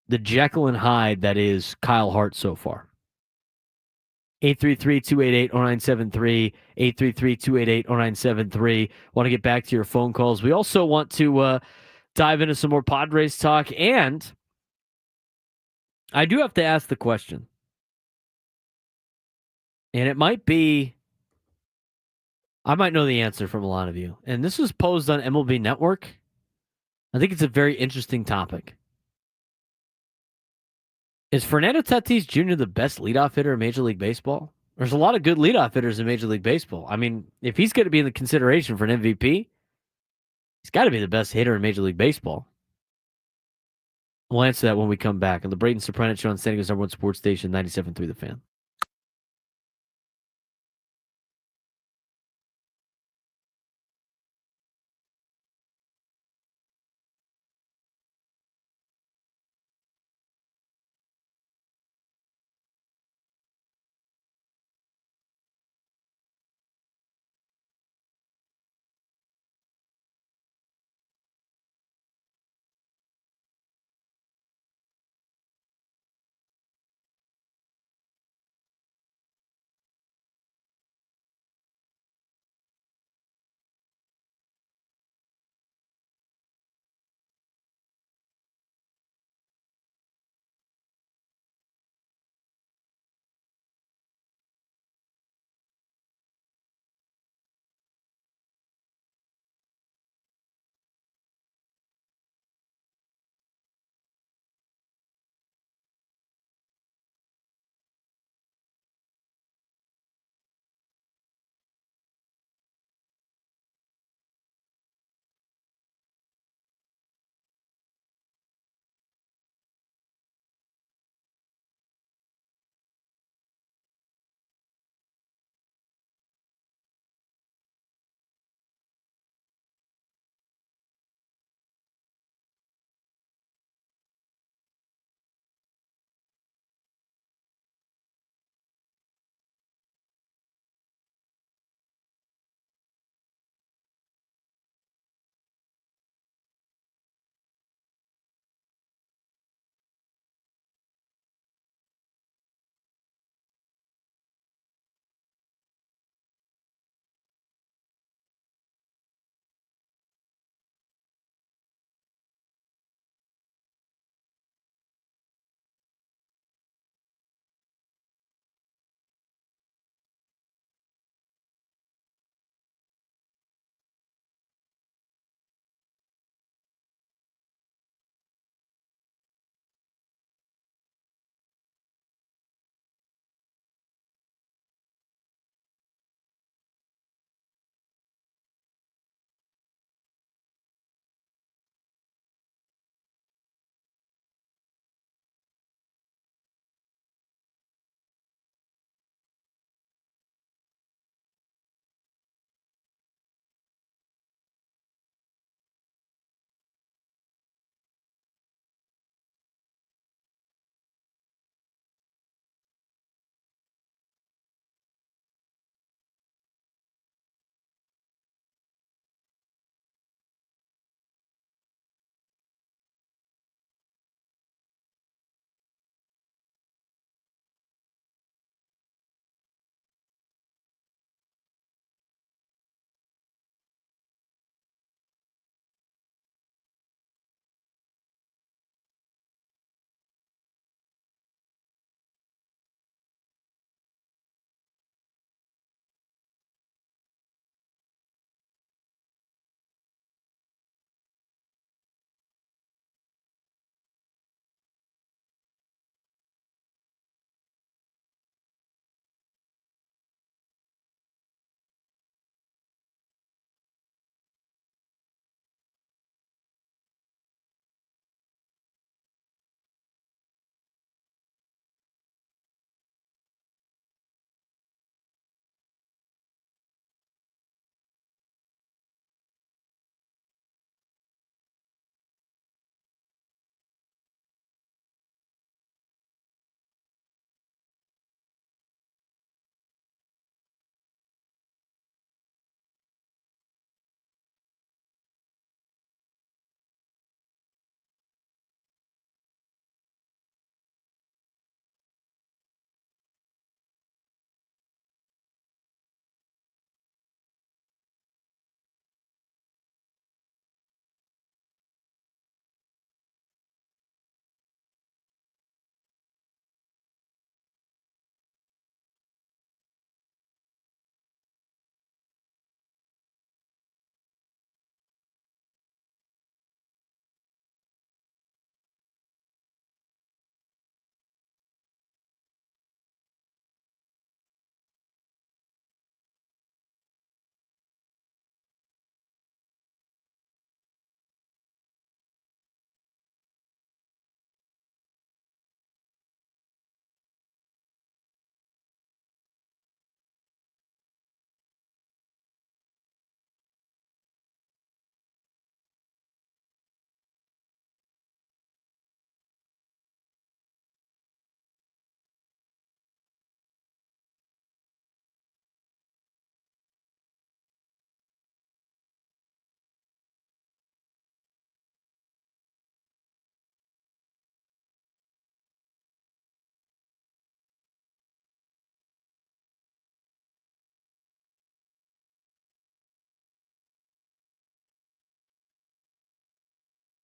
The Jekyll and Hyde that is Kyle Hart so far. 833-288-0973, 833-288-0973. Want to get back to your phone calls. We also want to dive into some more Padres talk, and I do have to ask the question. And it might be, I might know the answer from a lot of you. And this was posed on MLB Network. I think it's a very interesting topic. Is Fernando Tatis Jr. the best leadoff hitter in Major League Baseball? There's a lot of good leadoff hitters in Major League Baseball. I mean, if he's going to be in the consideration for an MVP, he's got to be the best hitter in Major League Baseball. We'll answer that when we come back on the Braden Surprenant Show on San Diego's #1 sports station, 97.3 The Fan.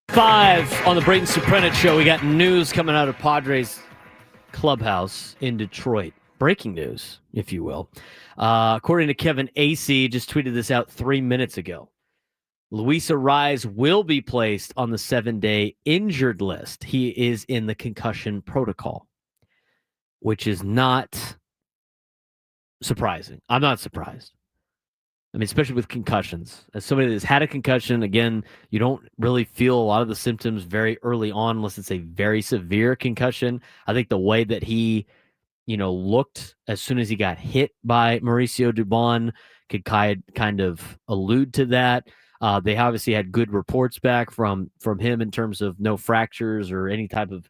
5 on the Braden Surprenant Show. We got news coming out of Padres clubhouse in Detroit. Breaking news, if you will. According to Kevin AC, just tweeted this out 3 minutes ago. Luis Arraez will be placed on the 7-day injured list. He is in the concussion protocol, which is not surprising. I'm not surprised. I mean, especially with concussions. As somebody that's had a concussion, again, you don't really feel a lot of the symptoms very early on unless it's a very severe concussion. I think the way that he, looked as soon as he got hit by Mauricio Dubon could kind of allude to that. They obviously had good reports back from him in terms of no fractures or any type of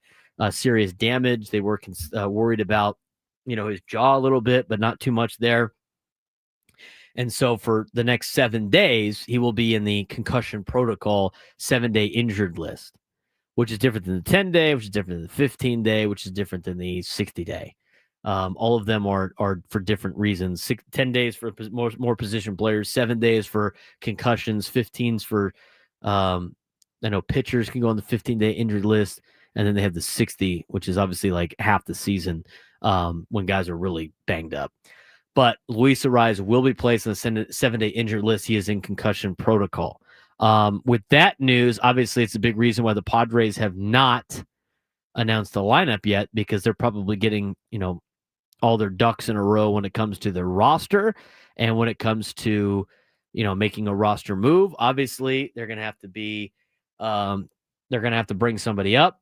serious damage. They were worried about, his jaw a little bit, but not too much there. And so for the next 7 days, he will be in the concussion protocol 7-day injured list, which is different than the 10-day, which is different than the 15-day, which is different than the 60-day. All of them are for different reasons. 10 days for more position players, 7 days for concussions, 15s for, I know pitchers can go on the 15-day injured list, and then they have the 60, which is obviously like half the season when guys are really banged up. But Luis Arraez will be placed on the 7-day injured list. He is in concussion protocol. With that news, obviously it's a big reason why the Padres have not announced the lineup yet, because they're probably getting, all their ducks in a row when it comes to their roster and when it comes to, making a roster move. Obviously, they're going to have to be, they're going to have to bring somebody up.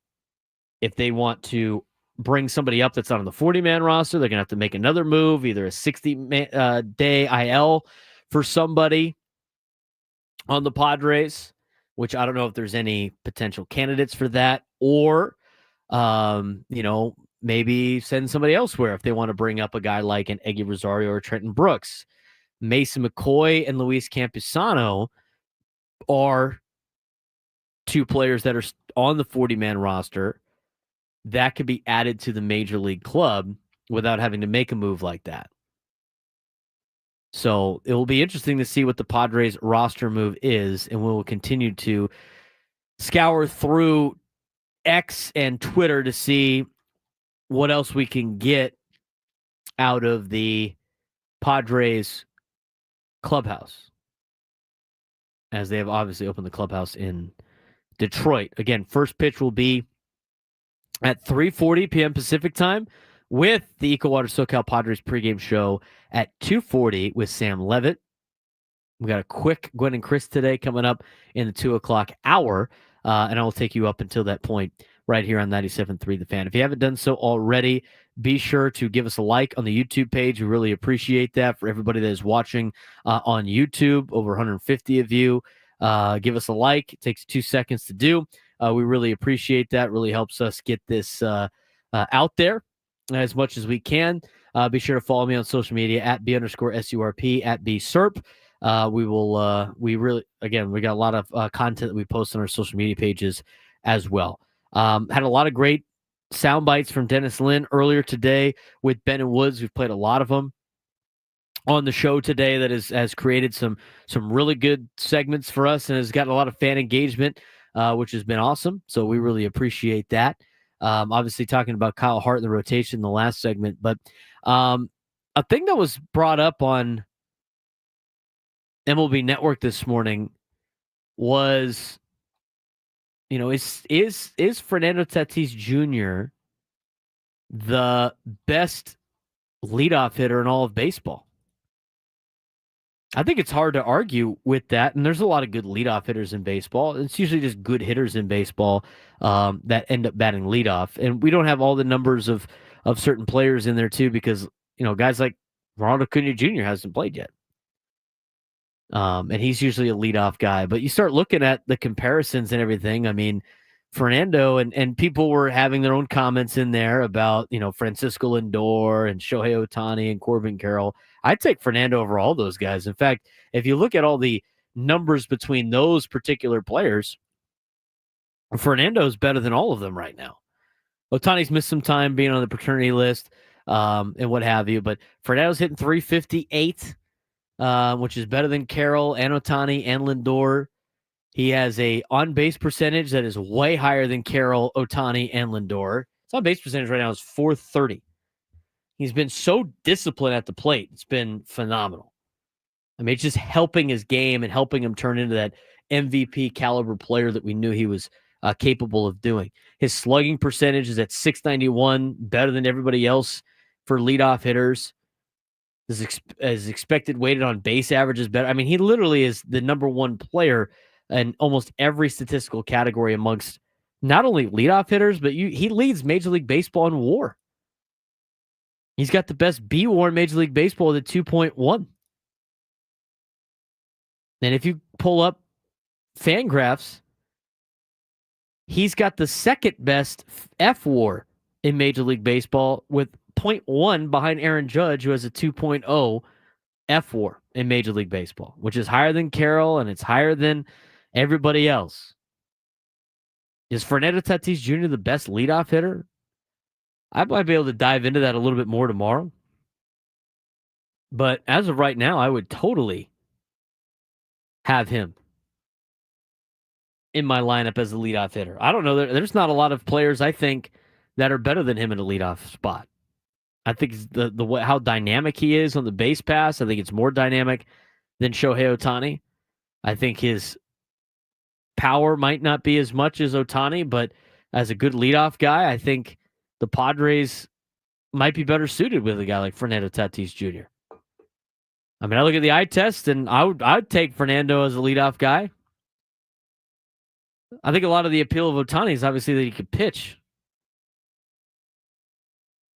If they want to bring somebody up that's not on the 40-man roster, they're going to have to make another move, either a 60-day IL for somebody on the Padres, which I don't know if there's any potential candidates for that, or, maybe send somebody elsewhere if they want to bring up a guy like an Eggy Rosario or Trenton Brooks. Mason McCoy and Luis Campusano are two players that are on the 40-man roster that could be added to the major league club without having to make a move like that. So it will be interesting to see what the Padres roster move is, and we will continue to scour through X and Twitter to see what else we can get out of the Padres clubhouse, as they have obviously opened the clubhouse in Detroit. Again, first pitch will be at 3:40 p.m. Pacific time, with the Eco Water SoCal Padres pregame show at 2:40 with Sam Levitt. We got a quick Gwen and Chris today coming up in the 2 o'clock hour, and I will take you up until that point right here on 97.3 The Fan. If you haven't done so already, be sure to give us a like on the YouTube page. We really appreciate that. For everybody that is watching on YouTube, over 150 of you, give us a like. It takes 2 seconds to do. We really appreciate that. Really helps us get this out there as much as we can. Be sure to follow me on social media at B_SURP, at BSURP. We got a lot of content that we post on our social media pages as well. Had a lot of great sound bites from Dennis Lynn earlier today with Ben and Woods. We've played a lot of them on the show today that has created some really good segments for us and has gotten a lot of fan engagement, which has been awesome. So we really appreciate that. Obviously talking about Kyle Hart in the rotation in the last segment, but a thing that was brought up on MLB Network this morning was, is Fernando Tatis Jr. the best leadoff hitter in all of baseball? I think it's hard to argue with that, and there's a lot of good leadoff hitters in baseball. It's usually just good hitters in baseball that end up batting leadoff, and we don't have all the numbers of certain players in there too, because guys like Ronald Acuna Jr. hasn't played yet. And he's usually a leadoff guy. But you start looking at the comparisons and everything. I mean, Fernando and people were having their own comments in there about, Francisco Lindor and Shohei Ohtani and Corbin Carroll. I'd take Fernando over all those guys. In fact, if you look at all the numbers between those particular players, Fernando's better than all of them right now. Ohtani's missed some time being on the paternity list and what have you, but Fernando's hitting 358. Which is better than Carroll and Ohtani and Lindor. He has a on-base percentage that is way higher than Carroll, Ohtani, and Lindor. His on-base percentage right now is .430. He's been so disciplined at the plate. It's been phenomenal. I mean, it's just helping his game and helping him turn into that MVP caliber player that we knew he was capable of doing. His slugging percentage is at .691, better than everybody else for leadoff hitters. His expected weighted on base average is better. I mean, he literally is the number one player in almost every statistical category amongst not only leadoff hitters, but he leads Major League Baseball in WAR. He's got the best B WAR in Major League Baseball at 2.1. And if you pull up Fangraphs, he's got the second best F WAR in Major League Baseball with 0.1 behind Aaron Judge, who has a 2.0 F WAR in Major League Baseball, which is higher than Carroll and it's higher than everybody else. Is Fernando Tatis Jr. the best leadoff hitter? I might be able to dive into that a little bit more tomorrow. But as of right now, I would totally have him in my lineup as a leadoff hitter. I don't know. There's not a lot of players, I think, that are better than him in a leadoff spot. I think the way how dynamic he is on the base pass, I think it's more dynamic than Shohei Ohtani. I think his power might not be as much as Ohtani, but as a good leadoff guy, I think the Padres might be better suited with a guy like Fernando Tatis Jr. I mean, I look at the eye test, and I'd take Fernando as a leadoff guy. I think a lot of the appeal of Ohtani is obviously that he can pitch.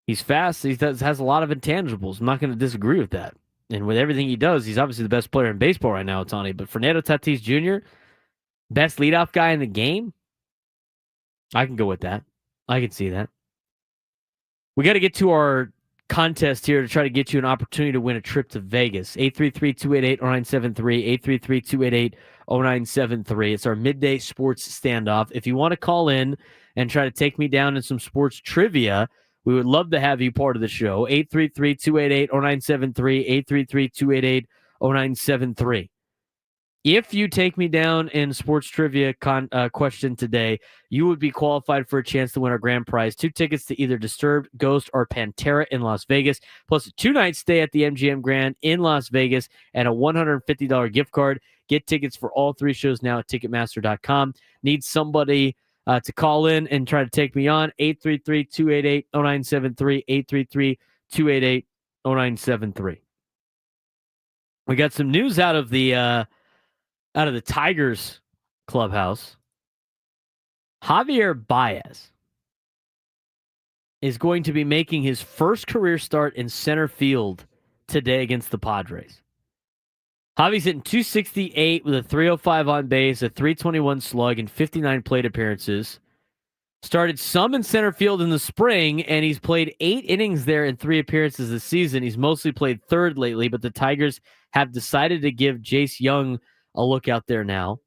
He's fast. He has a lot of intangibles. I'm not going to disagree with that. And with everything he does, he's obviously the best player in baseball right now, Ohtani. But Fernando Tatis Jr., best leadoff guy in the game, I can go with that. I can see that. We got to get to our contest here to try to get you an opportunity to win a trip to Vegas. 833-288-0973, 833-288-0973. It's our midday sports standoff. If you want to call in and try to take me down in some sports trivia, we would love to have you part of the show. 833-288-0973, 833-288-0973. If you take me down in sports trivia question today, you would be qualified for a chance to win our grand prize. 2 tickets to either Disturbed, Ghost, or Pantera in Las Vegas, plus a 2-night stay at the MGM Grand in Las Vegas and a $150 gift card. Get tickets for all 3 shows now at Ticketmaster.com. Need somebody to call in and try to take me on. 833-288-0973, 833-288-0973. We got some news out of the Tigers clubhouse. Javier Baez is going to be making his first career start in center field today against the Padres. Javi's hitting .268 with a .305 on base, a .321 slug, and 59 plate appearances. Started some in center field in the spring, and he's played 8 innings there in 3 appearances this season. He's mostly played third lately, but the Tigers have decided to give Jace Young a look out there now.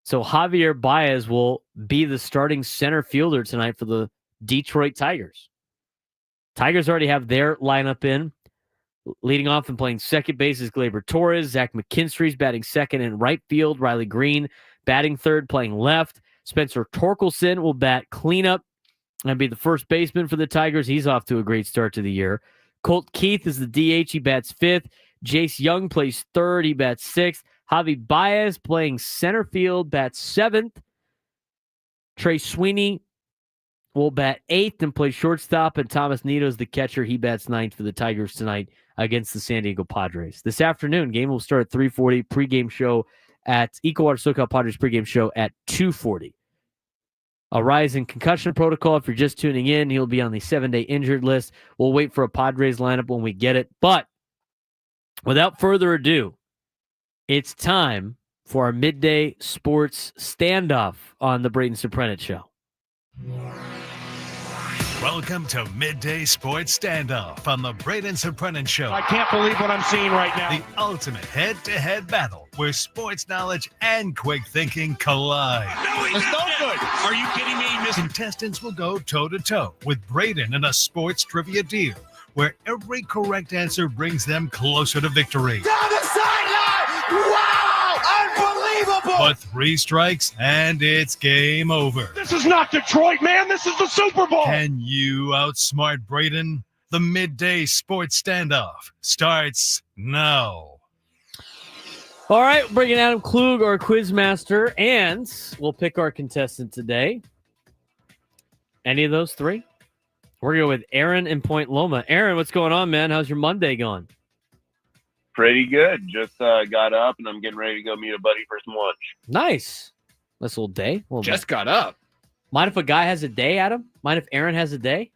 So Javier Baez will be the starting center fielder tonight for the Detroit Tigers. Tigers already have their lineup in. Leading off and playing second base is Gleyber Torres. Zach McKinstry's batting second in right field. Riley Green batting third, playing left. Spencer Torkelson will bat cleanup and be the first baseman for the Tigers. He's off to a great start to the year. Colt Keith is the DH. He bats fifth. Jace Young plays third. He bats sixth. Javi Baez playing center field, bats seventh. Trey Sweeney will bat eighth and play shortstop. And Thomas Nito's the catcher. He bats ninth for the Tigers tonight against the San Diego Padres. This afternoon, game will start at 3:40. Pregame show at Ecowater SoCal Padres pregame show at 2:40. Arraez in concussion protocol. If you're just tuning in, he'll be on the 7-day injured list. We'll wait for a Padres lineup when we get it. But without further ado, it's time for our midday sports standoff on the Braden Surprenant Show. Welcome to Midday Sports Standoff on the Braden Surprenant Show. I can't believe what I'm seeing right now. The ultimate head-to-head battle where sports knowledge and quick thinking collide. No, it's no good. Are you kidding me? Contestants will go toe-to-toe with Braden in a sports trivia deal where every correct answer brings them closer to victory. Down the sideline! Wow! Unbelievable! Ball! But 3 strikes and it's game over. This is not Detroit, man. This is the Super Bowl. Can you outsmart Braden? The midday sports standoff starts now. All right, we're bringing Adam Klug, our quizmaster, and we'll pick our contestant today. Any of those 3? We're going to go with Aaron in Point Loma. Aaron, what's going on, man? How's your Monday going? Pretty good. Just got up, and I'm getting ready to go meet a buddy for some lunch. Nice. Nice little day. Just got up. Mind if a guy has a day, Adam? Mind if Aaron has a day?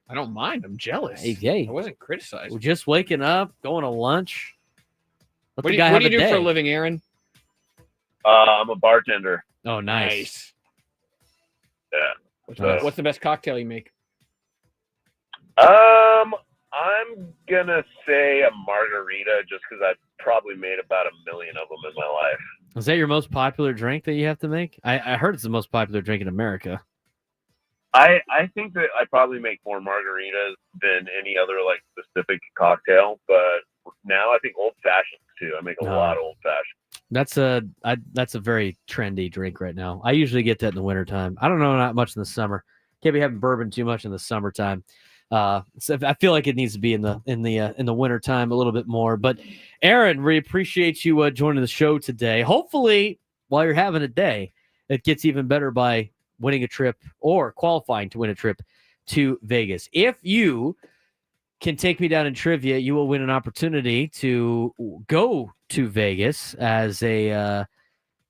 I don't mind. I'm jealous. Hey. I wasn't criticized. We're just waking up, going to lunch. What do you do for a living, Aaron? I'm a bartender. Oh, nice. Yeah. What's the best cocktail you make? I'm gonna say a margarita, just because I've probably made about 1 million of them in my life. Is that your most popular drink that you have to make? I heard it's the most popular drink in America. I think that I probably make more margaritas than any other like specific cocktail, but now I think old fashions too. I make a lot of old fashions. That's a very trendy drink right now. I usually get that in the wintertime. I don't know, not much in the summer. Can't be having bourbon too much in the summertime. So I feel like it needs to be in the wintertime a little bit more. But Aaron, we appreciate you joining the show today. Hopefully, while you're having a day, it gets even better by winning a trip or qualifying to win a trip to Vegas. If you can take me down in trivia, you will win an opportunity to go to Vegas as a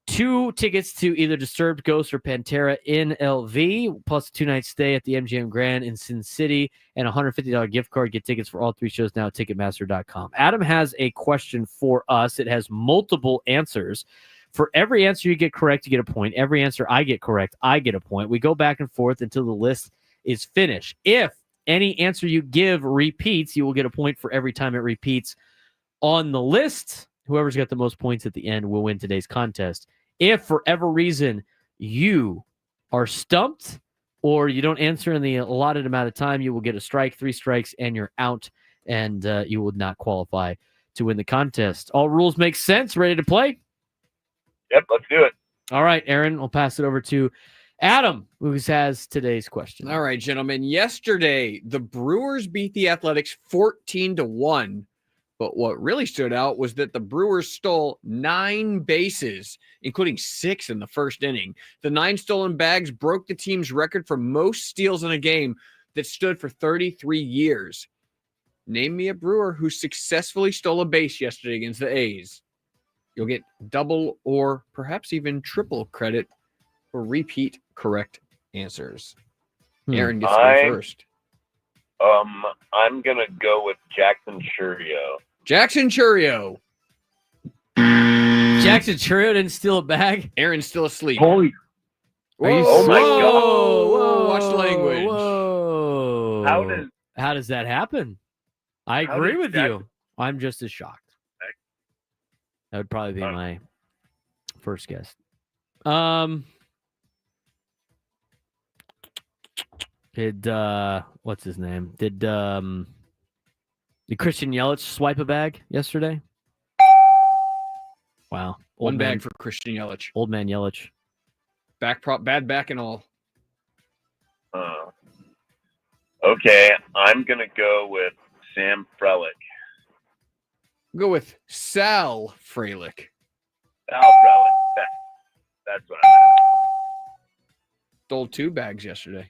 2 tickets to either Disturbed, Ghost, or Pantera in LV, plus a 2-night stay at the MGM Grand in Sin City, and a $150 gift card. Get tickets for all 3 shows now at Ticketmaster.com. Adam has a question for us. It has multiple answers. For every answer you get correct, you get a point. Every answer I get correct, I get a point. We go back and forth until the list is finished. If any answer you give repeats, you will get a point for every time it repeats on the list. Whoever's got the most points at the end will win today's contest. If for whatever reason you are stumped or you don't answer in the allotted amount of time, you will get a strike, 3 strikes, and you're out, and you will not qualify to win the contest. All rules make sense. Ready to play? Yep, let's do it. All right, Aaron, I'll pass it over to Adam, who has today's question. All right, gentlemen. Yesterday, the Brewers beat the Athletics 14-1. But what really stood out was that the Brewers stole 9 bases, including 6 in the first inning. The 9 stolen bags broke the team's record for most steals in a game that stood for 33 years. Name me a Brewer who successfully stole a base yesterday against the A's. You'll get double or perhaps even triple credit for repeat correct answers. Aaron gets to go first. I'm gonna go with Jackson Churio. Jackson Churio. Jackson Churio didn't steal a bag. Aaron's still asleep. Holy! Oh my God! Whoa! Watch language. Whoa! How does that happen? I agree with Jackson... you. I'm just as shocked. That would probably be my first guess. Did what's his name? Did Christian Yelich swipe a bag yesterday? Wow. One bag for Christian Yelich. Old man Yelich. Back prop, bad back and all. Okay, I'm gonna go with Sam Frelick. Go with Sal Frelick. Sal Frelick. That's what I meant. Stole 2 bags yesterday.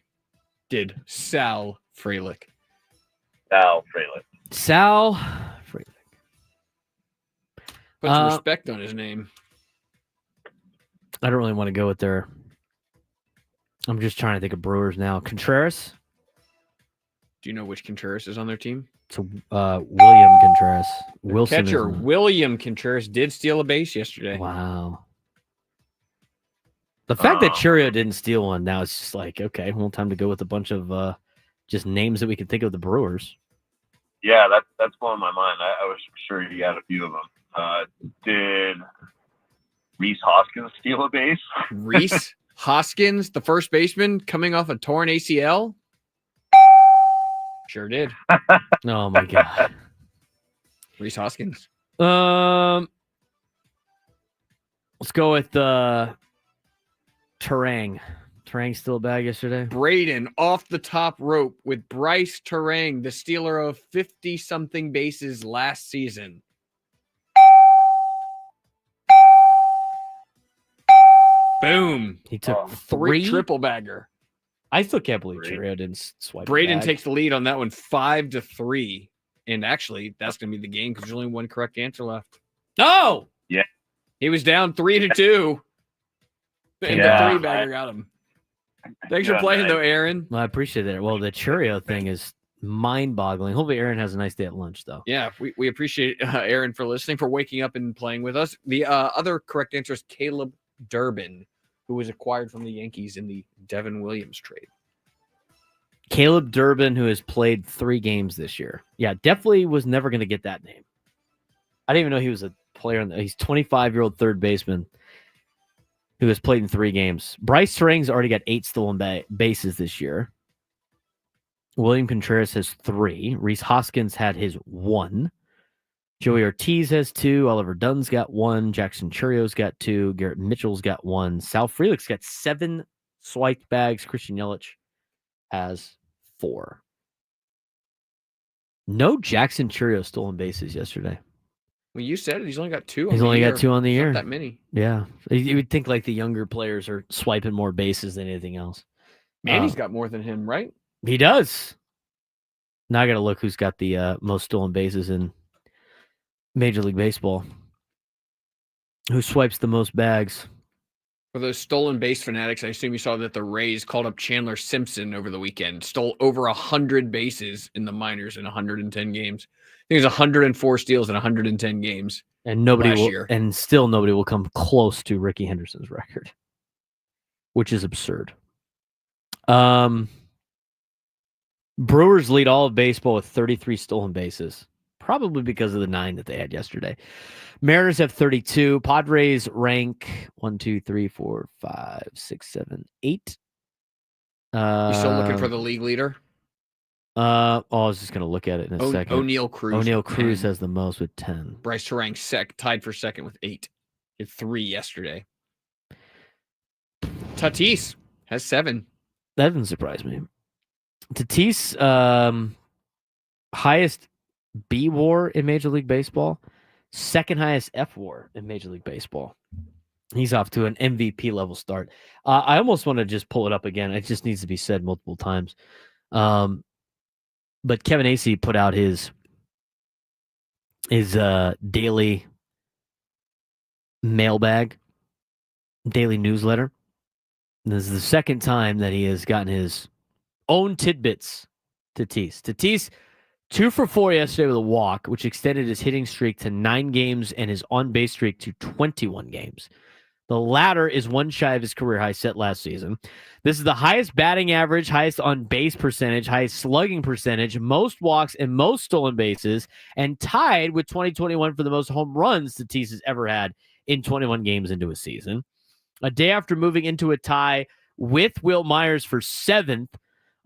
Did Sal Frelick. Sal Frelick. Sal Frelick. Put some respect on his name. I don't really want to go with their... I'm just trying to think of Brewers now. Contreras? Do you know which Contreras is on their team? It's William Contreras. Wilson Catcher William Contreras did steal a base yesterday. Wow. The fact that Churio didn't steal one now is just like, okay, well, time to go with a bunch of just names that we could think of the Brewers. Yeah, that's blowing my mind. I was sure he had a few of them. Did Rhys Hoskins steal a base? Rhys Hoskins, the first baseman, coming off a torn ACL? Sure did. Oh, my God. Rhys Hoskins. Let's go with Terang. Terang still a bag yesterday? Braden off the top rope with Bryce Terang, the stealer of 50-something bases last season. Boom. He took three three triple bagger. I still can't believe Cheerio didn't swipe. Braden takes the lead on that one 5-3. And actually, that's going to be the game because there's only one correct answer left. Oh! Yeah. He was down 3-2. And the three bagger got him. Thanks for playing, though, Aaron. Well, I appreciate that. Well, the Cheerio thing is mind-boggling. Hopefully, Aaron has a nice day at lunch, though. Yeah, we appreciate Aaron for listening, for waking up and playing with us. The other correct answer is Caleb Durbin, who was acquired from the Yankees in the Devin Williams trade. Caleb Durbin, who has played 3 games this year. Yeah, definitely was never going to get that name. I didn't even know he was a player. He's 25-year-old third baseman who has played in 3 games. Bryce Terang's already got 8 stolen bases this year. William Contreras has 3. Rhys Hoskins had his 1. Joey Ortiz has 2. Oliver Dunn's got 1. Jackson Churio's got 2. Garrett Mitchell's got 1. Sal Frelick's got 7 swiped bags. Christian Yelich has 4. No Jackson Churio stolen bases yesterday. Well, you said it. He's only got 2 on He's the only year. got 2 on the year. Not that many. Yeah. You would think like the younger players are swiping more bases than anything else. Manny's got more than him, right? He does. Now I got to look who's got the most stolen bases in Major League Baseball. Who swipes the most bags? For those stolen base fanatics, I assume you saw that the Rays called up Chandler Simpson over the weekend. Stole over 100 bases in the minors in 110 games. I think it was 104 steals in 110 games. And nobody last will, year. and still nobody will come close to Ricky Henderson's record, which is absurd. Brewers lead all of baseball with 33 stolen bases, probably because of the 9 that they had yesterday. Mariners have 32. Padres rank 1, 2, 3, 4, 5, 6, 7, 8. You still looking for the league leader? I was just going to look at it in a second. O'Neal Cruz. O'Neal with Cruz 10. has the most with 10. Bryce Terang tied for second with 8. He had 3 yesterday. Tatis has 7. That doesn't surprise me. Tatis, highest B WAR in Major League Baseball, second highest F WAR in Major League Baseball. He's off to an MVP level start. I almost want to just pull it up again. It just needs to be said multiple times. But Kevin Acee put out his daily mailbag, daily newsletter. And this is the second time that he has gotten his own tidbits. Tatis, 2 for 4 yesterday with a walk, which extended his hitting streak to 9 games and his on-base streak to 21 games. The latter is 1 shy of his career high set last season. This is the highest batting average, highest on-base percentage, highest slugging percentage, most walks, and most stolen bases, and tied with 2021 for the most home runs Tatis has ever had in 21 games into a season. A day after moving into a tie with Will Myers for 7th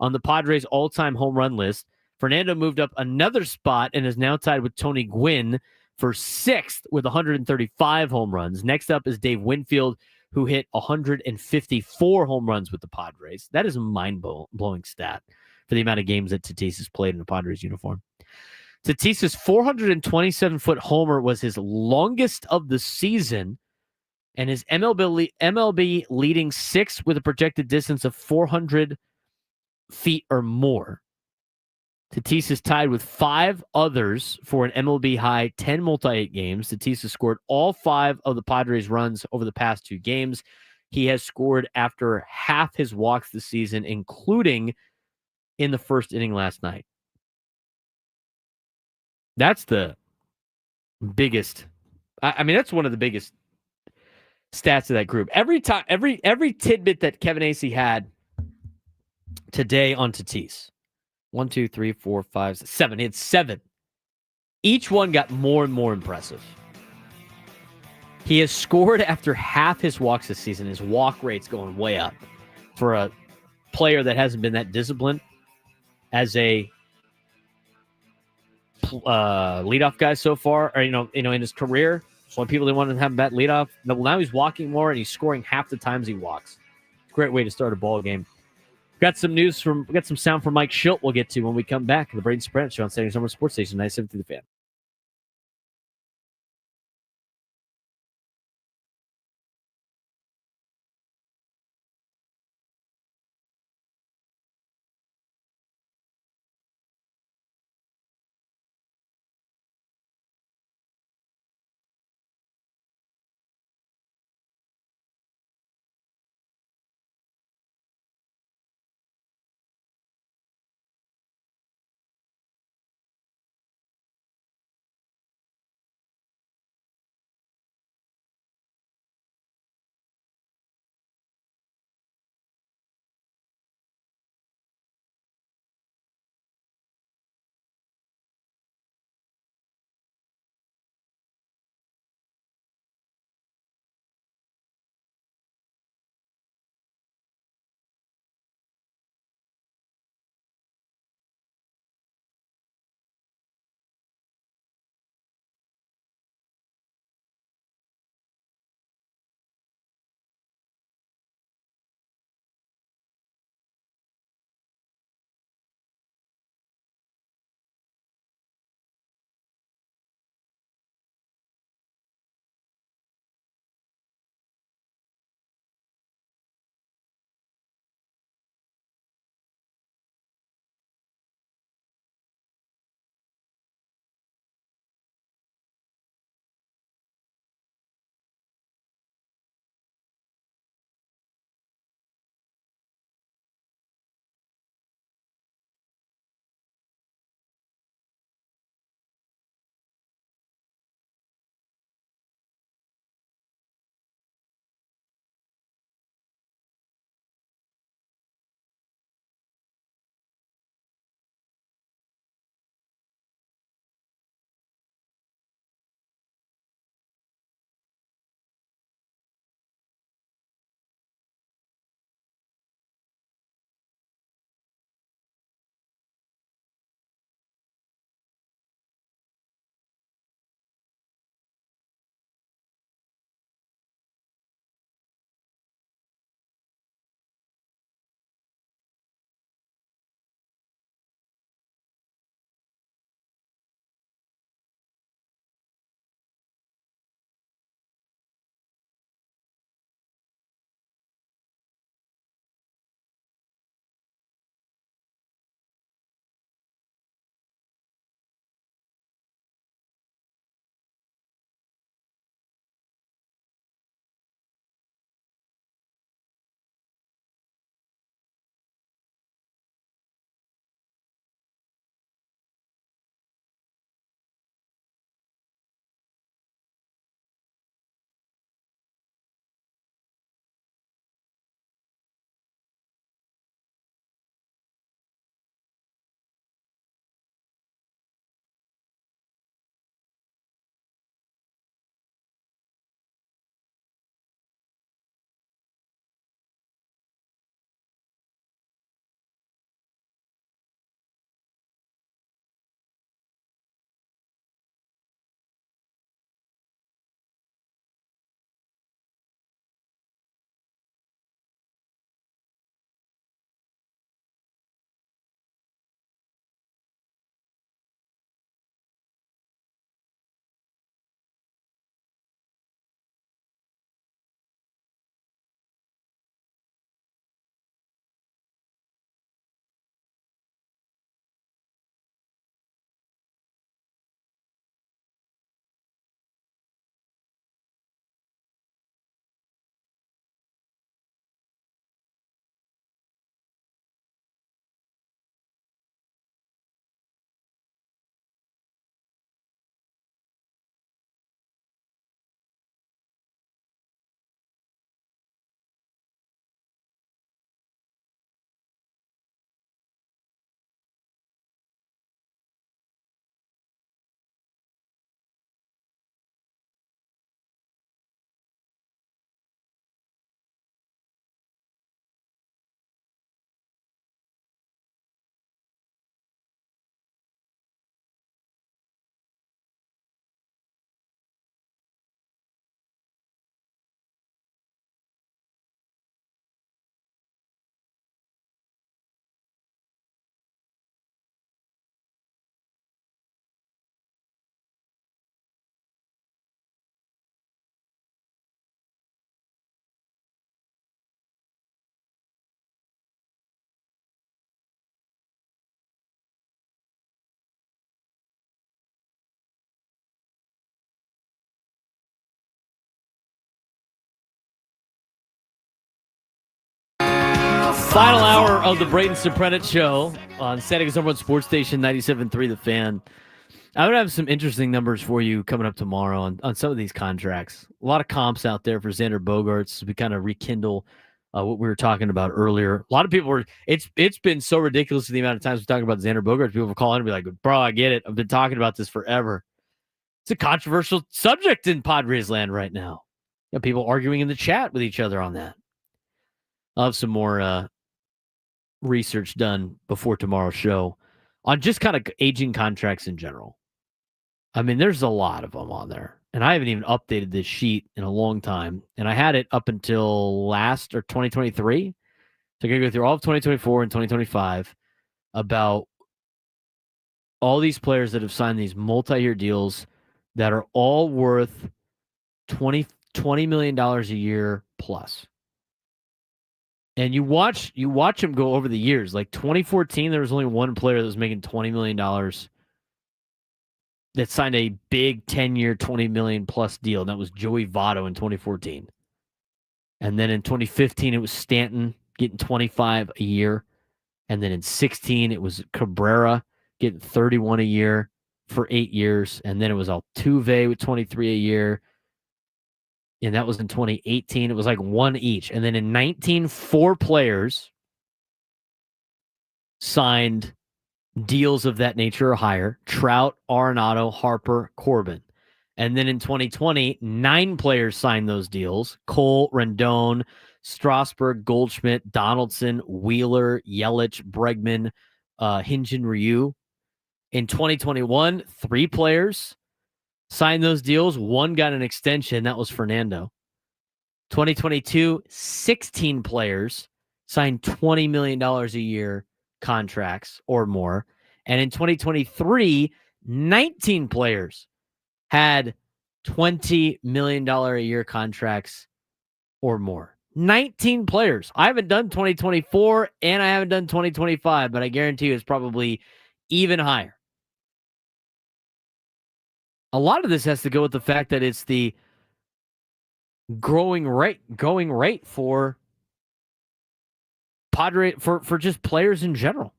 on the Padres' all-time home run list, Fernando moved up another spot and is now tied with Tony Gwynn for 6th with 135 home runs. Next up is Dave Winfield, who hit 154 home runs with the Padres. That is a mind-blowing stat for the amount of games that Tatis has played in a Padres uniform. Tatis's 427-foot homer was his longest of the season, and his MLB leading 6th with a projected distance of 400 feet or more. Tatis is tied with 5 others for an MLB high 10 multi-hit games. Tatis has scored all 5 of the Padres' runs over the past 2 games. He has scored after half his walks this season, including in the first inning last night. That's the biggest. I mean, that's one of the biggest stats of that group. Every time, every tidbit that Kevin Acee had today on Tatis. 1, 2, 3, 4, 5, 6, 7. He had 7. Each one got more and more impressive. He has scored after half his walks this season. His walk rate's going way up for a player that hasn't been that disciplined as a leadoff guy so far, or in his career. So when people didn't want to have him bat leadoff, now he's walking more and he's scoring half the times he walks. Great way to start a ball game. Got some sound from Mike Schilt we'll get to when we come back. The Braden Surprenant Show on Saturday Summer Sports Station 97.3 The Fan. Final hour of the Braden Surprenant Show on Saturday's number one sports station, 97.3 The Fan. I would have some interesting numbers for you coming up tomorrow on some of these contracts. A lot of comps out there for Xander Bogaerts. We kind of rekindle what we were talking about earlier. A lot of people were. It's been so ridiculous the amount of times we talk about Xander Bogaerts. People will call in and be like, "Bro, I get it. I've been talking about this forever." It's a controversial subject in Padres land right now. You know, people arguing in the chat with each other on that. I'll have some more research done before tomorrow's show on just kind of aging contracts in general. I mean, there's a lot of them on there. And I haven't even updated this sheet in a long time. And I had it up until 2023. So I'm going to go through all of 2024 and 2025 about all these players that have signed these multi-year deals that are all worth $20 million a year plus. And you watch them go over the years. Like 2014, there was only one player that was making $20 million that signed a big 10-year, $20 million plus deal. And that was Joey Votto in 2014. And then in 2015, it was Stanton getting 25 a year. And then in 16, it was Cabrera getting 31 a year for 8 years. And then it was Altuve with 23 a year. And that was in 2018. It was like one each. And then in 19, 4 players signed deals of that nature or higher: Trout, Arenado, Harper, Corbin. And then in 2020, 9 players signed those deals: Cole, Rendon, Strasburg, Goldschmidt, Donaldson, Wheeler, Yelich, Bregman, Hyun-Jin Ryu. In 2021, 3 players signed those deals. 1 got an extension. That was Fernando. 2022, 16 players signed $20 million a year contracts or more. And in 2023, 19 players had $20 million a year contracts or more. 19 players. I haven't done 2024 and I haven't done 2025, but I guarantee you it's probably even higher. A lot of this has to go with the fact that it's the going rate for Padre for just players in general.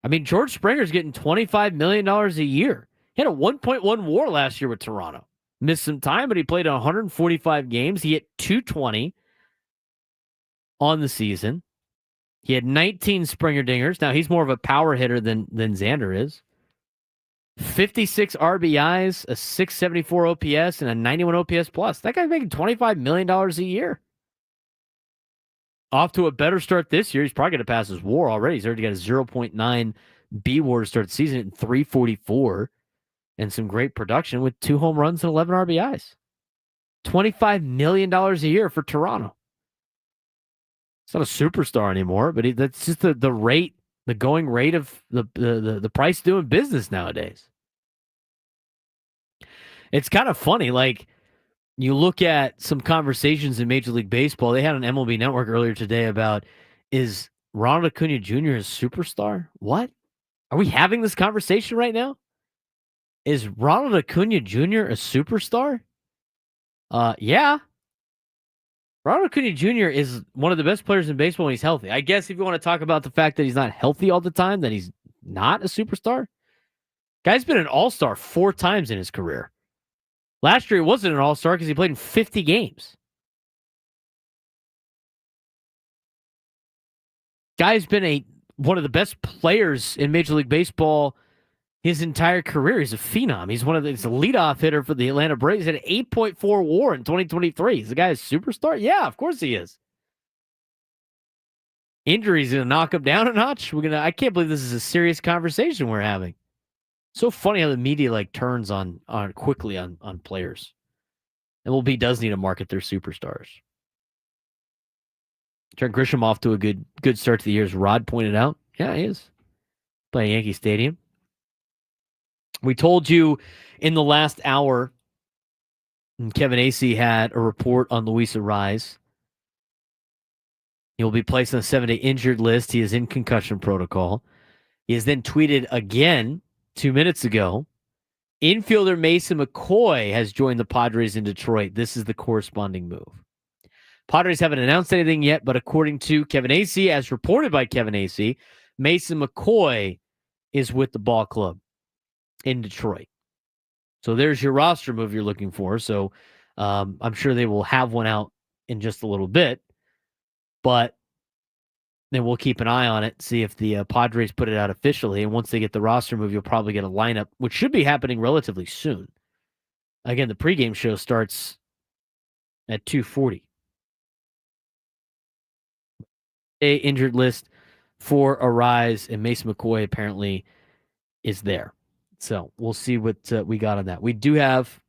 I mean, George Springer's getting $25 million a year. He had a 1.1 WAR last year with Toronto. Missed some time, but he played 145 games. He hit .220 on the season. He had 19 Springer dingers. Now, he's more of a power hitter than Xander is. 56 RBIs, a 674 OPS, and a 91 OPS plus. That guy's making $25 million a year. Off to a better start this year. He's probably going to pass his WAR already. He's already got a 0.9 B WAR to start the season at 344 and some great production with 2 home runs and 11 RBIs. $25 million a year for Toronto. It's not a superstar anymore, but that's just the rate, the going rate of the price doing business nowadays. It's kind of funny. Like, you look at some conversations in Major League Baseball. They had on MLB Network earlier today about, is Ronald Acuna Jr. a superstar? What? Are we having this conversation right now? Is Ronald Acuna Jr. a superstar? Yeah. Ronald Acuna Jr. is one of the best players in baseball when he's healthy. I guess if you want to talk about the fact that he's not healthy all the time, then he's not a superstar. Guy's been an all-star 4 times in his career. Last year, he wasn't an all-star because he played in 50 games. Guy's been one of the best players in Major League Baseball his entire career. He's a phenom. He's a leadoff hitter for the Atlanta Braves. He had an 8.4 WAR in 2023. Is the guy a superstar? Yeah, of course he is. Injuries going to knock him down a notch. I can't believe this is a serious conversation we're having. So funny how the media turns on quickly on players. MLB does need to market their superstars. Trent Grisham off to a good start to the year, as Rod pointed out. Yeah, he is. Playing Yankee Stadium. We told you in the last hour, Kevin Acee had a report on Luis Arraez. He will be placed on a 7-day injured list. He is in concussion protocol. He has then tweeted again 2 minutes ago, infielder Mason McCoy has joined the Padres in Detroit. This is the corresponding move. Padres haven't announced anything yet, but according to Kevin Acee, as reported by Kevin Acee, Mason McCoy is with the ball club in Detroit. So there's your roster move you're looking for. So I'm sure they will have one out in just a little bit, but then we'll keep an eye on it, see if the Padres put it out officially. And once they get the roster move, you'll probably get a lineup, which should be happening relatively soon. Again, the pregame show starts at 2:40. A injured list for Arraez, and Mason McCoy apparently is there. So we'll see what we got on that. We do have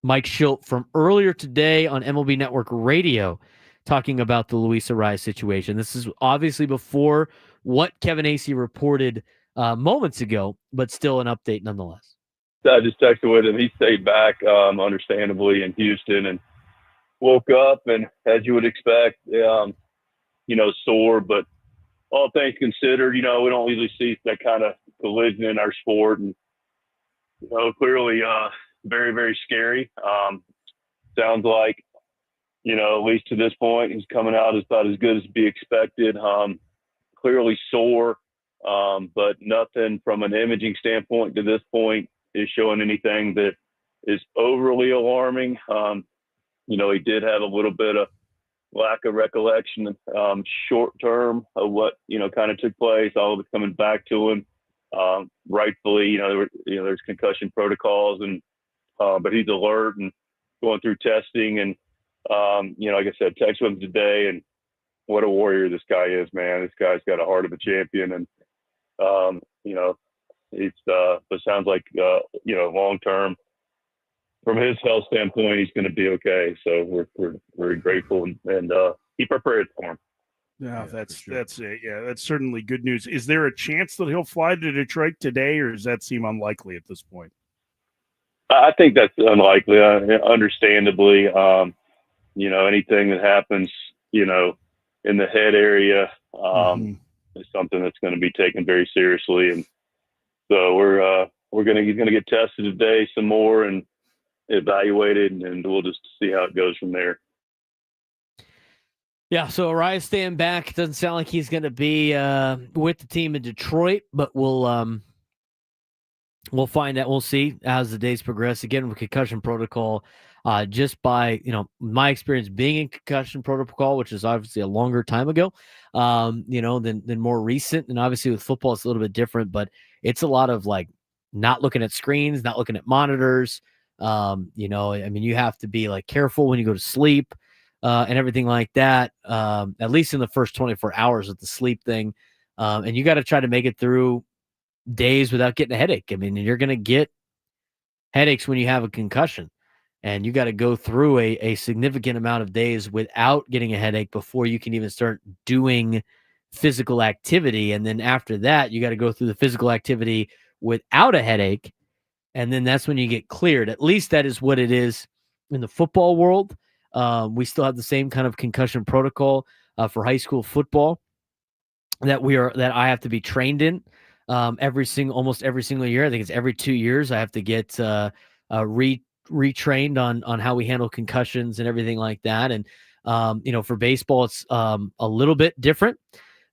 Mike Schilt from earlier today on MLB Network Radio talking about the Luis Arraez situation. This is obviously before what Kevin Acee reported moments ago, but still an update nonetheless. I just texted with him. He stayed back, understandably, in Houston and woke up, and as you would expect, sore. But all things considered, we don't usually see that kind of collision in our sport, and clearly very, very scary. Sounds like, at least to this point, he's coming out as about as good as be expected. Clearly sore, but nothing from an imaging standpoint to this point is showing anything that is overly alarming. He did have a little bit of lack of recollection short term of what, kind of took place. All of it's coming back to him. Rightfully, there's concussion protocols, and but he's alert and going through testing. And, like I said, text with him today, and what a warrior this guy is, man. This guy's got a heart of a champion. And, it sounds like, long term, from his health standpoint, he's going to be okay. So we're very grateful and he prepared for him. Yeah, that's certainly good news. Is there a chance that he'll fly to Detroit today, or does that seem unlikely at this point? I think that's unlikely. Understandably, anything that happens, in the head area is something that's going to be taken very seriously. And so he's going to get tested today some more and evaluated, and we'll just see how it goes from there. Yeah, so Arraez staying back. Doesn't sound like he's going to be with the team in Detroit, but we'll find out. We'll see as the days progress. Again, with concussion protocol, just by my experience being in concussion protocol, which is obviously a longer time ago, than more recent. And obviously with football, it's a little bit different, but it's a lot of like not looking at screens, not looking at monitors. You have to be like careful when you go to sleep. And everything like that, at least in the first 24 hours of the sleep thing. And you got to try to make it through days without getting a headache. I mean, you're going to get headaches when you have a concussion, and you got to go through a significant amount of days without getting a headache before you can even start doing physical activity. And then after that, you got to go through the physical activity without a headache. And then that's when you get cleared. At least that is what it is in the football world. We still have the same kind of concussion protocol for high school football that I have to be trained in almost every single year. I think it's every 2 years I have to get retrained on how we handle concussions and everything like that. And for baseball, it's a little bit different,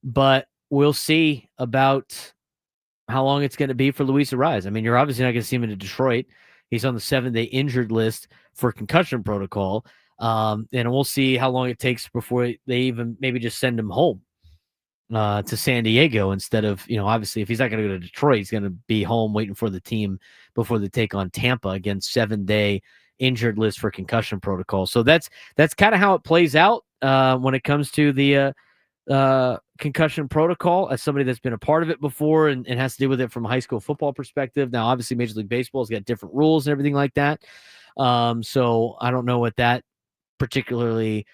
but we'll see about how long it's going to be for Luis Arraez. I mean, you're obviously not going to see him in Detroit. He's on the 7-day injured list for concussion protocol. And we'll see how long it takes before they even maybe just send him home to San Diego instead of, obviously if he's not going to go to Detroit, he's going to be home waiting for the team before they take on Tampa against 7-day injured list for concussion protocol. So that's kind of how it plays out when it comes to the concussion protocol, as somebody that's been a part of it before and has to deal with it from a high school football perspective. Now, obviously Major League Baseball has got different rules and everything like that. So I don't know what that particularly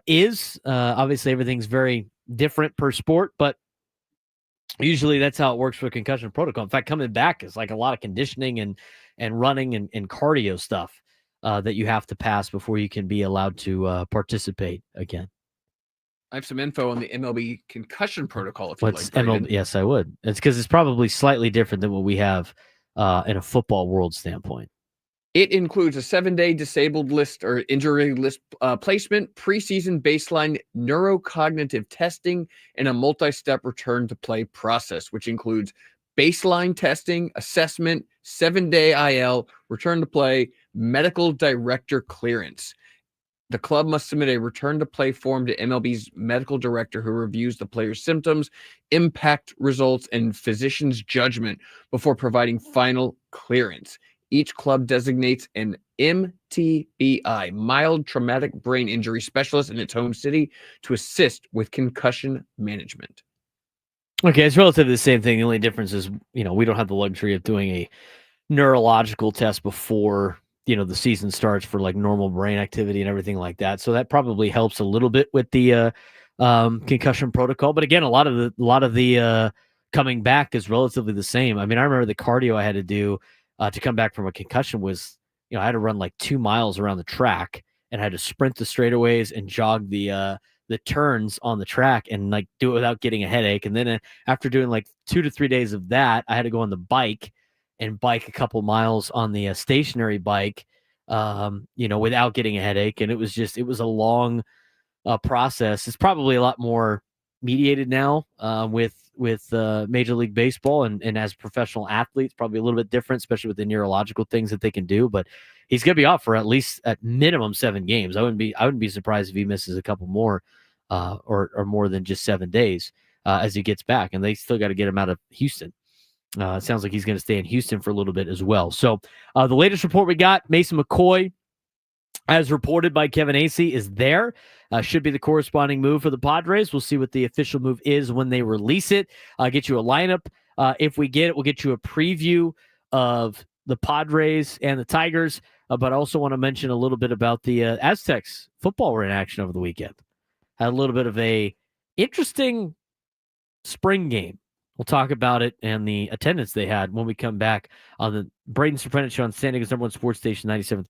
is. Obviously everything's very different per sport, but usually that's how it works for concussion protocol. In fact, coming back is like a lot of conditioning and running and cardio stuff that you have to pass before you can be allowed to participate again. I have some info on the MLB concussion protocol. If What's you'd like, MLB? Yes, I would. It's because it's probably slightly different than what we have in a football world standpoint. It includes a 7-day disabled list or injury list placement, preseason baseline neurocognitive testing, and a multi-step return to play process, which includes baseline testing, assessment, 7-day IL, return to play, medical director clearance. The club must submit a return to play form to MLB's medical director, who reviews the player's symptoms, impact results, and physician's judgment before providing final clearance. Each club designates an MTBI, mild traumatic brain injury specialist, in its home city to assist with concussion management. Okay, it's relatively the same thing. The only difference is, we don't have the luxury of doing a neurological test before, the season starts for like normal brain activity and everything like that. So that probably helps a little bit with the concussion protocol. But again, a lot of the coming back is relatively the same. I mean, I remember the cardio I had to do to come back from a concussion was, I had to run like 2 miles around the track and I had to sprint the straightaways and jog the turns on the track and like do it without getting a headache. And then after doing like 2 to 3 days of that, I had to go on the bike and bike a couple miles on the stationary bike, without getting a headache. And it was a long process. It's probably a lot more mediated now with Major League Baseball and as professional athletes, probably a little bit different, especially with the neurological things that they can do. But he's going to be off for at minimum 7 games. I wouldn't be surprised if he misses a couple more or more than just 7 days as he gets back. And they still got to get him out of Houston. It sounds like he's going to stay in Houston for a little bit as well. So the latest report we got, Mason McCoy, as reported by Kevin Acee, is there. Should be the corresponding move for the Padres. We'll see what the official move is when they release it. Get you a lineup. If we get it, we'll get you a preview of the Padres and the Tigers. But I also want to mention a little bit about the Aztecs football were in action over the weekend. Had a little bit of a interesting spring game. We'll talk about it and the attendance they had when we come back on the Braden Surprenant Show on San Diego's #1 sports station, 97.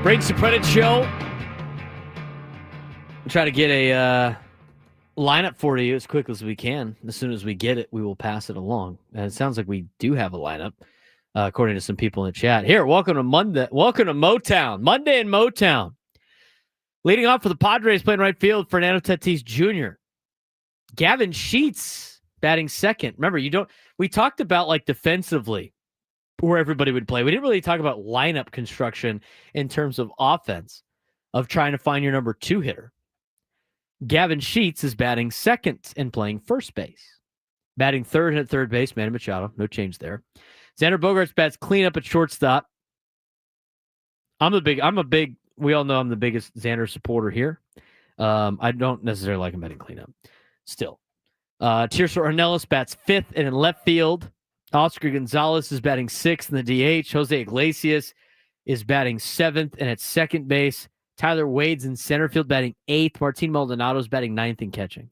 Braden Surprenant show. We'll try to get a lineup for you as quick as we can. As soon as we get it, we will pass it along. And it sounds like we do have a lineup, according to some people in the chat. Here, welcome to Monday. Welcome to Motown. Monday in Motown. Leading off for the Padres, playing right field, Fernando Tatis Jr. Gavin Sheets batting second. Remember, we talked about like defensively where everybody would play. We didn't really talk about lineup construction in terms of offense, of trying to find your number 2 hitter. Gavin Sheets is batting second and playing first base. Batting third at third base, Manny Machado. No change there. Xander Bogaerts bats cleanup at shortstop. We all know I'm the biggest Xander supporter here. I don't necessarily like him batting cleanup. Still. Tirso Ornelas bats fifth and in left field. Oscar Gonzalez is batting sixth in the DH. Jose Iglesias is batting seventh and at second base. Tyler Wade's in center field batting eighth. Martin Maldonado's batting ninth and catching.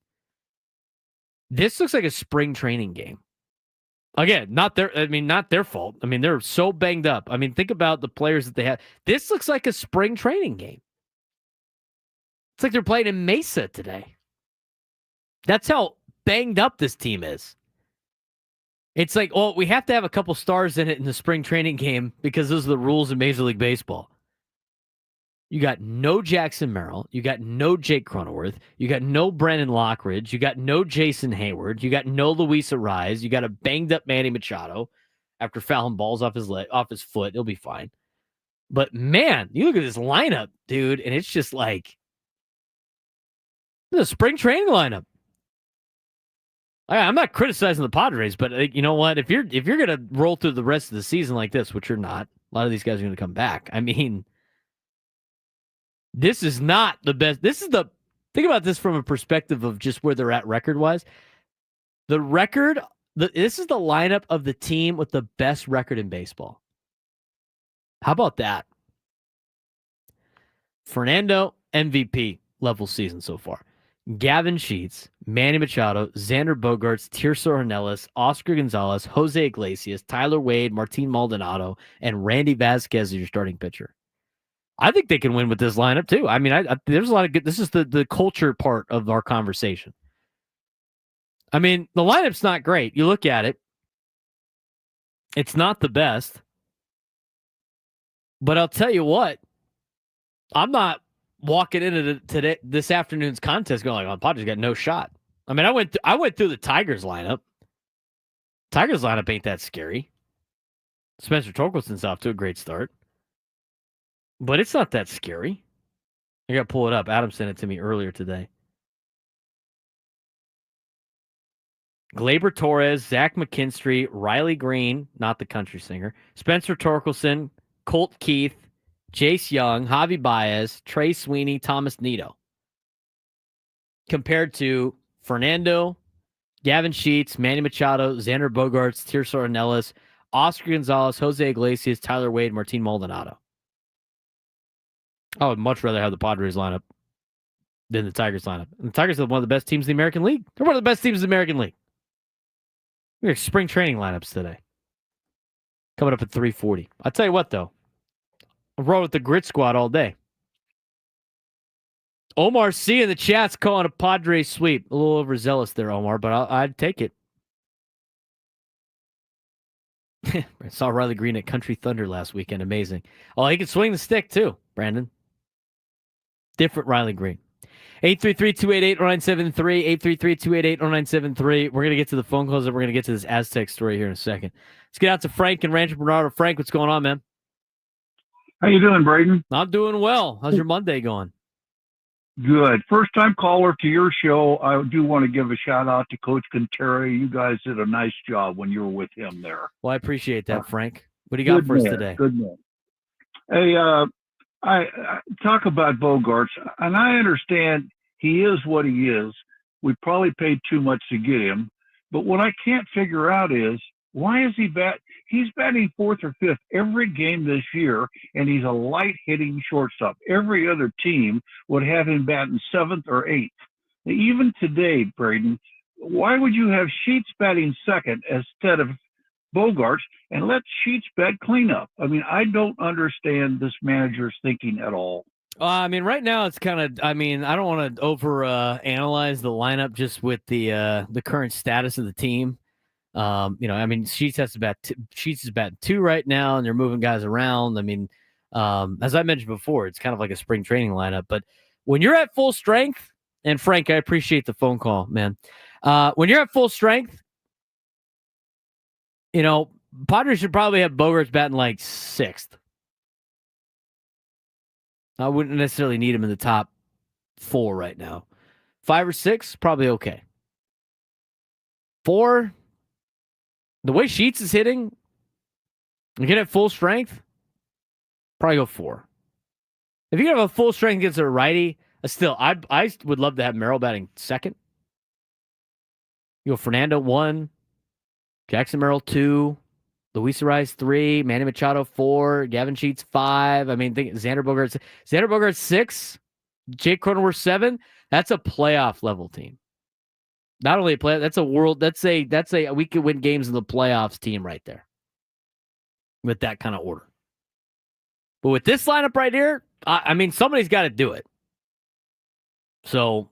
This looks like a spring training game. Again, not their fault. I mean, they're so banged up. I mean, think about the players that they have. This looks like a spring training game. It's like they're playing in Mesa today. That's how banged up this team is. It's like, oh, we have to have a couple stars in it in the spring training game because those are the rules in Major League Baseball. You got no Jackson Merrill. You got no Jake Cronenworth. You got no Brandon Lockridge. You got no Jason Hayward. You got no Luis Arraez. You got a banged up Manny Machado after fouling balls off his foot. He'll be fine. But man, you look at this lineup, dude, and it's just like this is a spring training lineup. I'm not criticizing the Padres, but you know what? If you're gonna roll through the rest of the season like this, which you're not, a lot of these guys are gonna come back. I mean, this is not the best. Think about this from a perspective of just where they're at record-wise. This is the lineup of the team with the best record in baseball. How about that? Fernando, MVP level season so far. Gavin Sheets, Manny Machado, Xander Bogaerts, Tirso Ornelas, Oscar Gonzalez, Jose Iglesias, Tyler Wade, Martin Maldonado, and Randy Vasquez as your starting pitcher. I think they can win with this lineup too. I mean, there's a lot of good. This is the culture part of our conversation. I mean, the lineup's not great. You look at it, it's not the best. But I'll tell you what, I'm not walking into this afternoon's contest going, "Oh, Padres got no shot." I mean, I went through the Tigers lineup. Tigers lineup ain't that scary. Spencer Torkelson's off to a great start. But it's not that scary. I got to pull it up. Adam sent it to me earlier today. Gleyber Torres, Zach McKinstry, Riley Green, not the country singer, Spencer Torkelson, Colt Keith, Jace Young, Javi Baez, Trey Sweeney, Thomas Nido. Compared to Fernando, Gavin Sheets, Manny Machado, Xander Bogaerts, Tirso Ornelas, Oscar Gonzalez, Jose Iglesias, Tyler Wade, Martin Maldonado. I would much rather have the Padres lineup than the Tigers lineup. And the Tigers are one of the best teams in the American League. They're one of the best teams in the American League. We have spring training lineups today. Coming up at 3:40. I'll tell you what, though. I rode with the Grit Squad all day. Omar C in the chat's calling a Padres sweep. A little overzealous there, Omar, but I'd take it. I saw Riley Green at Country Thunder last weekend. Amazing. Oh, he can swing the stick, too, Brandon. Different Riley Green. 833-288-0973. 833-288-0973. We're going to get to the phone calls and we're going to get to this Aztec story here in a second. Let's get out to Frank and Rancho Bernardo. Frank, what's going on, man? How you doing, Braden? I'm doing well. How's your Monday going? Good. First-time caller to your show. I do want to give a shout-out to Coach Quintero. You guys did a nice job when you were with him there. Well, I appreciate that, Frank. What do you got for us today? Good man. Hey, I talk about Bogaerts, and I understand he is what he is. We probably paid too much to get him. But what I can't figure out is, why is he's batting fourth or fifth every game this year, and he's a light-hitting shortstop. Every other team would have him batting seventh or eighth. Even today, Braden, why would you have Sheets batting second instead of Bogaerts and let Sheets bat cleanup. I mean, I don't understand this manager's thinking at all. I mean, right now it's kind of. I mean, I don't want to over analyze the lineup just with the current status of the team. I mean, Sheets has to bat. Sheets is batting 2 right now, and they're moving guys around. I mean, as I mentioned before, it's kind of like a spring training lineup. But when you're at full strength, and Frank, I appreciate the phone call, man. When you're at full strength, Padres should probably have Bogaerts batting like 6th. I wouldn't necessarily need him in the top 4 right now. 5 or 6, probably okay. 4, the way Sheets is hitting, you get at full strength, probably go 4. If you have a full strength against a righty, I would love to have Merrill batting 2nd. You go Fernando 1, Jackson Merrill 2, Luis Arraez 3, Manny Machado 4, Gavin Sheets 5. I mean, think Xander Bogaerts 6, Jake Cronenworth 7. That's a playoff level team. Not only a playoff, that's a world. That's a we could win games in the playoffs team right there. With that kind of order. But with this lineup right here, I mean, somebody's got to do it. So,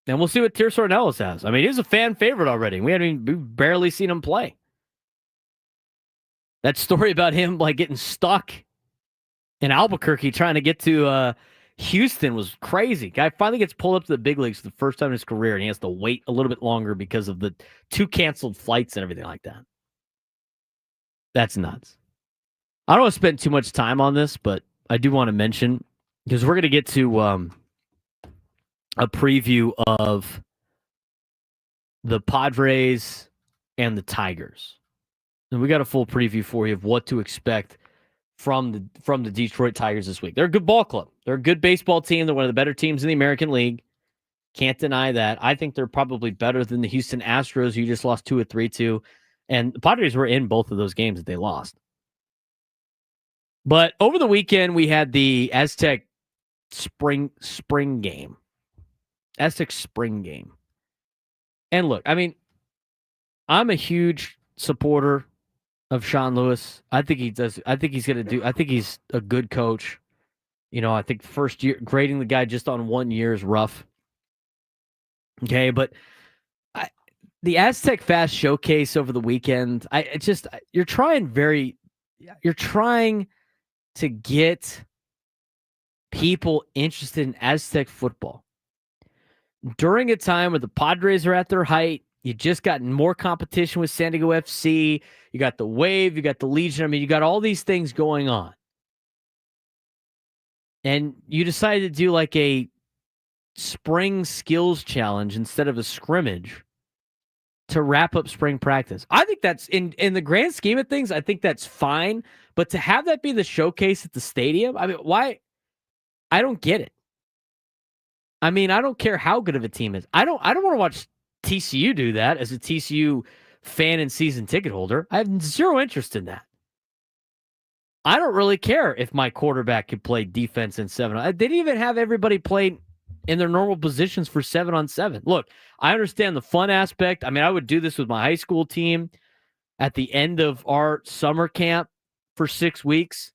and we'll see what Tirso Ornelas has. I mean, he's a fan favorite already. We've barely seen him play. That story about him like getting stuck in Albuquerque trying to get to Houston was crazy. Guy finally gets pulled up to the big leagues for the first time in his career, and he has to wait a little bit longer because of the 2 canceled flights and everything like that. That's nuts. I don't want to spend too much time on this, but I do want to mention, because we're going to get to a preview of the Padres and the Tigers. And we got a full preview for you of what to expect from the Detroit Tigers this week. They're a good ball club. They're a good baseball team. They're one of the better teams in the American League. Can't deny that. I think they're probably better than the Houston Astros, who just lost 2 or 3 to. And the Padres were in both of those games that they lost. But over the weekend, we had the Aztec spring game. Aztec spring game. And look, I mean, I'm a huge supporter of Sean Lewis. I think he's a good coach. I think the first year, grading the guy just on 1 year is rough. Okay, but the AztecFAST showcase over the weekend, you're trying to get people interested in Aztec football. During a time where the Padres are at their height, you just got more competition with San Diego FC. You got the Wave, you got the Legion. I mean, you got all these things going on. And you decided to do like a spring skills challenge instead of a scrimmage to wrap up spring practice. I think that's, in the grand scheme of things, I think that's fine. But to have that be the showcase at the stadium, I mean, why? I don't get it. I mean, I don't care how good of a team is. I don't want to watch TCU do that as a TCU fan and season ticket holder. I have zero interest in that. I don't really care if my quarterback could play defense in 7. They didn't even have everybody play in their normal positions for 7-on-7. Look, I understand the fun aspect. I mean, I would do this with my high school team at the end of our summer camp for 6 weeks.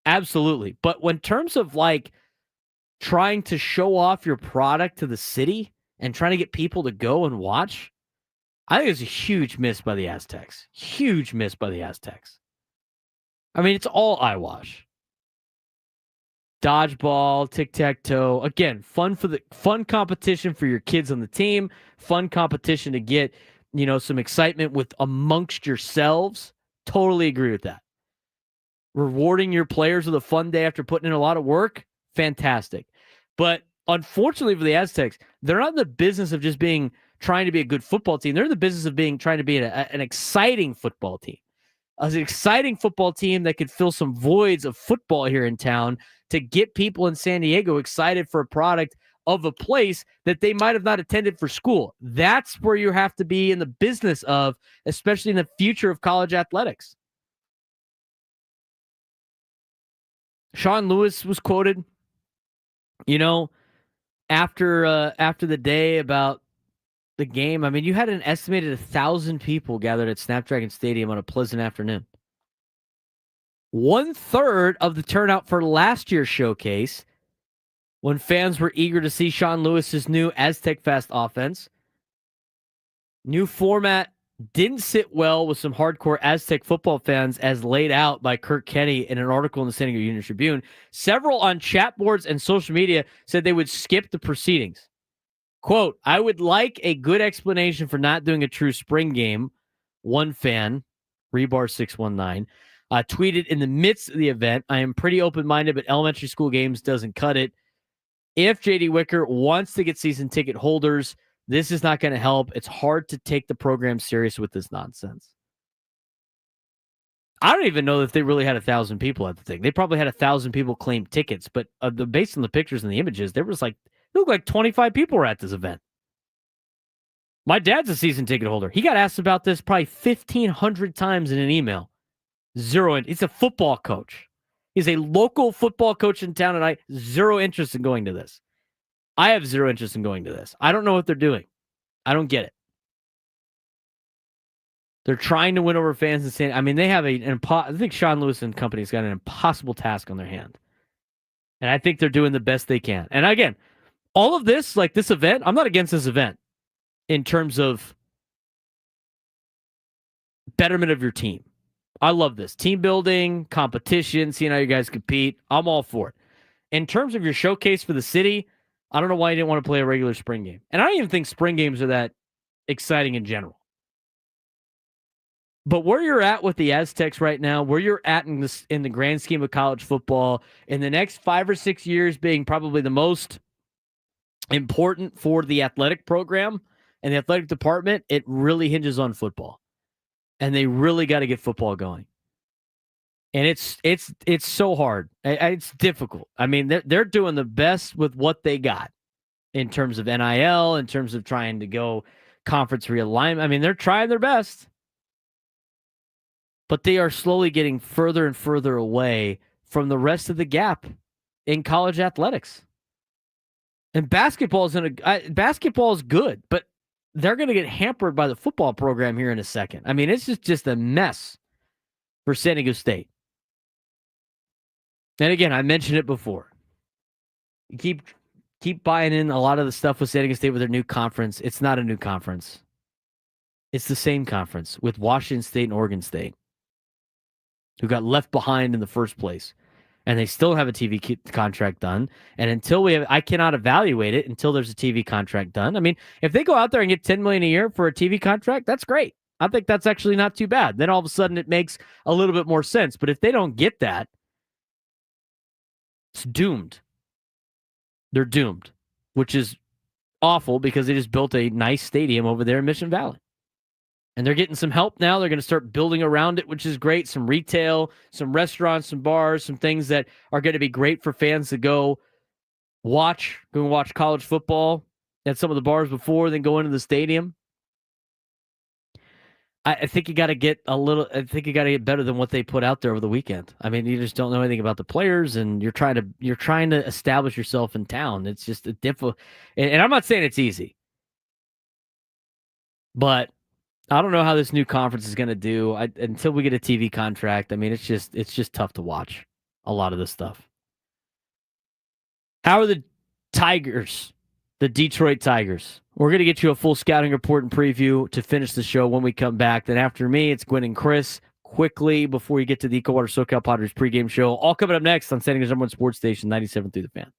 Absolutely. But when terms of like trying to show off your product to the city and trying to get people to go and watch, I think it's a huge miss by the Aztecs. Huge miss by the Aztecs. I mean, it's all eyewash. Dodgeball, tic-tac-toe. Again, fun competition for your kids on the team. Fun competition to get, some excitement with amongst yourselves. Totally agree with that. Rewarding your players with a fun day after putting in a lot of work. Fantastic. But unfortunately for the Aztecs, they're not in the business of just trying to be a good football team. They're in the business of trying to be an exciting football team. As an exciting football team that could fill some voids of football here in town to get people in San Diego excited for a product of a place that they might have not attended for school. That's where you have to be in the business of, especially in the future of college athletics. Sean Lewis was quoted, after the day about the game. I mean, you had an estimated 1,000 people gathered at Snapdragon Stadium on a pleasant afternoon. 1/3 of the turnout for last year's showcase, when fans were eager to see Sean Lewis's new AztecFAST offense. New format didn't sit well with some hardcore Aztec football fans, as laid out by Kirk Kenny in an article in the San Diego Union Tribune. Several on chat boards and social media said they would skip the proceedings. Quote, "I would like a good explanation for not doing a true spring game," one fan, Rebar619, tweeted in the midst of the event. "I am pretty open-minded, but elementary school games doesn't cut it. If J.D. Wicker wants to get season ticket holders, this is not going to help. It's hard to take the program serious with this nonsense." I don't even know if they really had 1,000 people at the thing. They probably had 1,000 people claim tickets, but based on the pictures and the images, there was it looked like 25 people were at this event. My dad's a season ticket holder. He got asked about this probably 1,500 times in an email. Zero. He's a football coach. He's a local football coach in town, and I zero interest in going to this. I have zero interest in going to this. I don't know what they're doing. I don't get it. They're trying to win over fans and saying, I mean, they have I think Sean Lewis and company's got an impossible task on their hand. And I think they're doing the best they can. And again, all of this, like this event, I'm not against this event in terms of betterment of your team. I love this. Team building, competition, seeing how you guys compete. I'm all for it. In terms of your showcase for the city, I don't know why you didn't want to play a regular spring game. And I don't even think spring games are that exciting in general. But where you're at with the Aztecs right now, where you're at in the grand scheme of college football, in the next 5 or 6 years being probably the most important for the athletic program and the athletic department, it really hinges on football. And they really got to get football going. And it's so hard. It's difficult. I mean, they're doing the best with what they got in terms of NIL, in terms of trying to go conference realignment. I mean, they're trying their best. But they are slowly getting further and further away from the rest of the gap in college athletics. And basketball is good, but they're going to get hampered by the football program here in a second. I mean, it's just a mess for San Diego State. And again, I mentioned it before. You keep buying in a lot of the stuff with San Diego State with their new conference. It's not a new conference. It's the same conference with Washington State and Oregon State, who got left behind in the first place. And they still have a TV contract done. And until I cannot evaluate it until there's a TV contract done. I mean, if they go out there and get $10 million a year for a TV contract, that's great. I think that's actually not too bad. Then all of a sudden it makes a little bit more sense. But if they don't get that, it's doomed. They're doomed, which is awful because they just built a nice stadium over there in Mission Valley. And they're getting some help now. They're going to start building around it, which is great. Some retail, some restaurants, some bars, some things that are going to be great for fans to go watch college football at some of the bars before, then go into the stadium. I think you got to get better than what they put out there over the weekend. I mean, you just don't know anything about the players, and you're trying to establish yourself in town. It's just a difficult, and I'm not saying it's easy, but I don't know how this new conference is going to do until we get a TV contract. I mean, it's just tough to watch a lot of this stuff. How are the Tigers, the Detroit Tigers? We're going to get you a full scouting report and preview to finish the show when we come back. Then after me, it's Gwen and Chris. Quickly, before you get to the EcoWater SoCal Padres pregame show, all coming up next on San Diego's #1 sports station, 97.3 The Fan.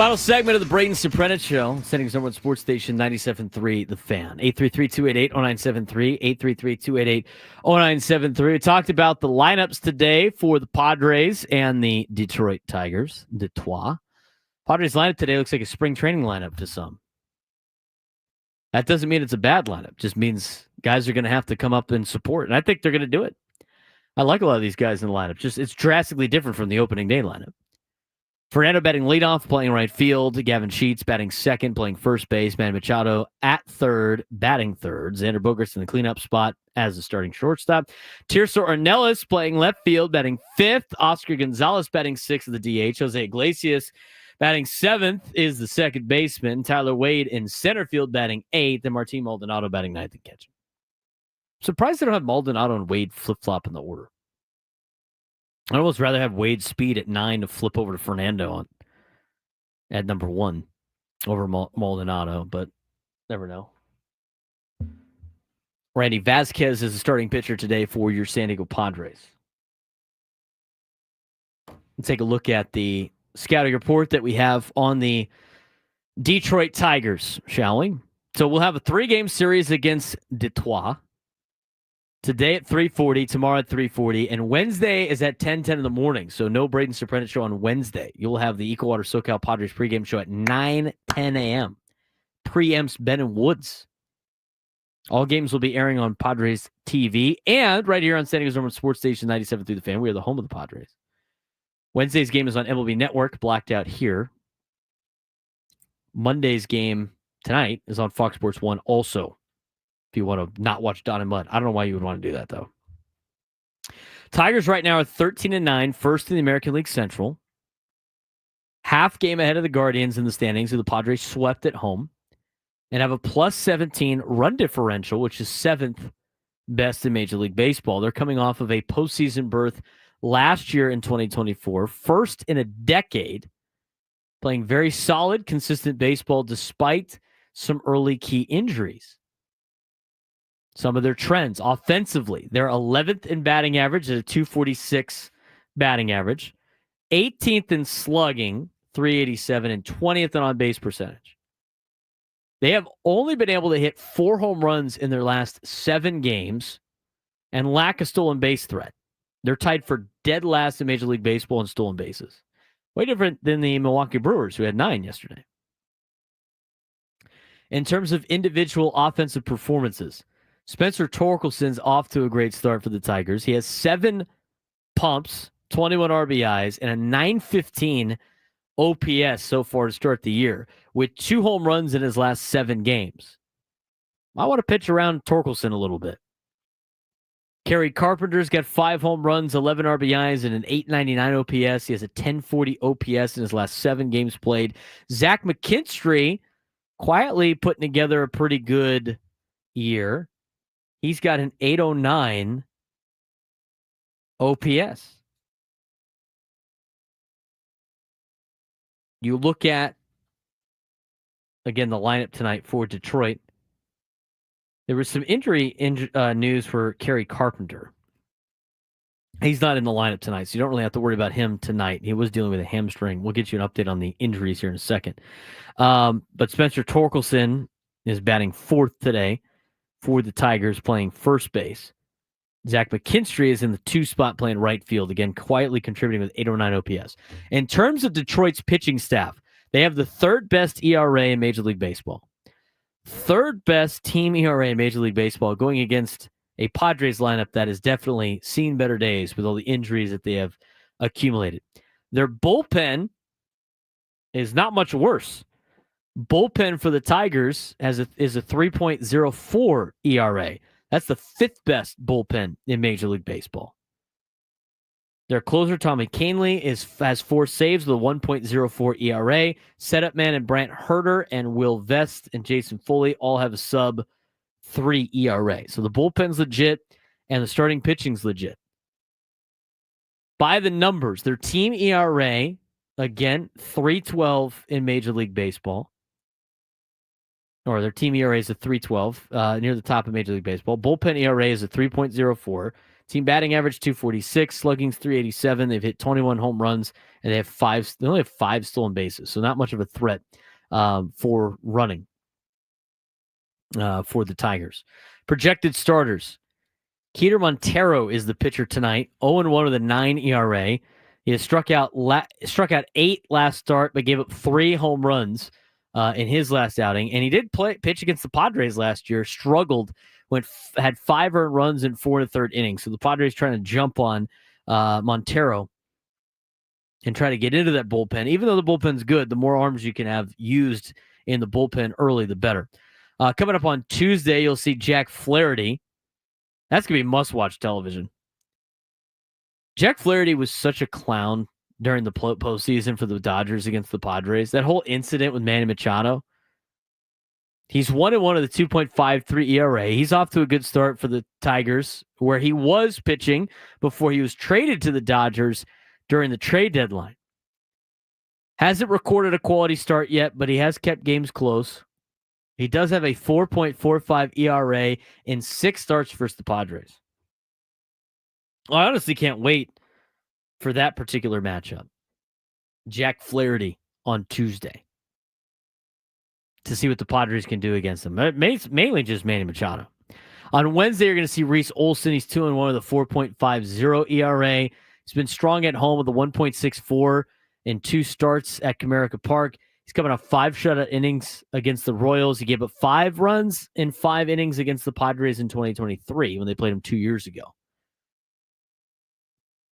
Final segment of the Braden Surprenant Show, sending us over on Sports Station 97.3 The Fan. 833-288-0973, 833-288-0973. We talked about the lineups today for the Padres and the Detroit Tigers. Detroit. Padres lineup today looks like a spring training lineup to some. That doesn't mean it's a bad lineup. Just means guys are going to have to come up and support, and I think they're going to do it. I like a lot of these guys in the lineup. Just it's drastically different from the opening day lineup. Fernando batting leadoff, playing right field. Gavin Sheets batting second, playing first base. Manny Machado at third, batting third. Xander Bogaerts in the cleanup spot as the starting shortstop. Tirso Ornelas playing left field, batting fifth. Oscar Gonzalez batting sixth of the DH. Jose Iglesias batting seventh is the second baseman. Tyler Wade in center field batting eighth. And Martin Maldonado batting ninth and catching. Surprised they don't have Maldonado and Wade flip-flop in the order. I'd almost rather have Wade's speed at 9 to flip over to Fernando at number 1 over Maldonado, but never know. Randy Vasquez is the starting pitcher today for your San Diego Padres. Let's take a look at the scouting report that we have on the Detroit Tigers, shall we? So we'll have a 3-game series against Detroit. Today at 3:40, tomorrow at 3:40, and Wednesday is at 10:10 in the morning. So no Braden Surprenant show on Wednesday. You'll have the Equal Water SoCal Padres pregame show at 9:10 a.m. Preempts Ben and Woods. All games will be airing on Padres TV and right here on San Diego's number Sports Station 97 through the Fan. We are the home of the Padres. Wednesday's game is on MLB Network, blacked out here. Monday's game tonight is on Fox Sports 1 also. If you want to not watch Don and Mud. I don't know why you would want to do that, though. Tigers right now are 13-9, first in the American League Central. Half game ahead of the Guardians in the standings, who the Padres swept at home. And have a plus 17 run differential, which is 7th best in Major League Baseball. They're coming off of a postseason berth last year in 2024. First in a decade. Playing very solid, consistent baseball despite some early key injuries. Some of their trends offensively, they're 11th in batting average at a 246 batting average, 18th in slugging, 387, and 20th in on-base percentage. They have only been able to hit 4 home runs in their last 7 games and lack a stolen base threat. They're tied for dead last in Major League Baseball in stolen bases. Way different than the Milwaukee Brewers, who had 9 yesterday. In terms of individual offensive performances, Spencer Torkelson's off to a great start for the Tigers. He has 7 pumps, 21 RBIs, and a 915 OPS so far to start the year, with 2 home runs in his last 7 games. I want to pitch around Torkelson a little bit. Kerry Carpenter's got 5 home runs, 11 RBIs, and an 899 OPS. He has a 1040 OPS in his last 7 games played. Zach McKinstry quietly putting together a pretty good year. He's got an 809 OPS. You look at, again, the lineup tonight for Detroit. There was some injury news for Kerry Carpenter. He's not in the lineup tonight, so you don't really have to worry about him tonight. He was dealing with a hamstring. We'll get you an update on the injuries here in a second. But Spencer Torkelson is batting 4th today for the Tigers, playing first base. Zach McKinstry is in the 2 spot playing right field, again, quietly contributing with 809 OPS. In terms of Detroit's pitching staff, they have the 3rd best ERA in Major League Baseball. 3rd best team ERA in Major League Baseball, going against a Padres lineup that has definitely seen better days with all the injuries that they have accumulated. Their bullpen is not much worse. Bullpen for the Tigers is a 3.04 ERA. That's the 5th best bullpen in Major League Baseball. Their closer, Tommy Kahnle, has 4 saves with a 1.04 ERA. Setup man and Brant Herter and Will Vest and Jason Foley all have a sub 3 ERA. So the bullpen's legit and the starting pitching's legit. By the numbers, their team ERA, again, 3.12 in Major League Baseball. Or their team ERA is a 3.12, near the top of Major League Baseball. Bullpen ERA is a 3.04. Team batting average 246, slugging's 387. They've hit 21 home runs, and they only have 5 stolen bases, so not much of a threat for running for the Tigers. Projected starters. Keter Montero is the pitcher tonight, 0-1 with a 9 ERA. He has struck out 8 last start, but gave up 3 home runs in his last outing. And he did pitch against the Padres last year, struggled, had 5 earned runs in 4 1/3 innings. So the Padres trying to jump on Montero and try to get into that bullpen. Even though the bullpen's good, the more arms you can have used in the bullpen early, the better. Coming up on Tuesday, you'll see Jack Flaherty. That's going to be must-watch television. Jack Flaherty was such a clown during the postseason for the Dodgers against the Padres. That whole incident with Manny Machado. He's 1-1 with a 2.53 ERA. He's off to a good start for the Tigers, where he was pitching before he was traded to the Dodgers during the trade deadline. Hasn't recorded a quality start yet, but he has kept games close. He does have a 4.45 ERA in 6 starts versus the Padres. I honestly can't wait for that particular matchup. Jack Flaherty on Tuesday to see what the Padres can do against them. Mainly just Manny Machado. On Wednesday, you're going to see Reese Olson. He's 2-1 with a 4.50 ERA. He's been strong at home with a 1.64 in 2 starts at Comerica Park. He's coming off 5 shutout innings against the Royals. He gave up 5 runs in 5 innings against the Padres in 2023 when they played him 2 years ago.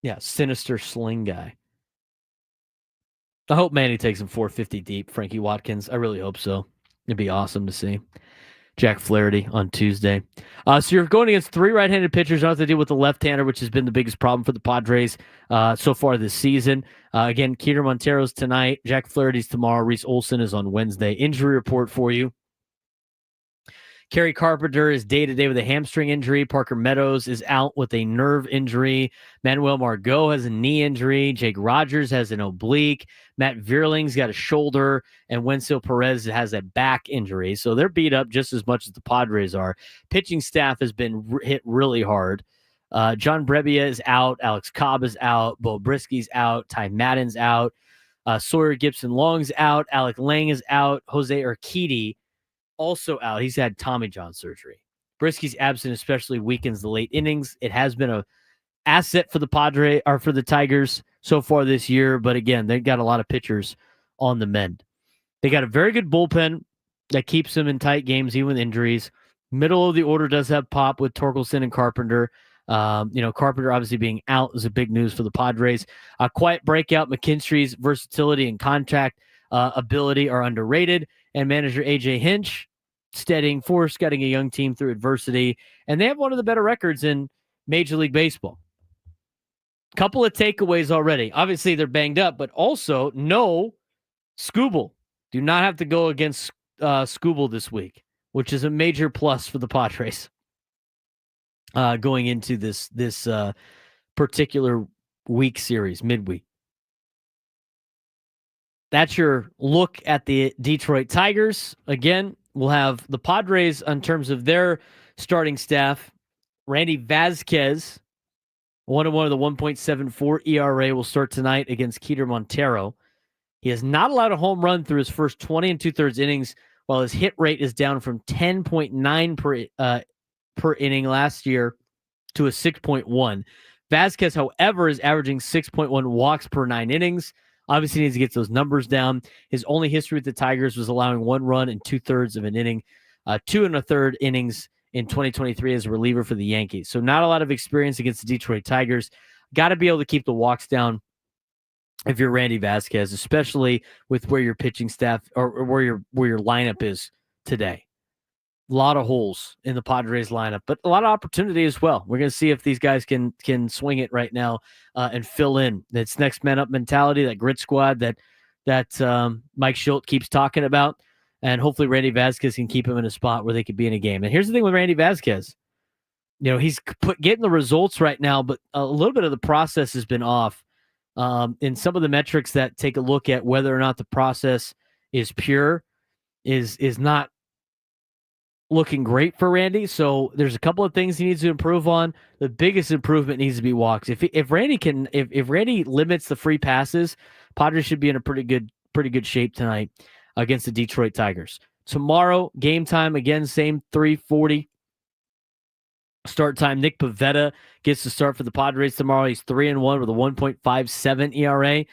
Yeah, sinister sling guy. I hope Manny takes him 450 deep, Frankie Watkins. I really hope so. It'd be awesome to see. Jack Flaherty on Tuesday. So you're going against 3 right-handed pitchers. You don't have to deal with the left-hander, which has been the biggest problem for the Padres so far this season. Again, Keter Montero's tonight. Jack Flaherty's tomorrow. Reese Olson is on Wednesday. Injury report for you. Kerry Carpenter is day-to-day with a hamstring injury. Parker Meadows is out with a nerve injury. Manuel Margot has a knee injury. Jake Rogers has an oblique. Matt Vierling's got a shoulder. And Wenzel Perez has a back injury. So they're beat up just as much as the Padres are. Pitching staff has been hit really hard. John Brebbia is out. Alex Cobb is out. Bo Brisky's out. Ty Madden's out. Sawyer Gibson-Long's out. Alec Lang is out. Jose Urquidy also out. He's had Tommy John surgery. Brisky's absent especially weakens the late innings. It has been a asset for the Padres or for the Tigers so far this year, but again, they've got a lot of pitchers on the mend. They got a very good bullpen that keeps them in tight games even with injuries. Middle of the order does have pop with Torkelson and Carpenter. Carpenter obviously being out is a big news for the Padres. Quiet breakout. McKinstry's versatility and contact ability are underrated. And manager AJ Hinch steadying force, getting a young team through adversity. And they have one of the better records in Major League Baseball. Couple of takeaways already. Obviously, they're banged up, but also no Skubal. Do not have to go against Skubal this week, which is a major plus for the Padres going into this particular week series, midweek. That's your look at the Detroit Tigers. Again, we'll have the Padres in terms of their starting staff. Randy Vasquez, 1-1 with a 1.74 ERA, will start tonight against Keter Montero. He has not allowed a home run through his first 20 2/3 innings, while his hit rate is down from 10.9 per inning last year to a 6.1. Vasquez, however, is averaging 6.1 walks per 9 innings. Obviously needs to get those numbers down. His only history with the Tigers was allowing 1 run in 2/3 of an inning, 2 1/3 innings in 2023 as a reliever for the Yankees. So not a lot of experience against the Detroit Tigers. Got to be able to keep the walks down if you're Randy Vasquez, especially with where your pitching staff or where your lineup is today. A lot of holes in the Padres lineup, but a lot of opportunity as well. We're going to see if these guys can swing it right now and fill in. That's next man up mentality, that grit squad that Mike Schilt keeps talking about, and hopefully Randy Vasquez can keep him in a spot where they could be in a game. And here's the thing with Randy Vasquez. He's getting the results right now, but a little bit of the process has been off in some of the metrics that take a look at whether or not the process is pure is not looking great for Randy. So there's a couple of things he needs to improve on. The biggest improvement needs to be walks. If Randy limits the free passes, Padres should be in a pretty good shape tonight against the Detroit Tigers. Tomorrow, game time again, same 3:40 start time. Nick Pivetta gets to start for the Padres tomorrow. He's 3-1 with a 1.57 ERA.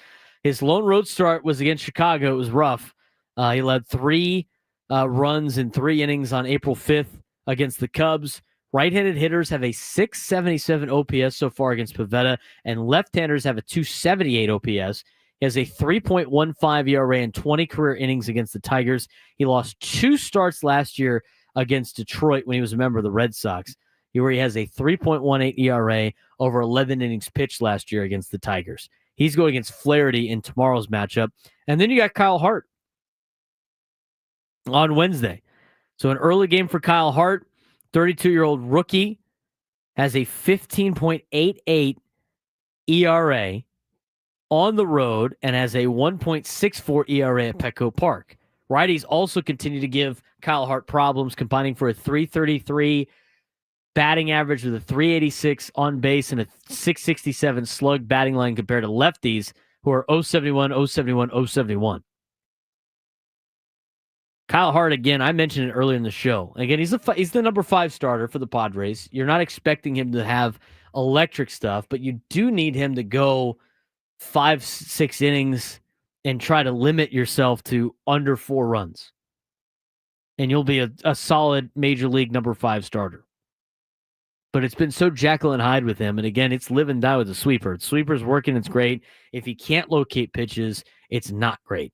His lone road start was against Chicago. It was rough. He led 3 runs in 3 innings on April 5th against the Cubs. Right-handed hitters have a 677 OPS so far against Pivetta, and left-handers have a 278 OPS. He has a 3.15 ERA in 20 career innings against the Tigers. He lost 2 starts last year against Detroit when he was a member of the Red Sox, where he has a 3.18 ERA over 11 innings pitched last year against the Tigers. He's going against Flaherty in tomorrow's matchup. And then you got Kyle Hart on Wednesday. So an early game for Kyle Hart, 32-year-old rookie, has a 15.88 ERA on the road and has a 1.64 ERA at Petco Park. Righties also continue to give Kyle Hart problems, combining for a 333 batting average with a 386 on base and a 667 slug batting line compared to lefties who are 071, 071, 071. Kyle Hart, again, I mentioned it earlier in the show. Again, he's the number 5 starter for the Padres. You're not expecting him to have electric stuff, but you do need him to go 5-6 innings and try to limit yourself to under 4 runs. And you'll be a solid major league number 5 starter. But it's been so Jekyll and Hyde with him. And again, it's live and die with the sweeper. The sweeper's working, it's great. If he can't locate pitches, it's not great.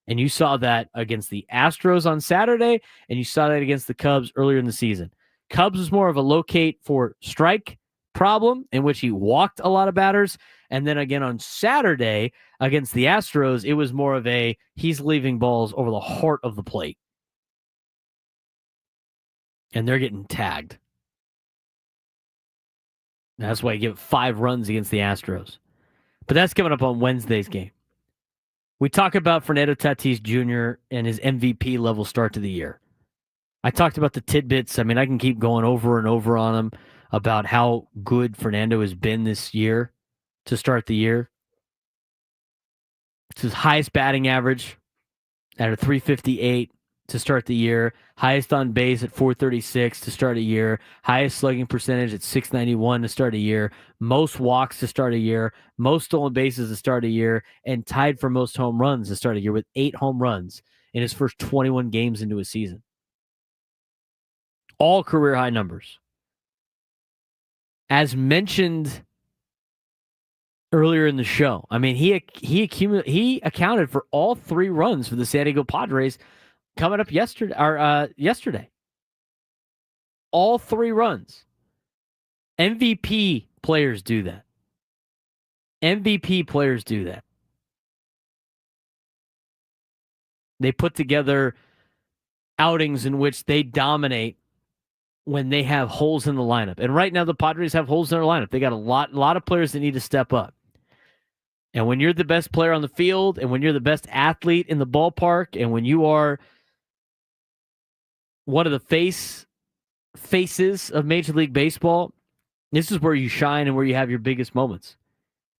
And you saw that against the Astros on Saturday, and you saw that against the Cubs earlier in the season. Cubs was more of a locate for strike problem in which he walked a lot of batters. And then again on Saturday against the Astros, it was more of a he's leaving balls over the heart of the plate. And they're getting tagged. That's why I give 5 runs against the Astros. But that's coming up on Wednesday's game. We talk about Fernando Tatis Jr. and his MVP level start to the year. I talked about the tidbits. I mean, I can keep going over and over on them about how good Fernando has been this year to start the year. It's his highest batting average at a 358 to start the year. Highest on base at 436 to start a year. Highest slugging percentage at 691 to start a year. Most walks to start a year. Most stolen bases to start a year. And tied for most home runs to start a year with 8 home runs in his first 21 games into a season. All career high numbers. As mentioned earlier in the show, I mean, he accounted for all 3 runs for the San Diego Padres coming up yesterday. All 3 runs. MVP players do that. MVP players do that. They put together outings in which they dominate when they have holes in the lineup. And right now the Padres have holes in their lineup. They got a lot of players that need to step up. And when you're the best player on the field, and when you're the best athlete in the ballpark, and when you are one of the faces of Major League Baseball, this is where you shine and where you have your biggest moments.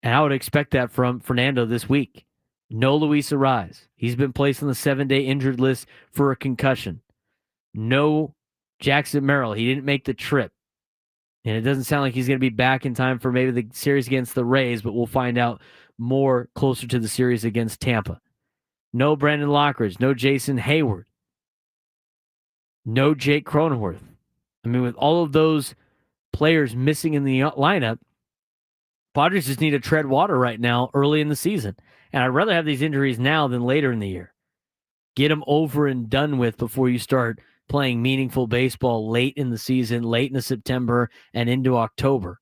And I would expect that from Fernando this week. No Luis Arraez. He's been placed on the 7-day injured list for a concussion. No Jackson Merrill. He didn't make the trip. And it doesn't sound like he's going to be back in time for maybe the series against the Rays, but we'll find out more closer to the series against Tampa. No Brandon Lockridge. No Jason Hayward. No Jake Cronenworth. I mean, with all of those players missing in the lineup, Padres just need to tread water right now early in the season. And I'd rather have these injuries now than later in the year. Get them over and done with before you start playing meaningful baseball late in the season, late into September and into October.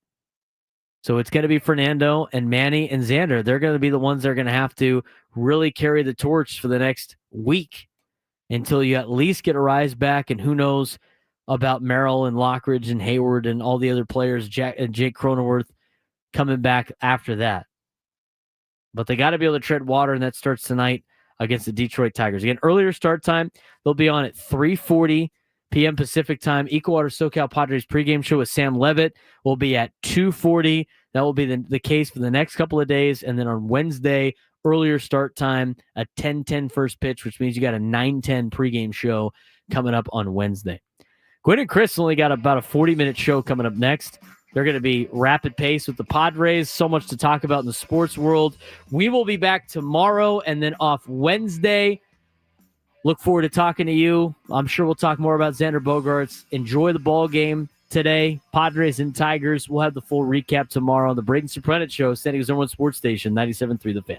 So it's going to be Fernando and Manny and Xander. They're going to be the ones that are going to have to really carry the torch for the next week until you at least get Arraez back, and who knows about Merrill and Lockridge and Hayward and all the other players, Jake Cronenworth, coming back after that. But they got to be able to tread water, and that starts tonight against the Detroit Tigers. Again, earlier start time, they'll be on at 3:40 p.m. Pacific time. Equal Water SoCal Padres pregame show with Sam Levitt will be at 2:40. That will be the case for the next couple of days. And then on Wednesday, earlier start time, a 10:10 first pitch, which means you got a 9:10 pregame show coming up on Wednesday. Gwen and Chris only got about a 40-minute show coming up next. They're going to be rapid pace with the Padres. So much to talk about in the sports world. We will be back tomorrow and then off Wednesday. Look forward to talking to you. I'm sure we'll talk more about Xander Bogaerts. Enjoy the ball game today. Padres and Tigers. We'll have the full recap tomorrow on the Braden Surprenant Show, San Diego's #1 sports station, 97.3 The Fan.